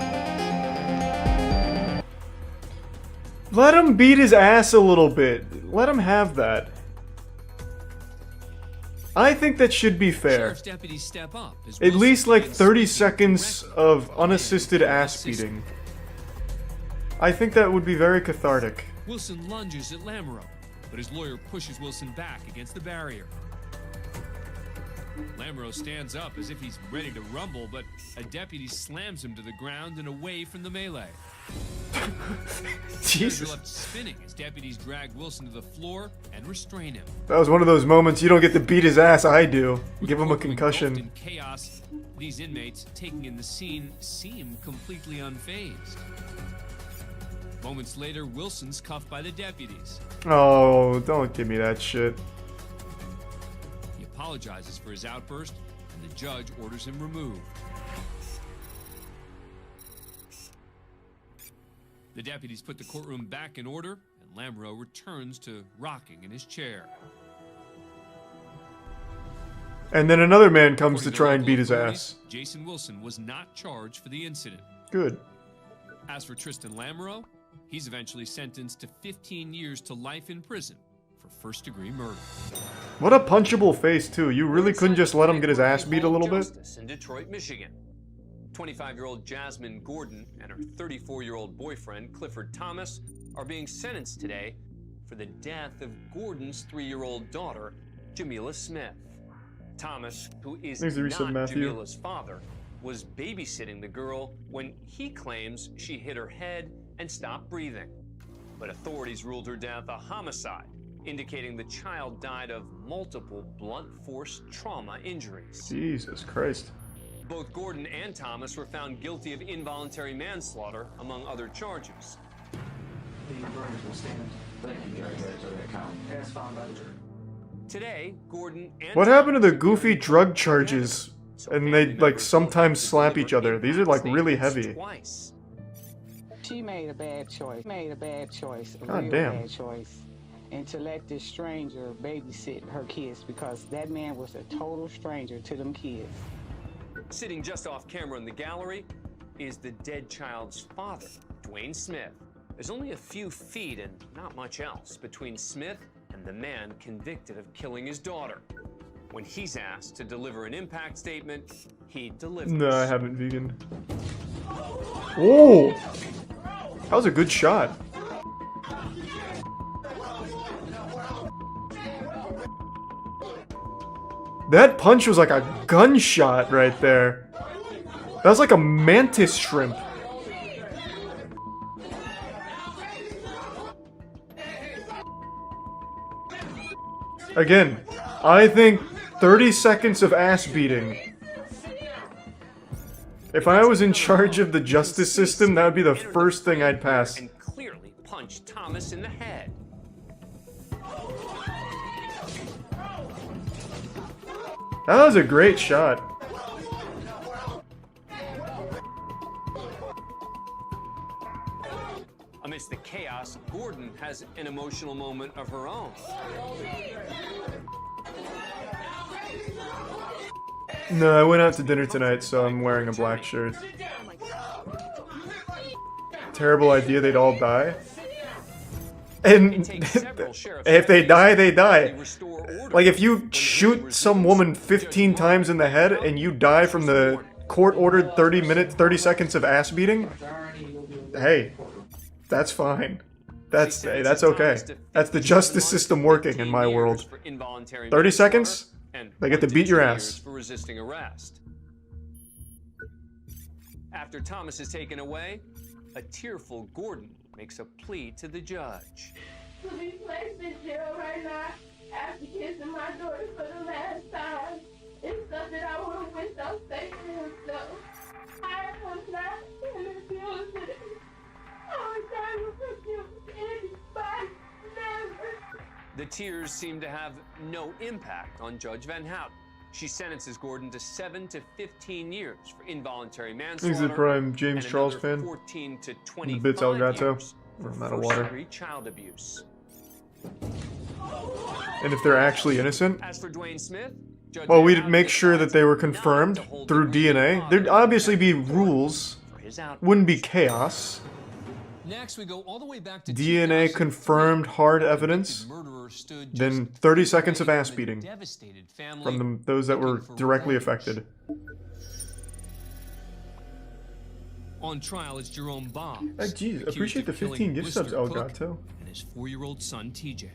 approach. Let him beat his ass a little bit. Let him have that. I think that should be fair. Sheriff's deputies step up as At Wilson least like begins 30 speaking seconds directly of to unassisted him. ass beating. I think that would be very cathartic. Wilson lunges at Lamoureux, but his lawyer pushes Wilson back against the barrier. Lamoureux stands up as if he's ready to rumble, but a deputy slams him to the ground and away from the melee. Jesus. Are left spinning as deputies drag Wilson to the floor and restrain him. That was one of those moments you don't get to beat his ass, I do. Give him a Engulfed concussion. in chaos, these inmates taking in the scene seem completely unfazed. Moments later, Wilson's cuffed by the deputies. Oh, don't give me that shit. He apologizes for his outburst, and the judge orders him removed. The deputies put the courtroom back in order, and Lamoureux returns to rocking in his chair. And then another man comes to According try and local beat his authorities, ass. Jason Wilson was not charged for the incident. Good. As for Tristan Lamoureux, he's eventually sentenced to 15 years to life in prison for first-degree murder. What a punchable face, too. You really couldn't just let him get his ass beat a little bit? Justice in Detroit, Michigan. 25-year-old Jasmine Gordon and her 34-year-old boyfriend, Clifford Thomas, are being sentenced today for the death of Gordon's 3-year-old daughter, Jamila Smith. Thomas, who is Thanks for the resub, not Matthew. Jamila's father, was babysitting the girl when he claims she hit her head and stopped breathing. But authorities ruled her death a homicide, indicating the child died of multiple blunt force trauma injuries. Jesus Christ. Both Gordon and Thomas were found guilty of involuntary manslaughter, among other charges. Today, Gordon and What happened to the goofy drug charges? And they, like, sometimes slap each other. These are, like, really heavy. She made a bad choice. A God real damn. bad choice. And to let this stranger babysit her kids, because that man was a total stranger to them kids. Sitting just off camera in the gallery is the dead child's father, Dwayne Smith. There's only a few feet and not much else between Smith and the man convicted of killing his daughter. When he's asked to deliver an impact statement, he delivers. No, I haven't, vegan. Oh! That was a good shot. That punch was like a gunshot right there. That was like a mantis shrimp. Again, I think 30 seconds of ass beating. If I was in charge of the justice system, that would be the first thing I'd pass. And clearly punched Thomas in the head. That was a great shot. Amidst the chaos, Gordon has an emotional moment of her own. No, I went out to dinner tonight, so I'm wearing a black shirt. Terrible idea, they'd all die. And if they die, they die. Like, if you shoot some woman 15 times in the head and you die from the court-ordered 30 seconds of ass beating, hey, that's fine. That's okay. That's the justice system working in my world. 30 seconds? They get to beat your ass. For resisting arrest. After Thomas is taken away, a tearful Gordon makes a plea to the judge. To be placed in jail right now after kissing my daughter for the last time is something I would have wished I stayed to himself. I am not in the guilty. I was trying to forgive anybody, never. The tears seem to have no impact on Judge Van Houten. She sentences Gordon to 7 to 15 years for involuntary manslaughter. He's the prime James and Charles another fan. 14 to The 25 bits Elgato. years for I'm out of water. first-degree child abuse. And if they're actually innocent, As for Dwayne Smith, Judge well, Van we'd Houten make sure that they were confirmed through DNA. There'd obviously be rules. Wouldn't be chaos. Next, we go all the way back to DNA confirmed hard evidence. Then 30 seconds of ass beating from those that were directly affected. On trial is Jerome Boggs. Geez, accused appreciate of the 15 killing gift subs, Blister Cook Elgato. and his 4-year-old son, TJ.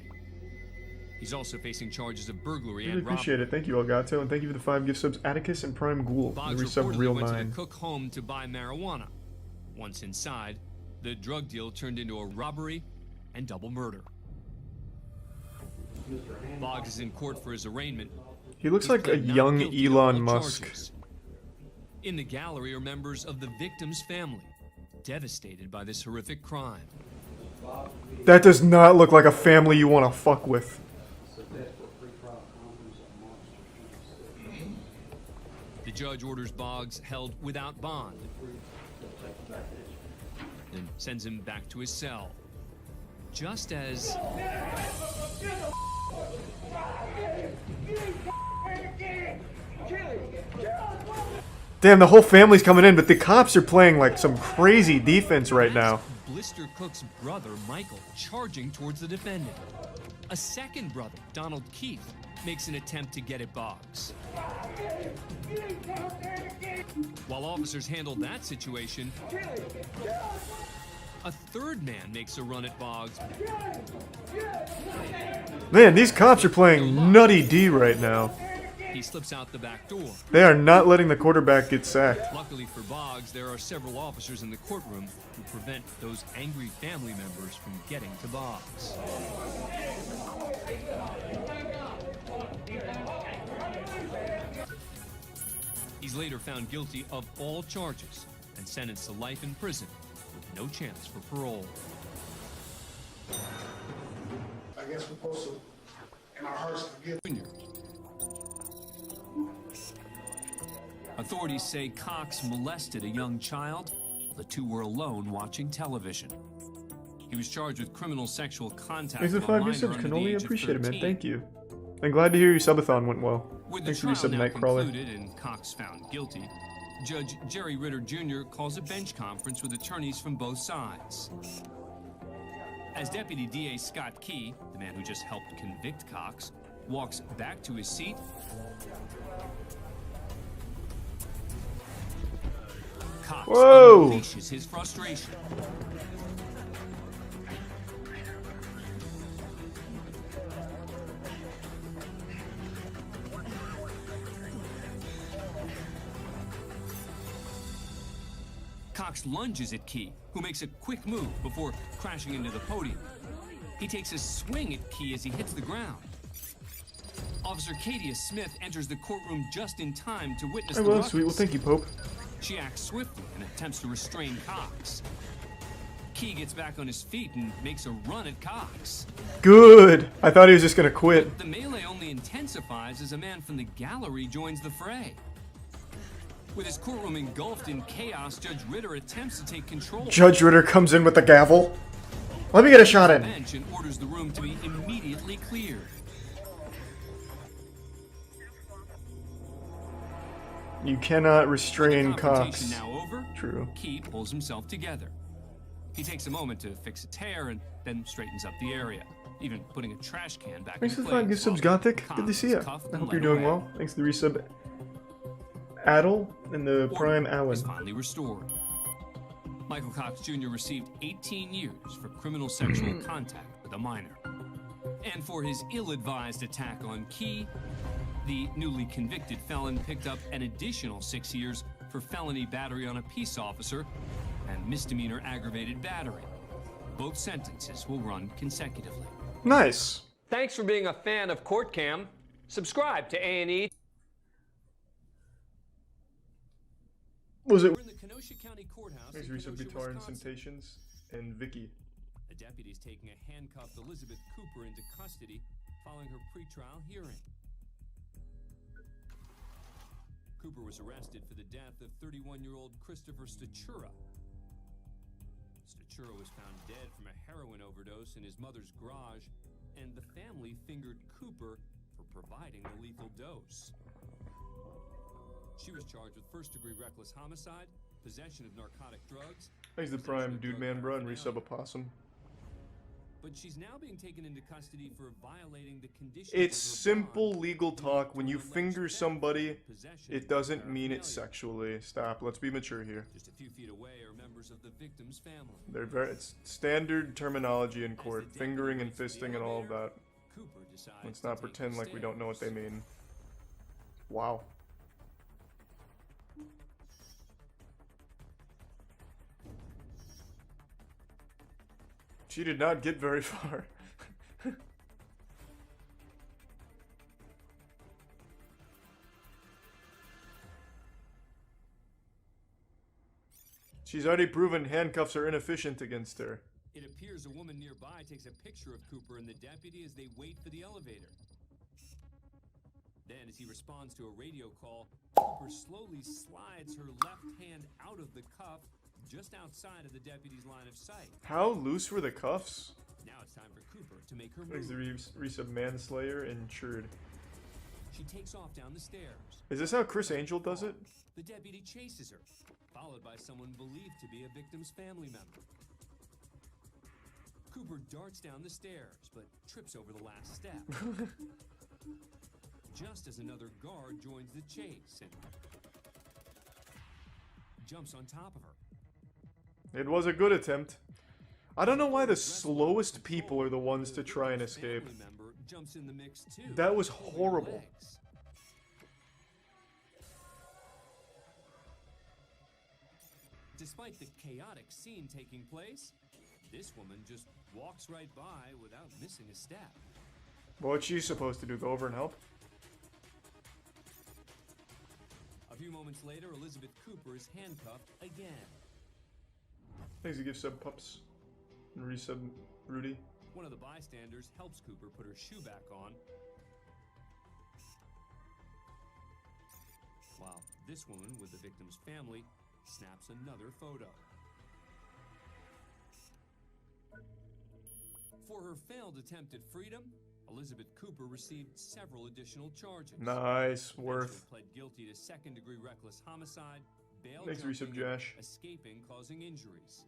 He's also facing charges of burglary Really and robbery. appreciate it. Thank you, Elgato, and thank you for the 5 gift subs, Atticus and Prime Ghoul. Boggs Every sub reportedly real went to 9. the Cook home to buy marijuana. Once inside, the drug deal turned into a robbery and double murder. Boggs is in court for his arraignment. He looks He's like a pled not young guilty to Elon all Musk. charges. In the gallery are members of the victim's family, devastated by this horrific crime. That does not look like a family you want to fuck with. The judge orders Boggs held without bond and sends him back to his cell. Just as Damn, the whole family's coming in, but the cops are playing like some crazy defense right now. Blister Cook's brother, Michael, charging towards the defendant. A second brother, Donald Keith, makes an attempt to get at Boggs. While officers handle that situation, a third man makes a run at Boggs. Man, these cops are playing Nutty D right now. He he slips out the back door. They are not letting the quarterback get sacked. Luckily for Boggs, there are several officers in the courtroom who prevent those angry family members from getting to Boggs. He's later found guilty of all charges and sentenced to life in prison with no chance for parole. I guess we're supposed to, in our hearts, forgive. Authorities say Cox molested a young child. The two were alone watching television. He was charged with criminal sexual contact Thanks for with the a 5 minor resubs. under Can the only age of appreciate it, man. 13. Thank you. I'm glad to hear your subathon went well. With the Thanks for trial resub, now Nightcrawler. concluded and Cox found guilty, Judge Jerry Ritter Jr. calls a bench conference with attorneys from both sides. As Deputy DA Scott Key, the man who just helped convict Cox, walks back to his seat, Cox unleashes his frustration. Cox lunges at Key, who makes a quick move before crashing into the podium. He takes a swing at Key as he hits the ground. Officer Katia Smith enters the courtroom just in time to witness the Well, ruckus. sweet. Well, thank you, Pope. She acts swiftly and attempts to restrain Cox. Key gets back on his feet and makes a run at Cox. Good. I thought he was just gonna quit. The melee only intensifies as a man from the gallery joins the fray. With his courtroom engulfed in chaos, Judge Ritter attempts to take control. Judge Ritter comes in with the gavel. Let me get a shot in. Bench and orders the room to be immediately cleared. You cannot restrain Confrontation Cox. now over. True. Key pulls himself together. He takes a moment to fix its hair and then straightens up the area, even putting a trash can back Thanks in for the place. 5 gift subs, Gothic. Good to see you. I hope you're doing well. Thanks for the resub, Adel, and the Prime Allen. Is finally restored. Michael Cox Jr. received 18 years for criminal sexual contact with a minor. And for his ill-advised attack on Key, the newly convicted felon picked up an additional 6 years for felony battery on a peace officer and misdemeanor aggravated battery. Both sentences will run consecutively. Nice. Thanks for being a fan of CourtCam. Subscribe to A&E. Was it? We're in the Kenosha County Courthouse. Thanks in for resub, Kenosha, Guitar and Wisconsin. Temptations, and Vicky. The deputy's taking a handcuffed Elizabeth Cooper into custody following her pretrial hearing. Cooper was arrested for the death of 31-year-old Christopher Statura. Statura was found dead from a heroin overdose in his mother's garage, and the family fingered Cooper for providing the lethal dose. She was charged with first-degree reckless homicide, possession of narcotic drugs. Thanks to the Prime Dude Man Bro and resub a possum. But she's now being taken into custody for violating the conditions. It's of her simple bond. legal talk. When you finger somebody, it doesn't mean it sexually. Stop. Let's be mature here. Just a few feet away are members of the victim's family. They're very. It's standard terminology in court. Fingering and fisting and all of that. Cooper decides Let's to not take pretend the like we don't know what they stairs. mean. Wow. She did not get very far. She's already proven handcuffs are inefficient against her. It appears a woman nearby takes a picture of Cooper and the deputy as they wait for the elevator. Then, as he responds to a radio call, Cooper slowly slides her left hand out of the cuff just outside of the deputy's line of sight. How loose were the cuffs? Now it's time for Cooper to make her There's the move. resub manslayer and churd. She takes off down the stairs. Is this how Chris Angel does it? The deputy chases her, followed by someone believed to be a victim's family member. Cooper darts down the stairs, but trips over the last step. Just as another guard joins the chase and jumps on top of her. It was a good attempt. I don't know why the slowest people are the ones to try and escape. Family member jumps in the mix too. That was horrible. Despite the chaotic scene taking place, this woman just walks right by without missing a step. What's she supposed to do? Go over and help? A few moments later, Elizabeth Cooper is handcuffed again. Thanks to give sub pups and resub Rudy. One of the bystanders helps Cooper put her shoe back on, while this woman with the victim's family snaps another photo. For her failed attempt at freedom, Elizabeth Cooper received several additional charges. Nice, She worth. pled guilty to second-degree reckless homicide, bail Thanks, jumping, resub Josh. and escaping causing injuries.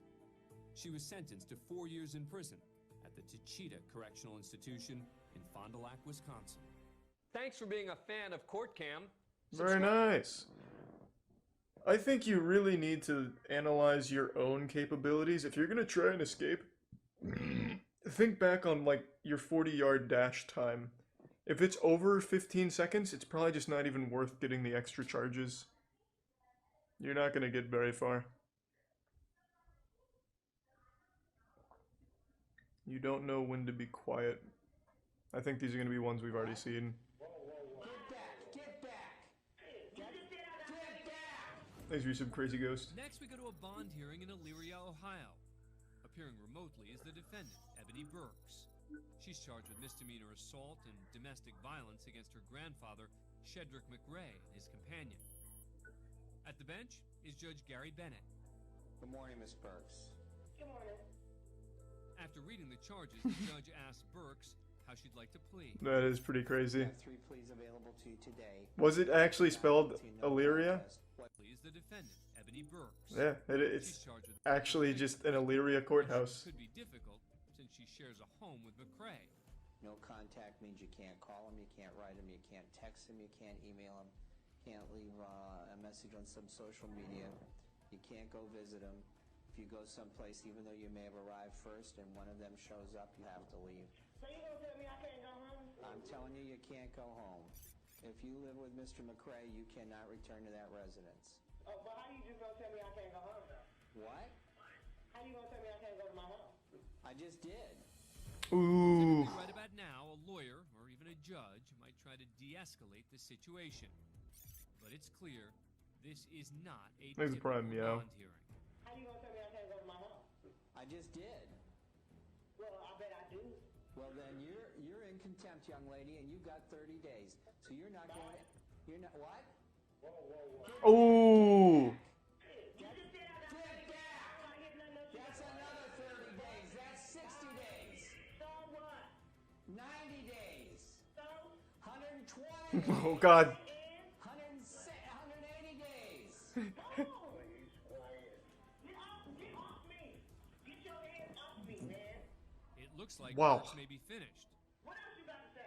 She was sentenced to 4 years in prison at the Tachita Correctional Institution in Fond du Lac, Wisconsin. Thanks for being a fan of courtcam. Very nice. I think you really need to analyze your own capabilities. If you're gonna try and escape, think back on like your 40-yard dash time. If it's over 15 seconds, it's probably just not even worth getting the extra charges. You're not gonna get very far. You don't know when to be quiet. I think these are gonna be ones we've already seen. Thanks for some crazy ghost. Next, we go to a bond hearing in Elyria, Ohio. Appearing remotely is the defendant, Ebony Burks. She's charged with misdemeanor assault and domestic violence against her grandfather, Shedrick McRae, and his companion. At the bench is Judge Gary Bennett. Good morning, Miss Burks. Good morning. After reading the charges, the judge asked Burks how she'd like to plead. That is pretty I crazy. have 3 pleas available to you today. Was it actually spelled Illyria? Please the defendant, Ebony Burks. Yeah, it's actually just an Illyria courthouse. Could be difficult since she shares a home with McRae. No contact means you can't call him, you can't write him, you can't text him, you can't email him, can't leave a message on some social media, you can't go visit him. If you go someplace, even though you may have arrived first and one of them shows up, you have to leave. So you gonna tell me I can't go home? I'm telling you, you can't go home. If you live with Mr. McRae, you cannot return to that residence. Oh, but how you just gonna tell me I can't go home though? What? How you gonna tell me I can't go to my home? I just did. Ooh. Right about now, a lawyer or even a judge might try to de-escalate the situation. But it's clear this is not a Thanks, typical Prime Meow. bond hearing. How you gonna tell me I can't go to my home? I just did. Well, I bet I do. Well, then you're in contempt, young lady, and you got 30 days. So you're not going. You're not what? Whoa, whoa, whoa. Ooh. That's another 30 days. That's 60 days. So what? 90 days. So? 120. Oh God. 180 days. Get off me. Get your hands off me, man. It looks like Wow. Burks may be finished. What else you got to say?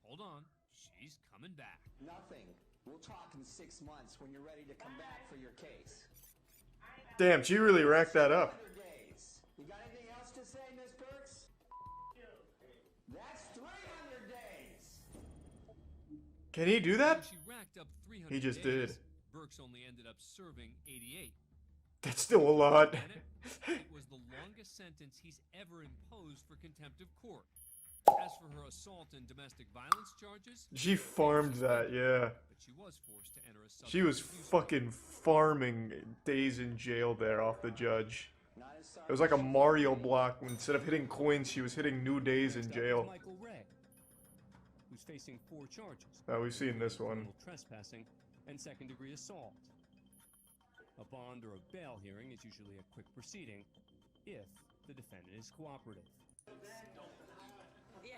Hold on, she's coming back. Nothing. We'll talk in 6 months when you're ready to come back for your case. Damn, she really racked that up. 100 days. You got anything else to say, Miss Burks? That's 300 days. Can he do that? She racked up 300 He just days. did. Burks only ended up serving 88. That's still a lot. Bennett, it was the longest sentence he's ever imposed for contempt of court. As for her assault and domestic violence charges, She farmed that, yeah. but she was forced to enter a She was substance abuse fucking farming days in jail there off the judge. It was like a Mario block. Instead of hitting coins, she was hitting new days in jail. Michael Ray, who's facing 4 charges. Oh, we've seen this one. Criminal trespassing and second-degree assault. A bond or a bail hearing is usually a quick proceeding if the defendant is cooperative. Yeah.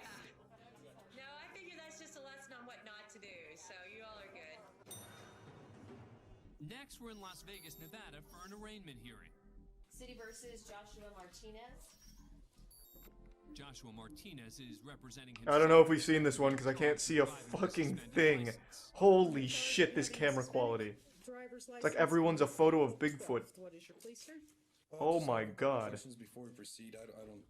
No, I figure that's just a lesson on what not to do, so you all are good. Next, we're in Las Vegas, Nevada for an arraignment hearing. City versus Joshua Martinez. Joshua Martinez is representing I don't know if we've seen this one because I can't see a fucking thing. Holy shit, this camera quality. It's like everyone's a photo of Bigfoot. What is your plea, sir? Oh my God. Questions before we proceed. I don't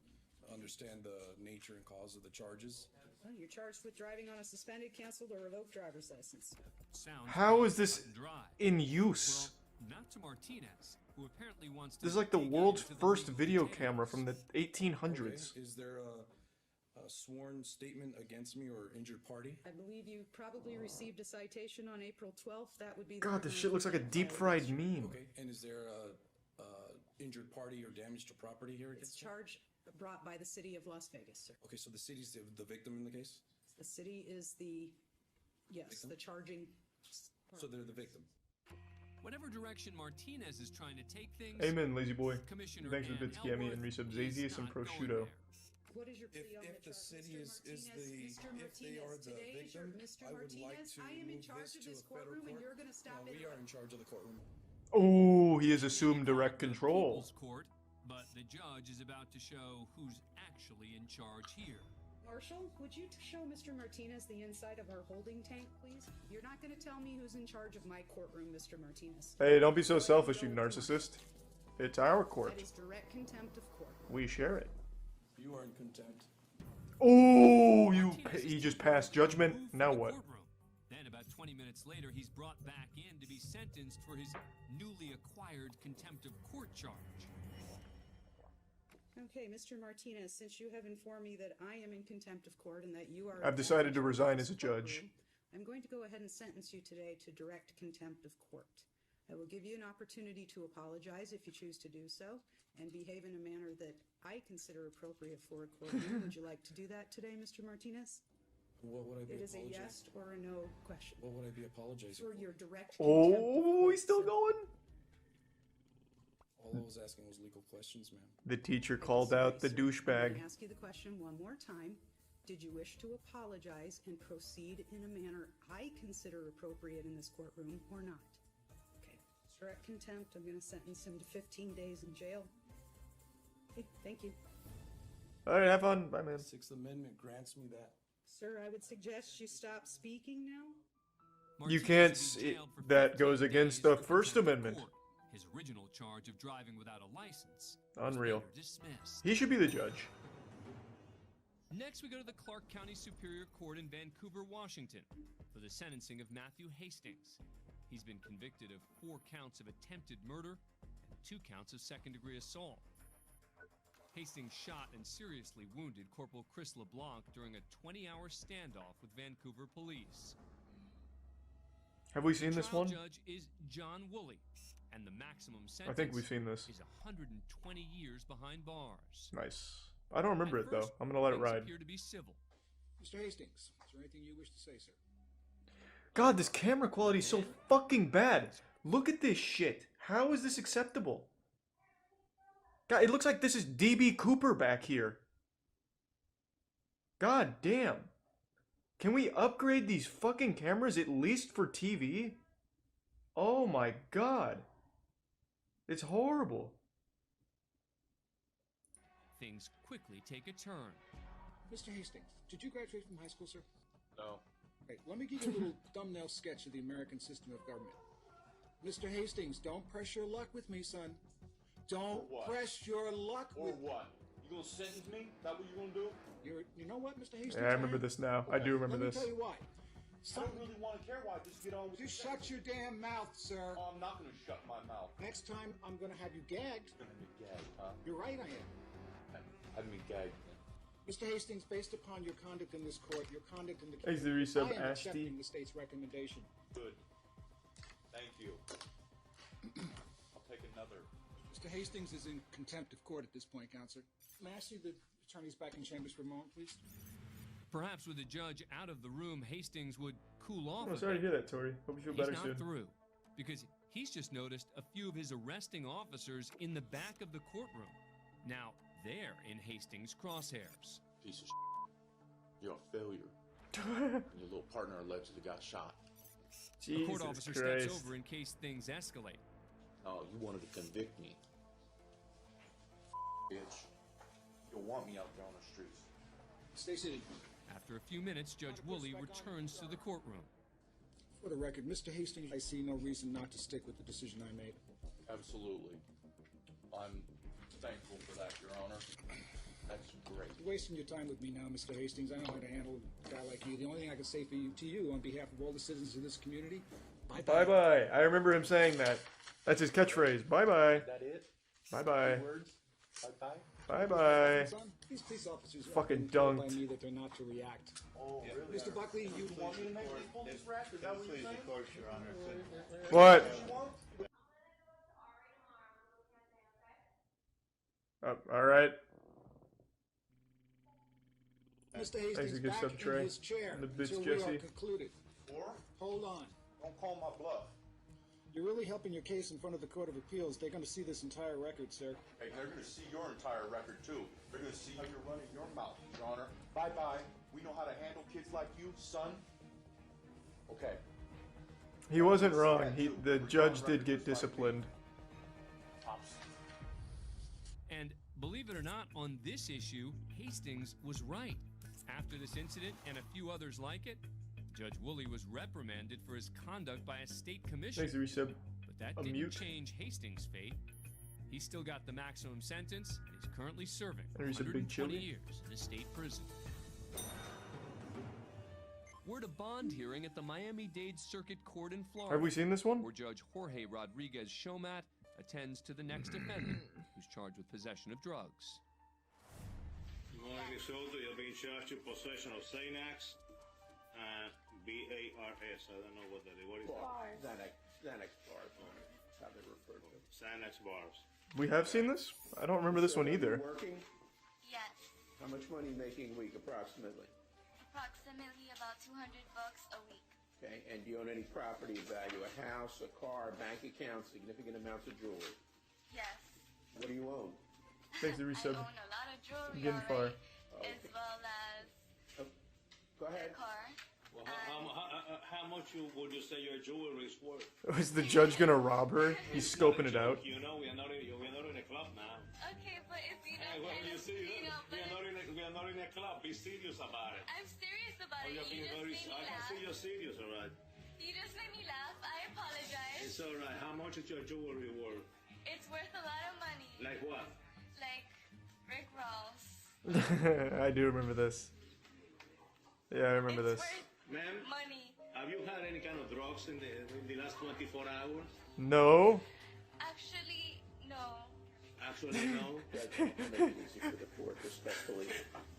understand the nature and cause of the charges. Well, you're charged with driving on a suspended, canceled, or revoked driver's license. Sounds How is this dry. in use? Well, not to Martinez. who apparently wants to This is like the dig world's into the first legal video details. camera from the 1800s. Okay. Is there a sworn statement against me or injured party? I believe you probably received a citation on April 12th. That would be the God, this criminal shit looks like a contempt deep fried violation. meme. Okay. And is there a injured party or damage to property here It's against me? charge brought by the city of Las Vegas, sir. Okay, so the city's the victim in the case? The city is the, yes, Victim? the charging. So they're the victim. Whatever direction Martinez is trying to take things. Amen, lazy boy. Commissioner Thanks for the Dan bits, Giammi, and Elworth resub is Zazius and not going prosciutto. there. What is your plea on If the charge, city Mr. is Martinez? Mr. if they are Martinez, the today is your victim, Mr. I would like Martinez, to I am in move charge this of to this a federal courtroom, and court. you're going to stop No, it. we are in charge of the courtroom. Oh, he has assumed direct The control. People's Court, but the judge is about to show who's actually in charge here. Marshall, would you show Mr. Martinez the inside of our holding tank, please? You're not going to tell me who's in charge of my courtroom, Mr. Martinez. Hey, don't be so selfish, you narcissist. It's our court. That is direct contempt of court. We share it. You are in contempt. Oh, he just passed judgment. Now what? Then about 20 minutes later, he's brought back in to be sentenced for his newly acquired contempt of court charge. Okay, Mr. Martinez, since you have informed me that I am in contempt of court and that you are... I've decided to resign as a judge. I'm going to go ahead and sentence you today to direct contempt of court. I will give you an opportunity to apologize if you choose to do so, and behave in a manner that I consider appropriate for a courtroom. Would you like to do that today, Mr. Martinez? What would I be It is a apologizing? yes or a no question. What would I be apologizing For for? your direct contempt of Oh, court, he's still sir. going? All I was asking was legal questions, ma'am. The teacher called out the I'm going to douchebag. ask you the question one more time. Did you wish to apologize and proceed in a manner I consider appropriate in this courtroom or not? Okay. Direct contempt. I'm going to sentence him to 15 days in jail. Okay, thank you. Alright, have fun. Bye, man. Sixth Amendment grants me that. Sir, I would suggest you stop speaking now. You Martinez can't. is in jail for That 15 goes against days the for First contempt of Amendment. court. His original charge of driving without a license Unreal. was later dismissed. He should be the judge. Next, we go to the Clark County Superior Court in Vancouver, Washington, for the sentencing of Matthew Hastings. He's been convicted of 4 counts of attempted murder and 2 counts of second-degree assault. Hastings shot and seriously wounded Corporal Chris LeBlanc during a 20-hour standoff with Vancouver police. Have we seen this Trial one? judge is John Woolley, and the maximum sentence I think we've seen this. is 120 years behind bars. Nice. I don't remember At it though. first, I'm gonna let it things ride. appear to be civil. Mr. Hastings, is there anything you wish to say, sir? God, this camera quality is so fucking bad. Look at this shit. How is this acceptable? God, it looks like this is DB Cooper back here. God damn. Can we upgrade these fucking cameras at least for TV? Oh my god. It's horrible. Things quickly take a turn. Mr. Hastings, did you graduate from high school, sir? No. Right, let me give you a little thumbnail sketch of the American system of government. Mr. Hastings, don't press your luck with me, son. Don't press your luck Or with what? You gonna sentence me? Is that what you gonna do? You know what, Mr. Hastings? Yeah, I remember this now. I do remember Let this. me tell you why. I don't really want to care why. Just get on with You the shut your damn mouth, sir. Oh, I'm not gonna shut my mouth. Next time, I'm gonna have you gagged. You're gonna be gagged, huh? You're right, I am. Have me gagged. Mr. Hastings, based upon your conduct in this court, your conduct in the Thanks to case, resub I am Ashty. accepting the state's recommendation. Good. Thank you. I'll take another. Mr. Hastings is in contempt of court at this point, Counselor. May I see the attorneys back in chambers for a moment, please? Perhaps with the judge out of the room, Hastings would cool off. Oh, a sorry to bit. hear that, Tori. Hope you feel He's better not soon. through, because he's just noticed a few of his arresting officers in the back of the courtroom. Now they're in Hastings' crosshairs. Piece of You're a failure. And your little partner allegedly got shot. The court Jesus officer Christ. steps over in case things escalate. Oh, you wanted to convict me. Bitch. You'll want me out there on the streets. Stay seated. After a few minutes, Judge Woolley returns to the courtroom. For the record, Mr. Hastings, I see no reason not to stick with the decision I made. Absolutely. I'm thankful for that, Your Honor. That's great. You're wasting your time with me now, Mr. Hastings. I know how to handle a guy like you. The only thing I can say to you on behalf of all the citizens of this community, bye-bye. Bye bye. I remember him saying that. That's his catchphrase. Bye-bye. That it? Bye-bye. Words? Bye-bye? Bye-bye. These police officers Fucking have been told by dunked. me that they're not to react. Oh, really? Mr. Buckley, you want me to make this police rack? Is that what you're saying? Of course, Your Honor. What? All right. Mr. Thanks Hastings a good back sub in Trey. his chair And the bits, until we are Jesse. concluded. Or? Hold on. Don't call my bluff. You're really helping your case in front of the Court of Appeals. They're going to see this entire record, sir. Hey, they're going to see your entire record, too. They're going to see how you're running your mouth, Your Honor. Bye-bye. We know how to handle kids like you, son. Okay. He wasn't wrong. The judge did get disciplined. And believe it or not, on this issue, Hastings was right. After this incident and a few others like it, Judge Woolley was reprimanded for his conduct by a state commission. Thanks, Resub. But that didn't change Hastings' fate. He still got the maximum sentence and is currently serving There's a big 120 chili. years in a state prison. We're at a bond hearing at the Miami-Dade Circuit Court in Florida. Have we seen this one? Where Judge Jorge Rodriguez Shomat attends to the next defendant, who's charged with possession of drugs. Minnesota, you're being charged with possession of Xanax. B-A-R-S. I don't know what that is. What is that? Xanax bars. That's how they refer to it. Xanax bars. We have seen this? I don't remember this one either. Working? Yes. How much money you making a week, approximately? Approximately about $200 a week. Okay, and do you own any property of value? A house, a car, bank account, significant amounts of jewelry? Yes. What do you own? Thanks, the I resub. own a lot of jewelry Getting far. as well as Go ahead. a car. Well, how much would you say your jewelry is worth? Is the judge gonna rob her? He's scoping it out. You know, we are not in a club now. Okay, but if you don't Well, kind you of, see, you know, we are not in a club. Be serious about it. I'm serious about Oh, it. you're You being just very. made me I can laugh. see you're serious, all right. You just made me laugh. I apologize. It's all right. How much is your jewelry worth? It's worth a lot of money. Like what? Like Rick Ross. I do remember this. Yeah, I remember this. Ma'am, Money. have you had any kind of drugs in the last 24 hours? No. Actually, no. Actually, no. Judge, make it easy for the court, respectfully.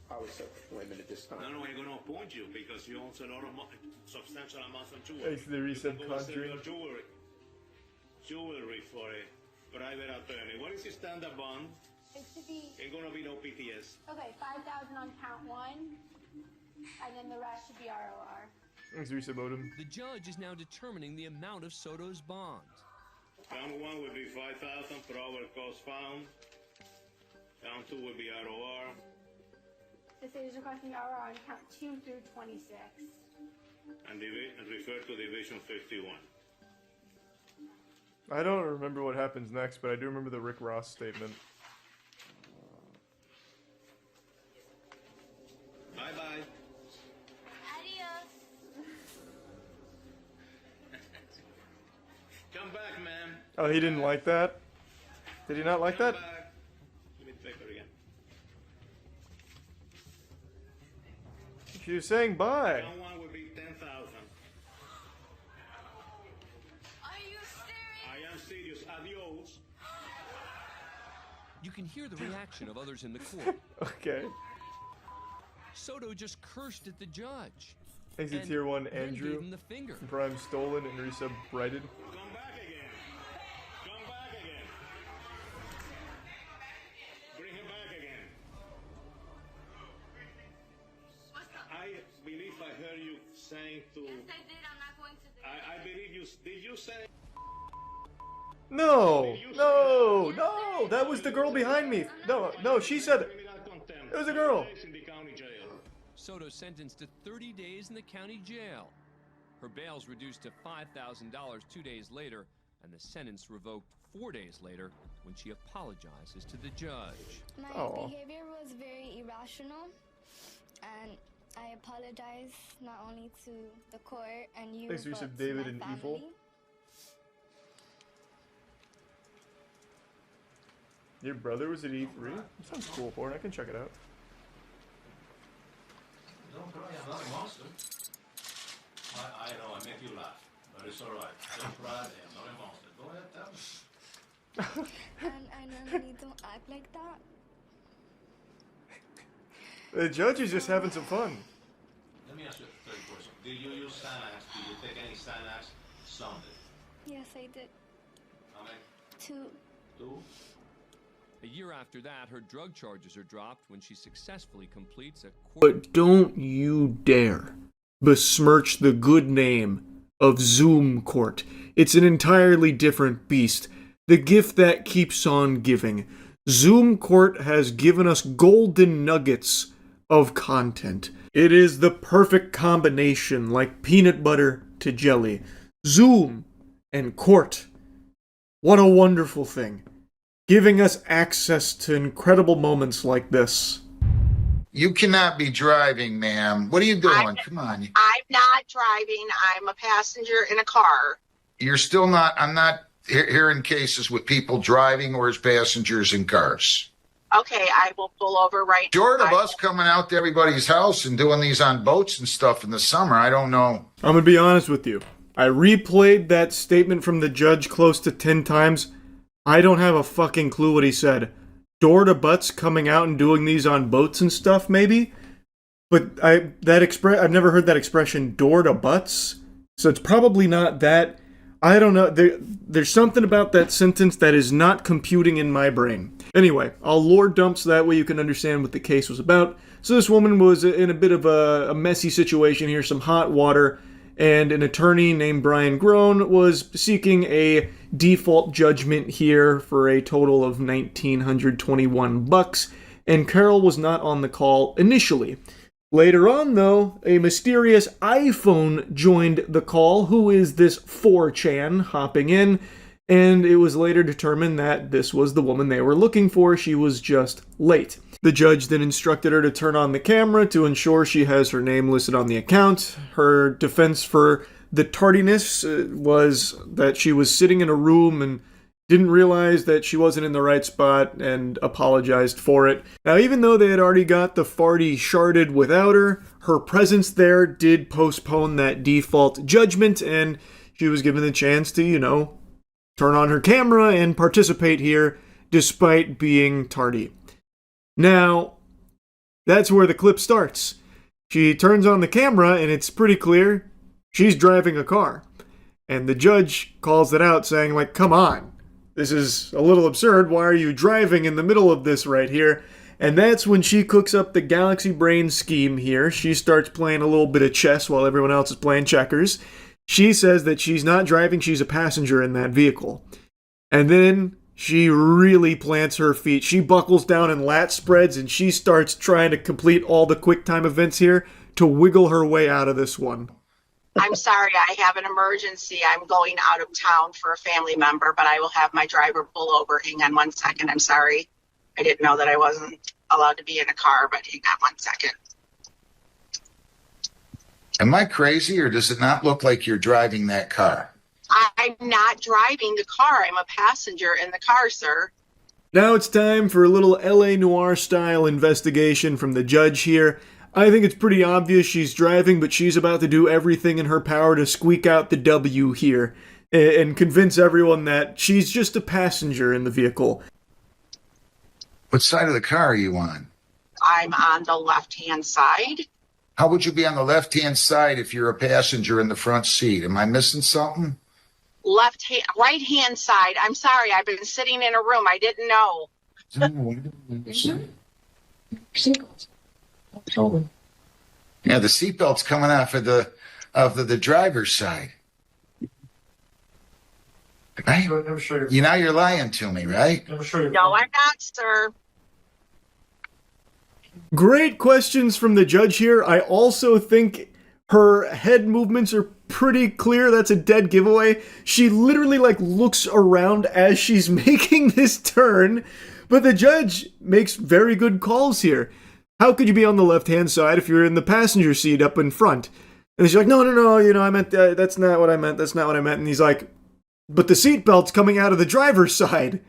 I would set the appointment at this time. No, I'm going to appoint you because you own a lot of substantial amounts of jewelry. Thanks to the resub You can go and sell Conjuring. your jewelry for a private attorney. What is your standard bond? It should be, Ain't going to be no PTS. okay, 5,000 on count one, and then the rest should be ROR. Thanks, resub Odom. The judge is now determining the amount of Soto's bond. Count one would be 5,000 per hour cost found. Count two would be ROR. The state is requesting ROR on count 2 through 26. And refer to Division 51. I don't remember what happens next, but I do remember the Rick Ross statement. Bye-bye. Adios. Come back, ma'am. Oh, he didn't like that? Did he not like Come that? back. Let me take her again. She was saying bye. Count one would be 10,000. Are you serious? I am serious. Adios. You can hear the reaction of others in the court. Okay. Soto just cursed at the judge. Thanks to and Tier 1 then Andrew. gave him the finger. Prime Stolen and resub Brighted. Come back again. Come back again. Bring him back again. I believe I heard you saying to... Yes, I did. I'm not going to the... I believe you... Did you say... No! No! No! That was the girl behind me. No, no, she said it. It was a girl. Soto sentenced to 30 days in the county jail. Her bail's reduced to $5,000 2 days later, and the sentence revoked 4 days later when she apologizes to the judge. My behavior was very irrational, and I apologize not only to the court and you, Thanks, but resub to David my and family. Evil. Your brother was at E3? That sounds cool, Horn. I can check it out. Don't cry, I'm not a monster. I know, I make you laugh, but it's alright. Don't cry, I'm not a monster. Go ahead, tell me. And I normally don't act like that. The judge is just having some fun. Let me ask you a third question. Did you use Xanax? Did you take any Xanax Sunday? Yes, I did. How many? 2. 2? A year after that, her drug charges are dropped when she successfully completes a But don't you dare besmirch the good name of Zoom Court. It's an entirely different beast. The gift that keeps on giving. Zoom Court has given us golden nuggets of content. It is the perfect combination, like peanut butter to jelly. Zoom and Court. What a wonderful thing. Giving us access to incredible moments like this. You cannot be driving, ma'am. What are you doing? Come on. I'm not driving. I'm a passenger in a car. You're still not, I'm not hearing cases with people driving or as passengers in cars. Okay, I will pull over right Short now. of us coming out to everybody's house and doing these on boats and stuff in the summer, I don't know. I'm gonna be honest with you. I replayed that statement from the judge close to 10 times. I don't have a fucking clue what he said. Door to butts coming out and doing these on boats and stuff, maybe? But I've never heard that expression, door to butts. So it's probably not that. I don't know. There's something about that sentence that is not computing in my brain. Anyway, I'll lore dump so that way you can understand what the case was about. So this woman was in a bit of a messy situation here, some hot water, and an attorney named Brian Groan was seeking a default judgment here for a total of $1,921, and Carol was not on the call initially. Later on, though, a mysterious iPhone joined the call. Who is this 4chan hopping in? And it was later determined that this was the woman they were looking for. She was just late. The judge then instructed her to turn on the camera to ensure she has her name listed on the account. Her defense for the tardiness was that she was sitting in a room and didn't realize that she wasn't in the right spot and apologized for it. Now, even though they had already got the farty sharded without her, her presence there did postpone that default judgment, and she was given the chance to, turn on her camera and participate here despite being tardy. Now, that's where the clip starts. She turns on the camera and it's pretty clear she's driving a car. And the judge calls it out saying, like, come on. This is a little absurd. Why are you driving in the middle of this right here? And that's when she cooks up the Galaxy Brain scheme here. She starts playing a little bit of chess while everyone else is playing checkers. She says that she's not driving, she's a passenger in that vehicle. And then she really plants her feet. She buckles down in lat spreads and she starts trying to complete all the QuickTime events here to wiggle her way out of this one. I'm sorry, I have an emergency. I'm going out of town for a family member, but I will have my driver pull over. Hang on 1 second. I'm sorry. I didn't know that I wasn't allowed to be in a car, but hang on 1 second. Am I crazy, or does it not look like you're driving that car? I'm not driving the car. I'm a passenger in the car, sir. Now it's time for a little LA Noire style investigation from the judge here. I think it's pretty obvious she's driving, but she's about to do everything in her power to squeak out the W here and convince everyone that she's just a passenger in the vehicle. What side of the car are you on? I'm on the left-hand side. How would you be on the left-hand side if you're a passenger in the front seat? Am I missing something? Right-hand side. I'm sorry. I've been sitting in a room. I didn't know. Yeah, the seatbelt's coming off of the driver's side. Right? You're lying to me, right? No, I'm not, sir. Great questions from the judge here. I also think her head movements are pretty clear. That's a dead giveaway. She literally looks around as she's making this turn, but the judge makes very good calls here. How could you be on the left-hand side if you're in the passenger seat up in front? And she's like, no, I meant, that's not what I meant, And he's like, but the seatbelt's coming out of the driver's side,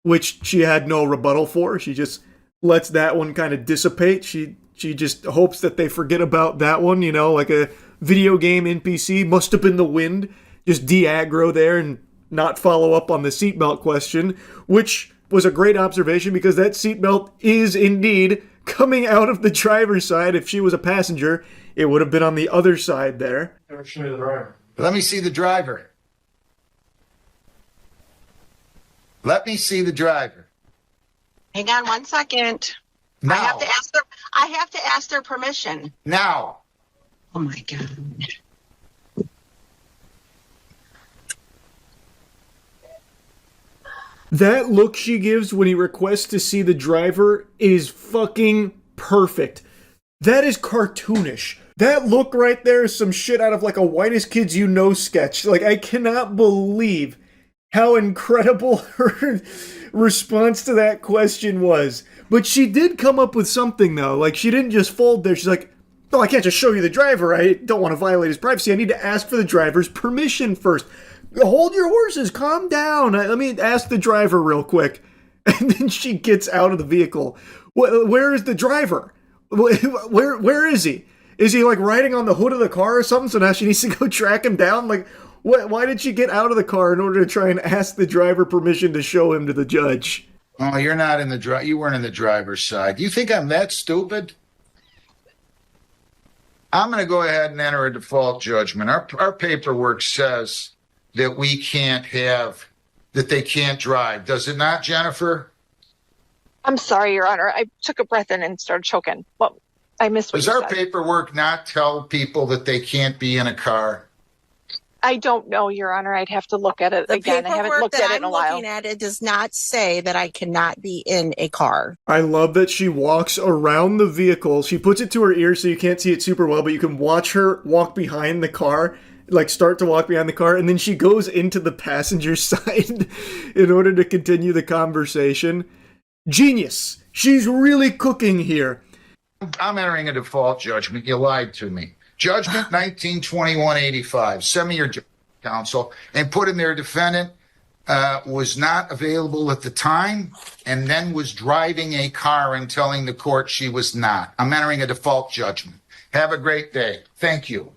which she had no rebuttal for. She just lets that one kind of dissipate. She just hopes that they forget about that one, like a video game NPC. Must have been the wind. Just de-aggro there and not follow up on the seatbelt question, which was a great observation because that seatbelt is indeed coming out of the driver's side. If she was a passenger, it would have been on the other side there. Show me the driver. Let me see the driver. Let me see the driver. Hang on one second. Now. I have to ask their permission. Now. Oh my God. That look she gives when he requests to see the driver is fucking perfect. That is cartoonish. That look right there is some shit out of like a Whitest Kids You Know sketch. Like, I cannot believe how incredible her response to that question was. But she did come up with something, though. Like, she didn't just fold there. She's like, oh, I can't just show you the driver. I don't want to violate his privacy. I need to ask for the driver's permission first. Hold your horses. Calm down. Let me ask the driver real quick. And then she gets out of the vehicle. Where is the driver? Where is he? Is he like riding on the hood of the car or something? So now she needs to go track him down? Like, why did she get out of the car in order to try and ask the driver permission to show him to the judge? Oh, you're not in the you weren't in the driver's side. You think I'm that stupid? I'm going to go ahead and enter a default judgment. Our paperwork says that we can't have, that they can't drive. Does it not, Jennifer? I'm sorry, Your Honor. I took a breath in and started choking. Well, I missed what Does you our said. paperwork not tell people that they can't be in a car? I don't know, Your Honor. I'd have to look at it again. I haven't looked at it in a while. Looking at it does not say that I cannot be in a car. I love that she walks around the vehicle. She puts it to her ear so you can't see it super well, but you can watch her walk behind the car, like start to walk behind the car, and then she goes into the passenger side in order to continue the conversation. Genius. She's really cooking here. I'm entering a default judgment. You lied to me. Judgment 1921-85. Send me your counsel and put in there defendant was not available at the time and then was driving a car and telling the court she was not. I'm entering a default judgment. Have a great day. Thank you.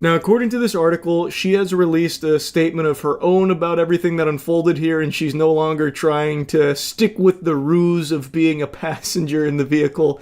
Now, according to this article, she has released a statement of her own about everything that unfolded here, and she's no longer trying to stick with the ruse of being a passenger in the vehicle.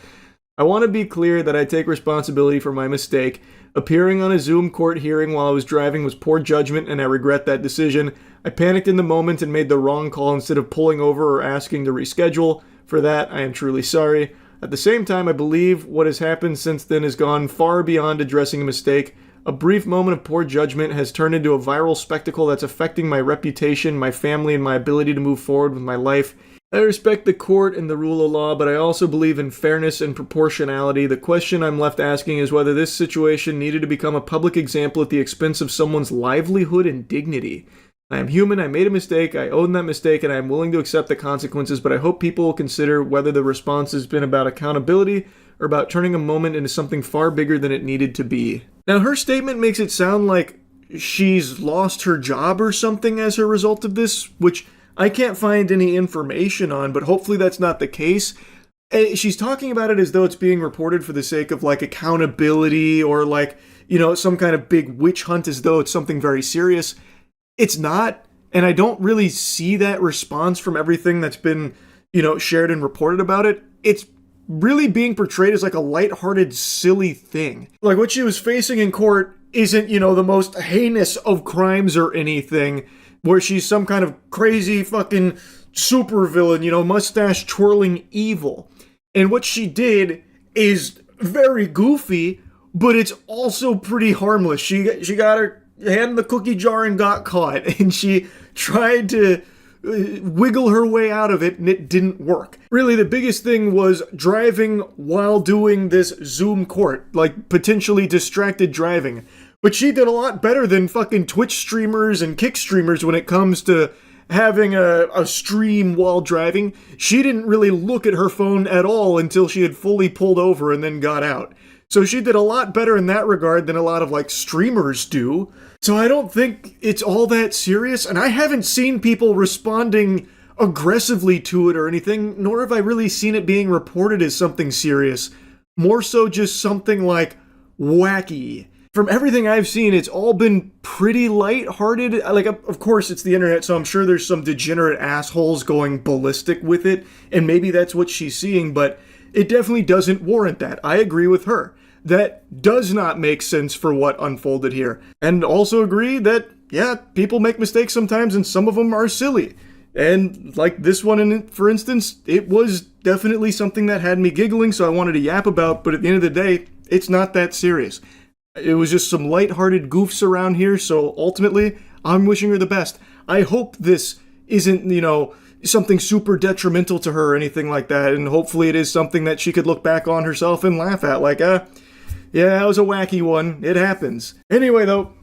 I want to be clear that I take responsibility for my mistake. Appearing on a Zoom court hearing while I was driving was poor judgment, and I regret that decision. I panicked in the moment and made the wrong call instead of pulling over or asking to reschedule. For that, I am truly sorry. At the same time, I believe what has happened since then has gone far beyond addressing a mistake. A brief moment of poor judgment has turned into a viral spectacle that's affecting my reputation, my family, and my ability to move forward with my life. I respect the court and the rule of law, but I also believe in fairness and proportionality. The question I'm left asking is whether this situation needed to become a public example at the expense of someone's livelihood and dignity. I am human, I made a mistake, I own that mistake, and I am willing to accept the consequences, but I hope people will consider whether the response has been about accountability or about turning a moment into something far bigger than it needed to be. Now, her statement makes it sound like she's lost her job or something as a result of this, which I can't find any information on, but hopefully that's not the case. She's talking about it as though it's being reported for the sake of, like, accountability or, like, you know, some kind of big witch hunt as though it's something very serious. It's not, and I don't really see that response from everything that's been, you know, shared and reported about it. It's really being portrayed as like a lighthearted, silly thing. Like what she was facing in court isn't, you know, the most heinous of crimes or anything, where she's some kind of crazy fucking supervillain, you know, mustache twirling evil. And what she did is very goofy, but it's also pretty harmless. She got her hand in the cookie jar and got caught, and she tried to wiggle her way out of it, and it didn't work. Really, the biggest thing was driving while doing this Zoom court, like potentially distracted driving. But she did a lot better than fucking Twitch streamers and Kick streamers when it comes to having a stream while driving. She didn't really look at her phone at all until she had fully pulled over and then got out. So she did a lot better in that regard than a lot of like streamers do. So I don't think it's all that serious, and I haven't seen people responding aggressively to it or anything, nor have I really seen it being reported as something serious. More so just something like wacky. from everything I've seen, it's all been pretty lighthearted. Like, of course, it's the internet, so I'm sure there's some degenerate assholes going ballistic with it, and maybe that's what she's seeing, but it definitely doesn't warrant that. I agree with her. That does not make sense for what unfolded here. And also agree that, yeah, people make mistakes sometimes, and some of them are silly. And like this one, for instance, it was definitely something that had me giggling, so I wanted to yap about, but at the end of the day, it's not that serious. It was just some lighthearted goofs around here, so ultimately, I'm wishing her the best. I hope this isn't, something super detrimental to her or anything like that, and hopefully it is something that she could look back on herself and laugh at, like, yeah, that was a wacky one. It happens. Anyway, though,